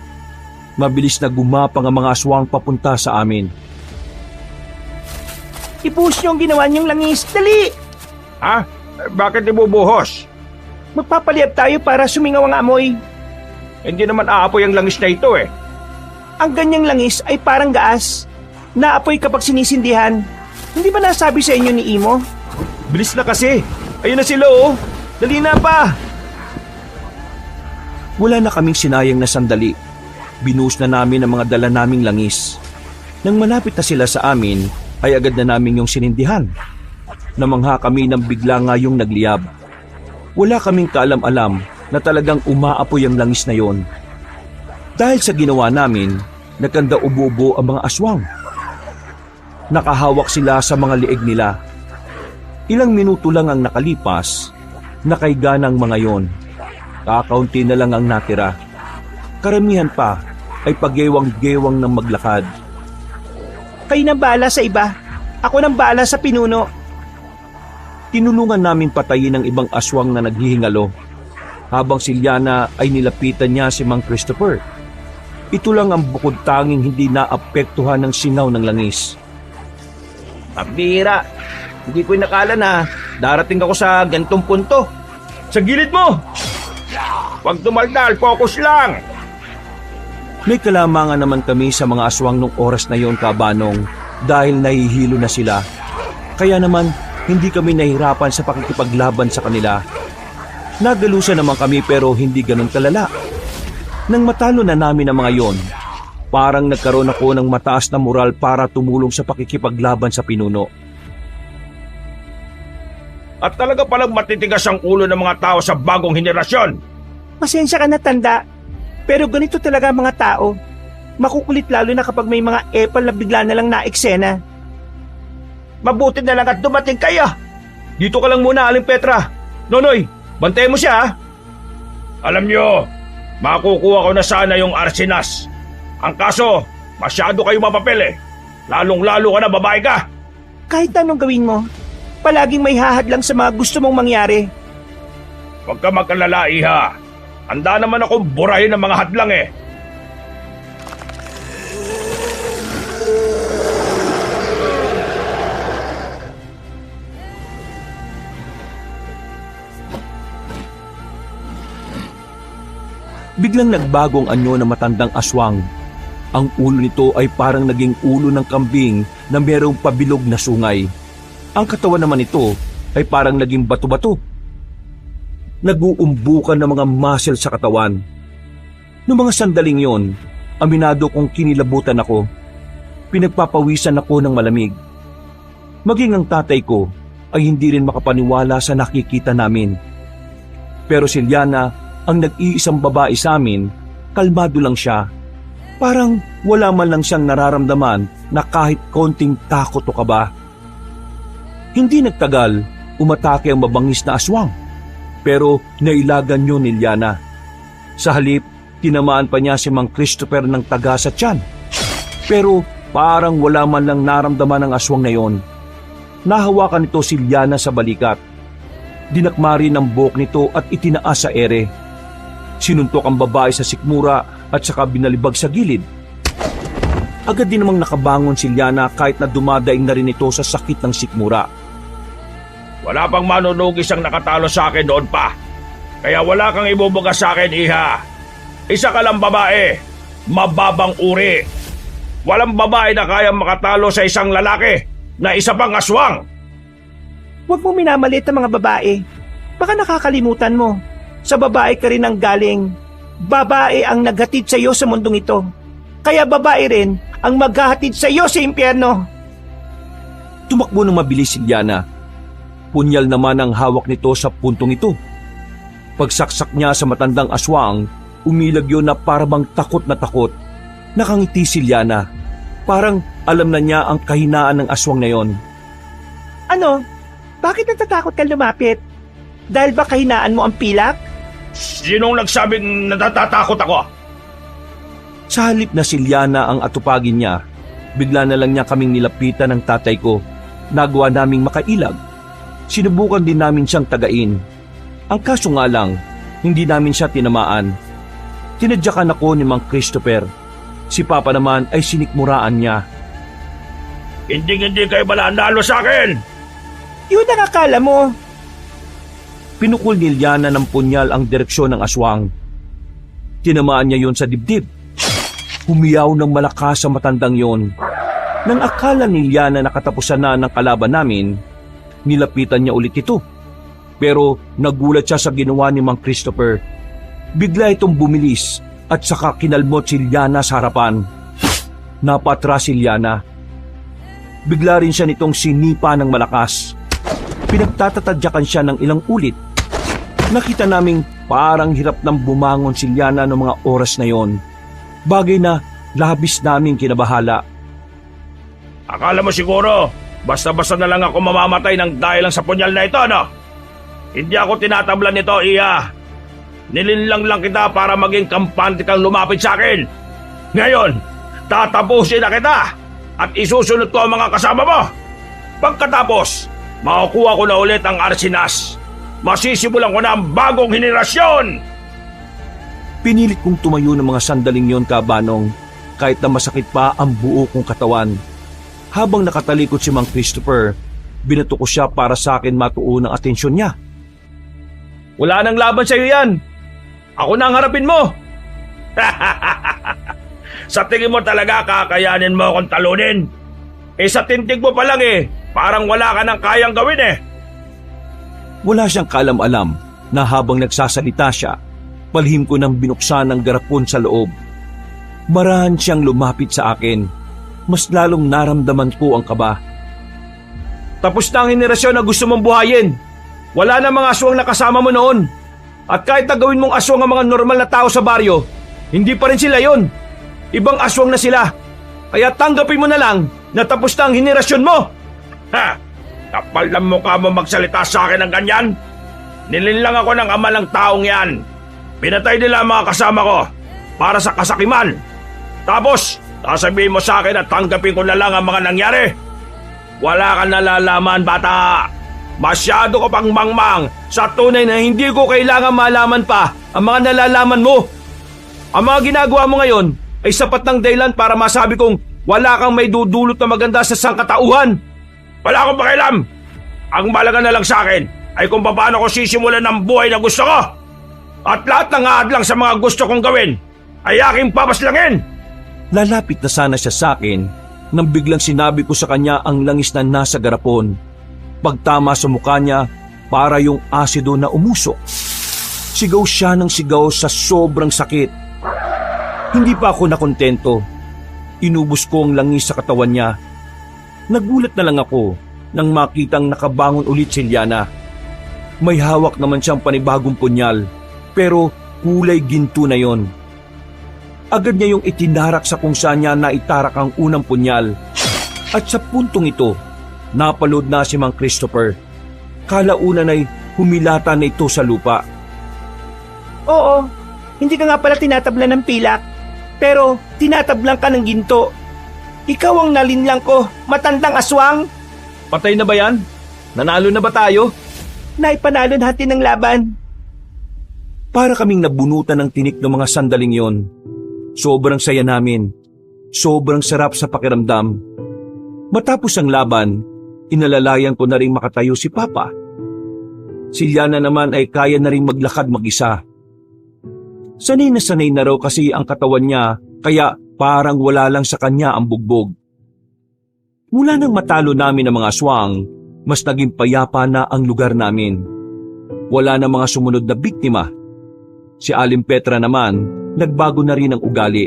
Mabilis na gumapang ang mga aswang papunta sa amin. Ibuhos nyo ang ginawa niyong langis. Dali! Ha? Bakit ibubuhos? Magpapaliyab tayo para sumingaw ang amoy. Hindi naman aapoy ang langis na ito eh. Ang ganyang langis ay parang gaas. Naapoy kapag sinisindihan. Hindi ba nasabi sa inyo ni Imo? Bilis na kasi! Ayun na sila oh! Dali na pa! Wala na kaming sinayang na sandali. Binuhos na namin ang mga dala naming langis. Nang malapit na sila sa amin, ay agad na namin yung sinindihan. Namangha kami nang bigla nga yung nagliyab. Wala kaming kaalam-alam na talagang umaapoy ang langis na yon. Dahil sa ginawa namin, nagkanda ubo-ubo ang mga aswang. Nakahawak sila sa mga lieg nila. Ilang minuto lang ang nakalipas, nakaiga ng mga yon. Kakaunti na lang ang natira. Karamihan pa ay paggewang-gewang ng maglakad. Kayo nang bahala sa iba. Ako nang bahala sa pinuno. Tinulungan namin patayin ang ibang aswang na naghihingalo. Habang si Liana ay nilapitan niya si Mang Christopher. Ito lang ang bukod tanging hindi naapektuhan ng singaw ng langis. Pambira. Hindi ko inakala na darating ako sa gantong punto. Sa gilid mo! Huwag tumaldal, focus lang! May kalamangan naman kami sa mga aswang nung oras na yon, Kabanong, dahil nahihilo na sila. Kaya naman, hindi kami nahirapan sa pakikipaglaban sa kanila. Nagalusan naman kami pero hindi ganun kalala. Nang matalo na namin ang mga yon, parang nagkaroon ako ng mataas na moral para tumulong sa pakikipaglaban sa pinuno. At talaga palang matitigas ang ulo ng mga tao sa bagong henerasyon. Pasensya ka na, tanda. Pero ganito talaga ang mga tao. Makukulit lalo na kapag may mga epal na bigla na lang na-eksena. Mabuti na lang at dumating kayo. Dito ka lang muna, Aling Petra. Nonoy, bantayan mo siya ha. Alam nyo, makukuha ko na sana yung Arsinas. Ang kaso, masyado kayo mapapel eh. Lalong-lalo ka na, babae ka. Kahit anong gawin mo, palaging may hahadlang sa mga gusto mong mangyari. Huwag ka magkalala, iha. Handa naman akong burahin ng mga hadlang eh. Biglang nagbagong anyo ng matandang aswang. Ang ulo nito ay parang naging ulo ng kambing na mayroong pabilog na sungay. Ang katawan naman nito ay parang naging bato-bato. Nag-uumbukan ng mga muscle sa katawan. Noong mga sandaling yon, aminado kong kinilabutan ako. Pinagpapawisan ako ng malamig. Maging ang tatay ko ay hindi rin makapaniwala sa nakikita namin. Pero si Liana, ang nag-iisang babae sa amin, kalmado lang siya. Parang wala man lang siyang nararamdaman na kahit konting takot o kaba. Hindi nagtagal, umatake ang mabangis na aswang. Pero nailagan yun ni Liana. Sa halip, tinamaan pa niya si Mang Christopher ng taga sa tiyan. Pero parang wala man lang naramdaman ng aswang na yon. Nahawakan nito si Liana sa balikat. Dinakma rin ang buhok nito at itinaas sa ere. Sinuntok ang babae sa sikmura at saka binalibag sa gilid. Agad din namang nakabangon si Liana kahit na dumadaing na rin ito sa sakit ng sikmura. Wala pang manunugis ang nakatalo sa akin noon pa. Kaya wala kang ibubuga sa akin, iha. Isa ka lang babae, mababang uri. Walang babae na kayang makatalo sa isang lalaki na isa pang aswang. Huwag mo minamalit ang mga babae. Baka nakakalimutan mo. Sa babae ka rin ang galing. Babae ang naghatid sa iyo sa mundong ito. Kaya babae rin ang maghahatid sa iyo sa impyerno. Tumakbo ng mabilis si Liana. Punyal naman ang hawak nito sa puntong ito. Pagsaksak niya sa matandang aswang, umilag yun na parang takot na takot. Nakangiti si Liana. Parang alam na niya ang kahinaan ng aswang na yon. Ano? Bakit natatakot ka lumapit? Dahil ba kahinaan mo ang pilak? Sinong nagsabing natatakot ako? Sa halip na si Liana ang atupagin niya, bigla na lang niya kaming nilapitan ng tatay ko. Nagawa naming makailag. Sinubukan din namin siyang tagain. Ang kaso nga lang, hindi namin siya tinamaan. Tinadyakan ako ni Mang Christopher. Si Papa naman ay sinikmuraan niya. Hindi kayo mananalo sa akin! Yun ang akala mo. Pinukul ni Liana ng punyal ang direksyon ng aswang. Tinamaan niya yon sa dibdib. Humiyaw ng malakas sa matandang yon. Nang akala ni Liana na katapusan na ng kalaban namin, nilapitan niya ulit ito. Pero nagulat siya sa ginawa ni Mang Christopher. Bigla itong bumilis at saka kinalmot si Liana sa harapan. Napatras si Liana. Bigla rin siya nitong sinipa ng malakas. Pinagtatatadyakan siya ng ilang ulit. Nakita naming parang hirap nang bumangon si Liana noong mga oras na yon. Bagay na labis naming kinabahala. Akala mo siguro, basta-basta na lang ako mamamatay ng dahil lang sa punyal na ito, no? Hindi ako tinatablan nito, Iya. Nilinlang lang kita para maging kampante kang lumapit sa akin. Ngayon, tatapusin na kita at isusunod ko ang mga kasama mo. Pagkatapos, makukuha ko na ulit ang Arsinas. Masisimulan ko na ang bagong henerasyon. Pinilit kong tumayo ng mga sandaling yon, Kabanong, kahit na masakit pa ang buo kong katawan. Habang nakatalikod si Mang Christopher, binato ko siya para sa akin matuon ang atensyon niya. Wala nang laban sa iyo yan. Ako na ang harapin mo. Sa tingin mo talaga kakayanin mo akong talunin? Sa tintig mo pa lang parang wala ka nang kayang gawin Wala siyang kaalam-alam na habang nagsasalita siya, palihim ko nang binuksan ang garapon sa loob. Marahan siyang lumapit sa akin. Mas lalong naramdaman ko ang kaba. Tapos na ang henerasyon na gusto mong buhayin. Wala na mga aswang na kasama mo noon. At kahit na gawin mong aswang ang mga normal na tao sa baryo, hindi pa rin sila yon. Ibang aswang na sila. Kaya tanggapin mo na lang na tapos na ang henerasyon mo. Ha! Kapal ng mukha mo magsalita sa akin ng ganyan. Nilinlang ako ng ama ng taong yan. Pinatay nila ang mga kasama ko para sa kasakiman. Tapos, sasabihin mo sa akin at tanggapin ko na lang ang mga nangyari. Wala kang nalalaman, bata. Masyado ka pang mangmang sa tunay na hindi ko kailangan malaman pa ang mga nalalaman mo. Ang mga ginagawa mo ngayon ay sapat ng dahilan para masabi kong wala kang may dudulot na maganda sa sangkatauhan. Wala akong pakialam. Ang malaga na lang sa akin ay kung paano ko sisimulan ng buhay na gusto ko. At lahat ng aadlang sa mga gusto kong gawin ay aking papaslangin. Lalapit na sana siya sa akin nang biglang sinabi ko sa kanya ang langis na nasa garapon. Pagtama sa mukha niya, para yung asido na umusok. Sigaw siya ng sigaw sa sobrang sakit. Hindi pa ako nakontento. Inubos ko ang langis sa katawan niya. Nagulat na lang ako nang makitang nakabangon ulit si Liana. May hawak naman siyang panibagong punyal, pero kulay ginto na yon. Agad niya yung itinarak sa kung saan niya naitarak ang unang punyal. At sa puntong ito, napalood na si Mang Christopher. Kalaunan ay humilata na ito sa lupa. Oo, Hindi ka nga pala tinatablan ng pilak, pero tinatablan ka ng ginto. Ikaw ang nalinlang ko, matandang aswang. Patay na ba yan? Nanalo na ba tayo? Naipanalo natin ng laban. Para kaming nabunutan ng tinik ng mga sandaling yon. Sobrang saya namin. Sobrang sarap sa pakiramdam. Matapos ang laban, inalalayan ko na rin makatayo si Papa. Si Liana naman ay kaya na rin maglakad mag-isa. Sanay na raw kasi ang katawan niya, kaya parang wala lang sa kanya ang bugbog. Mula nang matalo namin ang mga aswang, mas naging payapa na ang lugar namin. Wala na mga sumunod na biktima. Si Aling Petra naman, nagbago na rin ang ugali.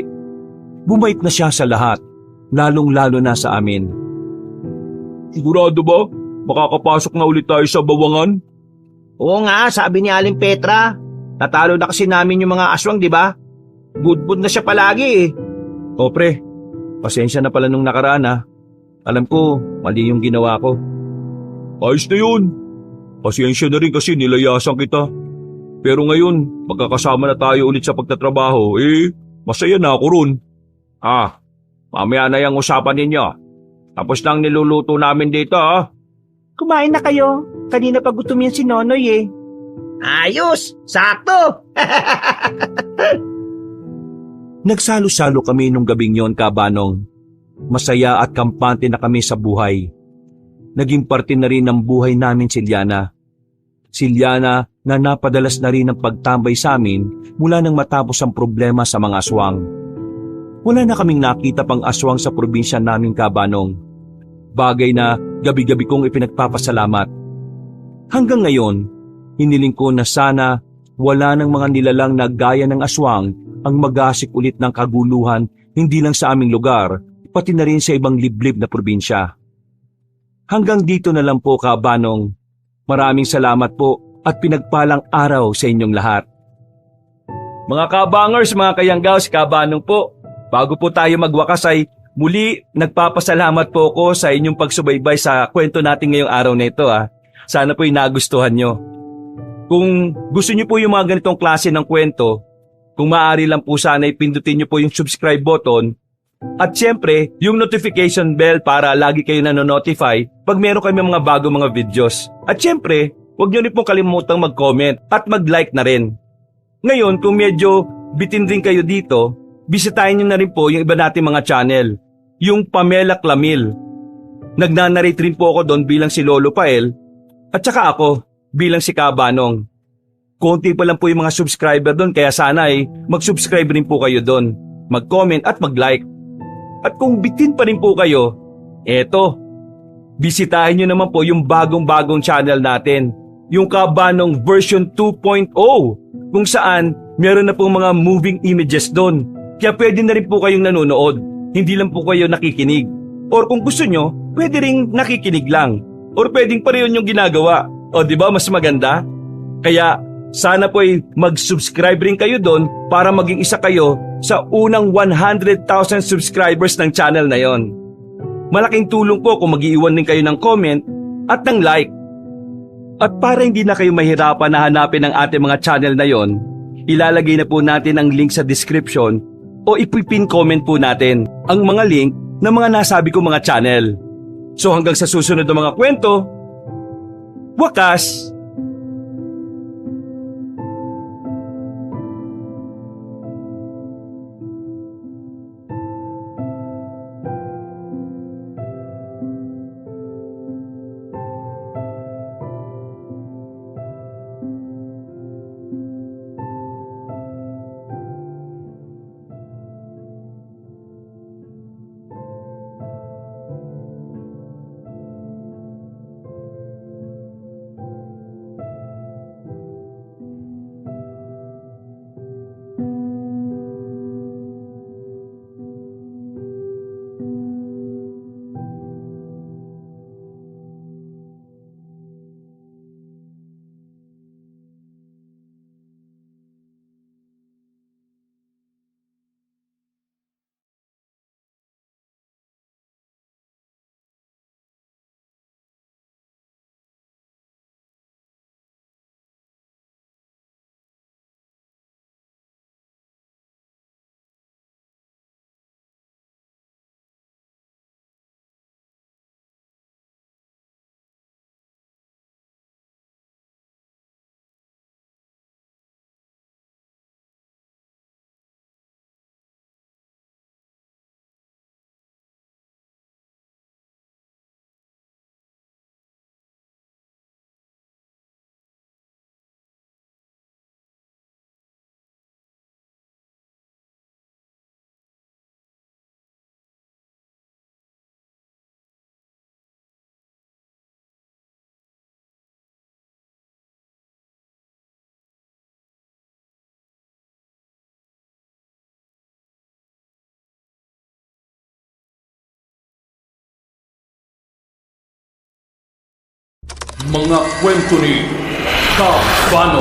Bumait na siya sa lahat, lalong-lalo na sa amin. Sigurado ba? Makakapasok na ulit tayo sa bawangan? Oo nga, sabi ni Aling Petra. Natalo na kasi namin yung mga aswang, di ba? Budbud na siya palagi eh. O pre, pasensya na pala nung nakaraan ha. Alam ko, mali yung ginawa ko. Ayos na yun. Pasensya na rin kasi nilayasan kita. Pero ngayon, magkakasama na tayo ulit sa pagtatrabaho, masaya na ako ron. Mamaya na yung usapan ninyo. Tapos nang niluluto namin dito Kumain na kayo. Kanina pa gutom yan si Nonoy eh. Ayos! Sakto! Nagsalo-salo kami nung gabing yon, Kabanong. Masaya at kampante na kami sa buhay. Naging parte na rin ng buhay namin si Liana. Si Liana na napadalas na rin ang pagtambay sa amin mula nang matapos ang problema sa mga aswang. Wala na kaming nakita pang aswang sa probinsya namin, Kabanong. Bagay na gabi-gabi kong ipinagpapasalamat. Hanggang ngayon, hiniling ko na sana wala ng mga nilalang na gaya ng aswang ang magasik ulit ng kaguluhan hindi lang sa aming lugar, pati na rin sa ibang liblib na probinsya. Hanggang dito na lang po, Kabanong. Maraming salamat po at pinagpalang araw sa inyong lahat. Mga kabangers, mga kayanggaws, Kabanong po. Bago po tayo magwakas ay muli nagpapasalamat po ko sa inyong pagsubaybay sa kwento natin ngayong araw na ito. Sana po'y nagustuhan nyo. Kung gusto nyo po yung mga ganitong klase ng kwento, kung maaari lang po sana ipindutin nyo po yung subscribe button at syempre yung notification bell para lagi kayo nanonotify pag meron kami mga bago mga videos. At syempre, huwag nyo rin pong kalimutang mag-comment at mag-like na rin. Ngayon, kung medyo bitin rin kayo dito, bisitahin nyo na rin po yung iba nating mga channel, yung Pamela Clamil. Nagnanarrate rin po ako doon bilang si Lolo Pael at saka ako bilang si Kabanong. Konti pa lang po yung mga subscriber doon kaya sana mag-subscribe rin po kayo doon, mag-comment at mag-like. At kung bitin pa rin po kayo, eto, bisitahin nyo naman po yung bagong-bagong channel natin, yung Kabanong version 2.0, kung saan meron na pong mga moving images doon. Kaya pwede na rin po kayong nanonood, hindi lang po kayo nakikinig. Or kung gusto nyo, pwede rin nakikinig lang. Or pwedeng pareho yung ginagawa. O di ba mas maganda? Kaya sana po mag-subscribe rin kayo doon para maging isa kayo sa unang 100,000 subscribers ng channel na yon. Malaking tulong po kung mag-iwan din kayo ng comment at ng like. At para hindi na kayo mahirapan na hanapin ang ating mga channel na yon, ilalagay na po natin ang link sa description o ipipin comment po natin ang mga link ng mga nasabi ko mga channel. So hanggang sa susunod na mga kwento, wakas! Mga kwento ni Kabano.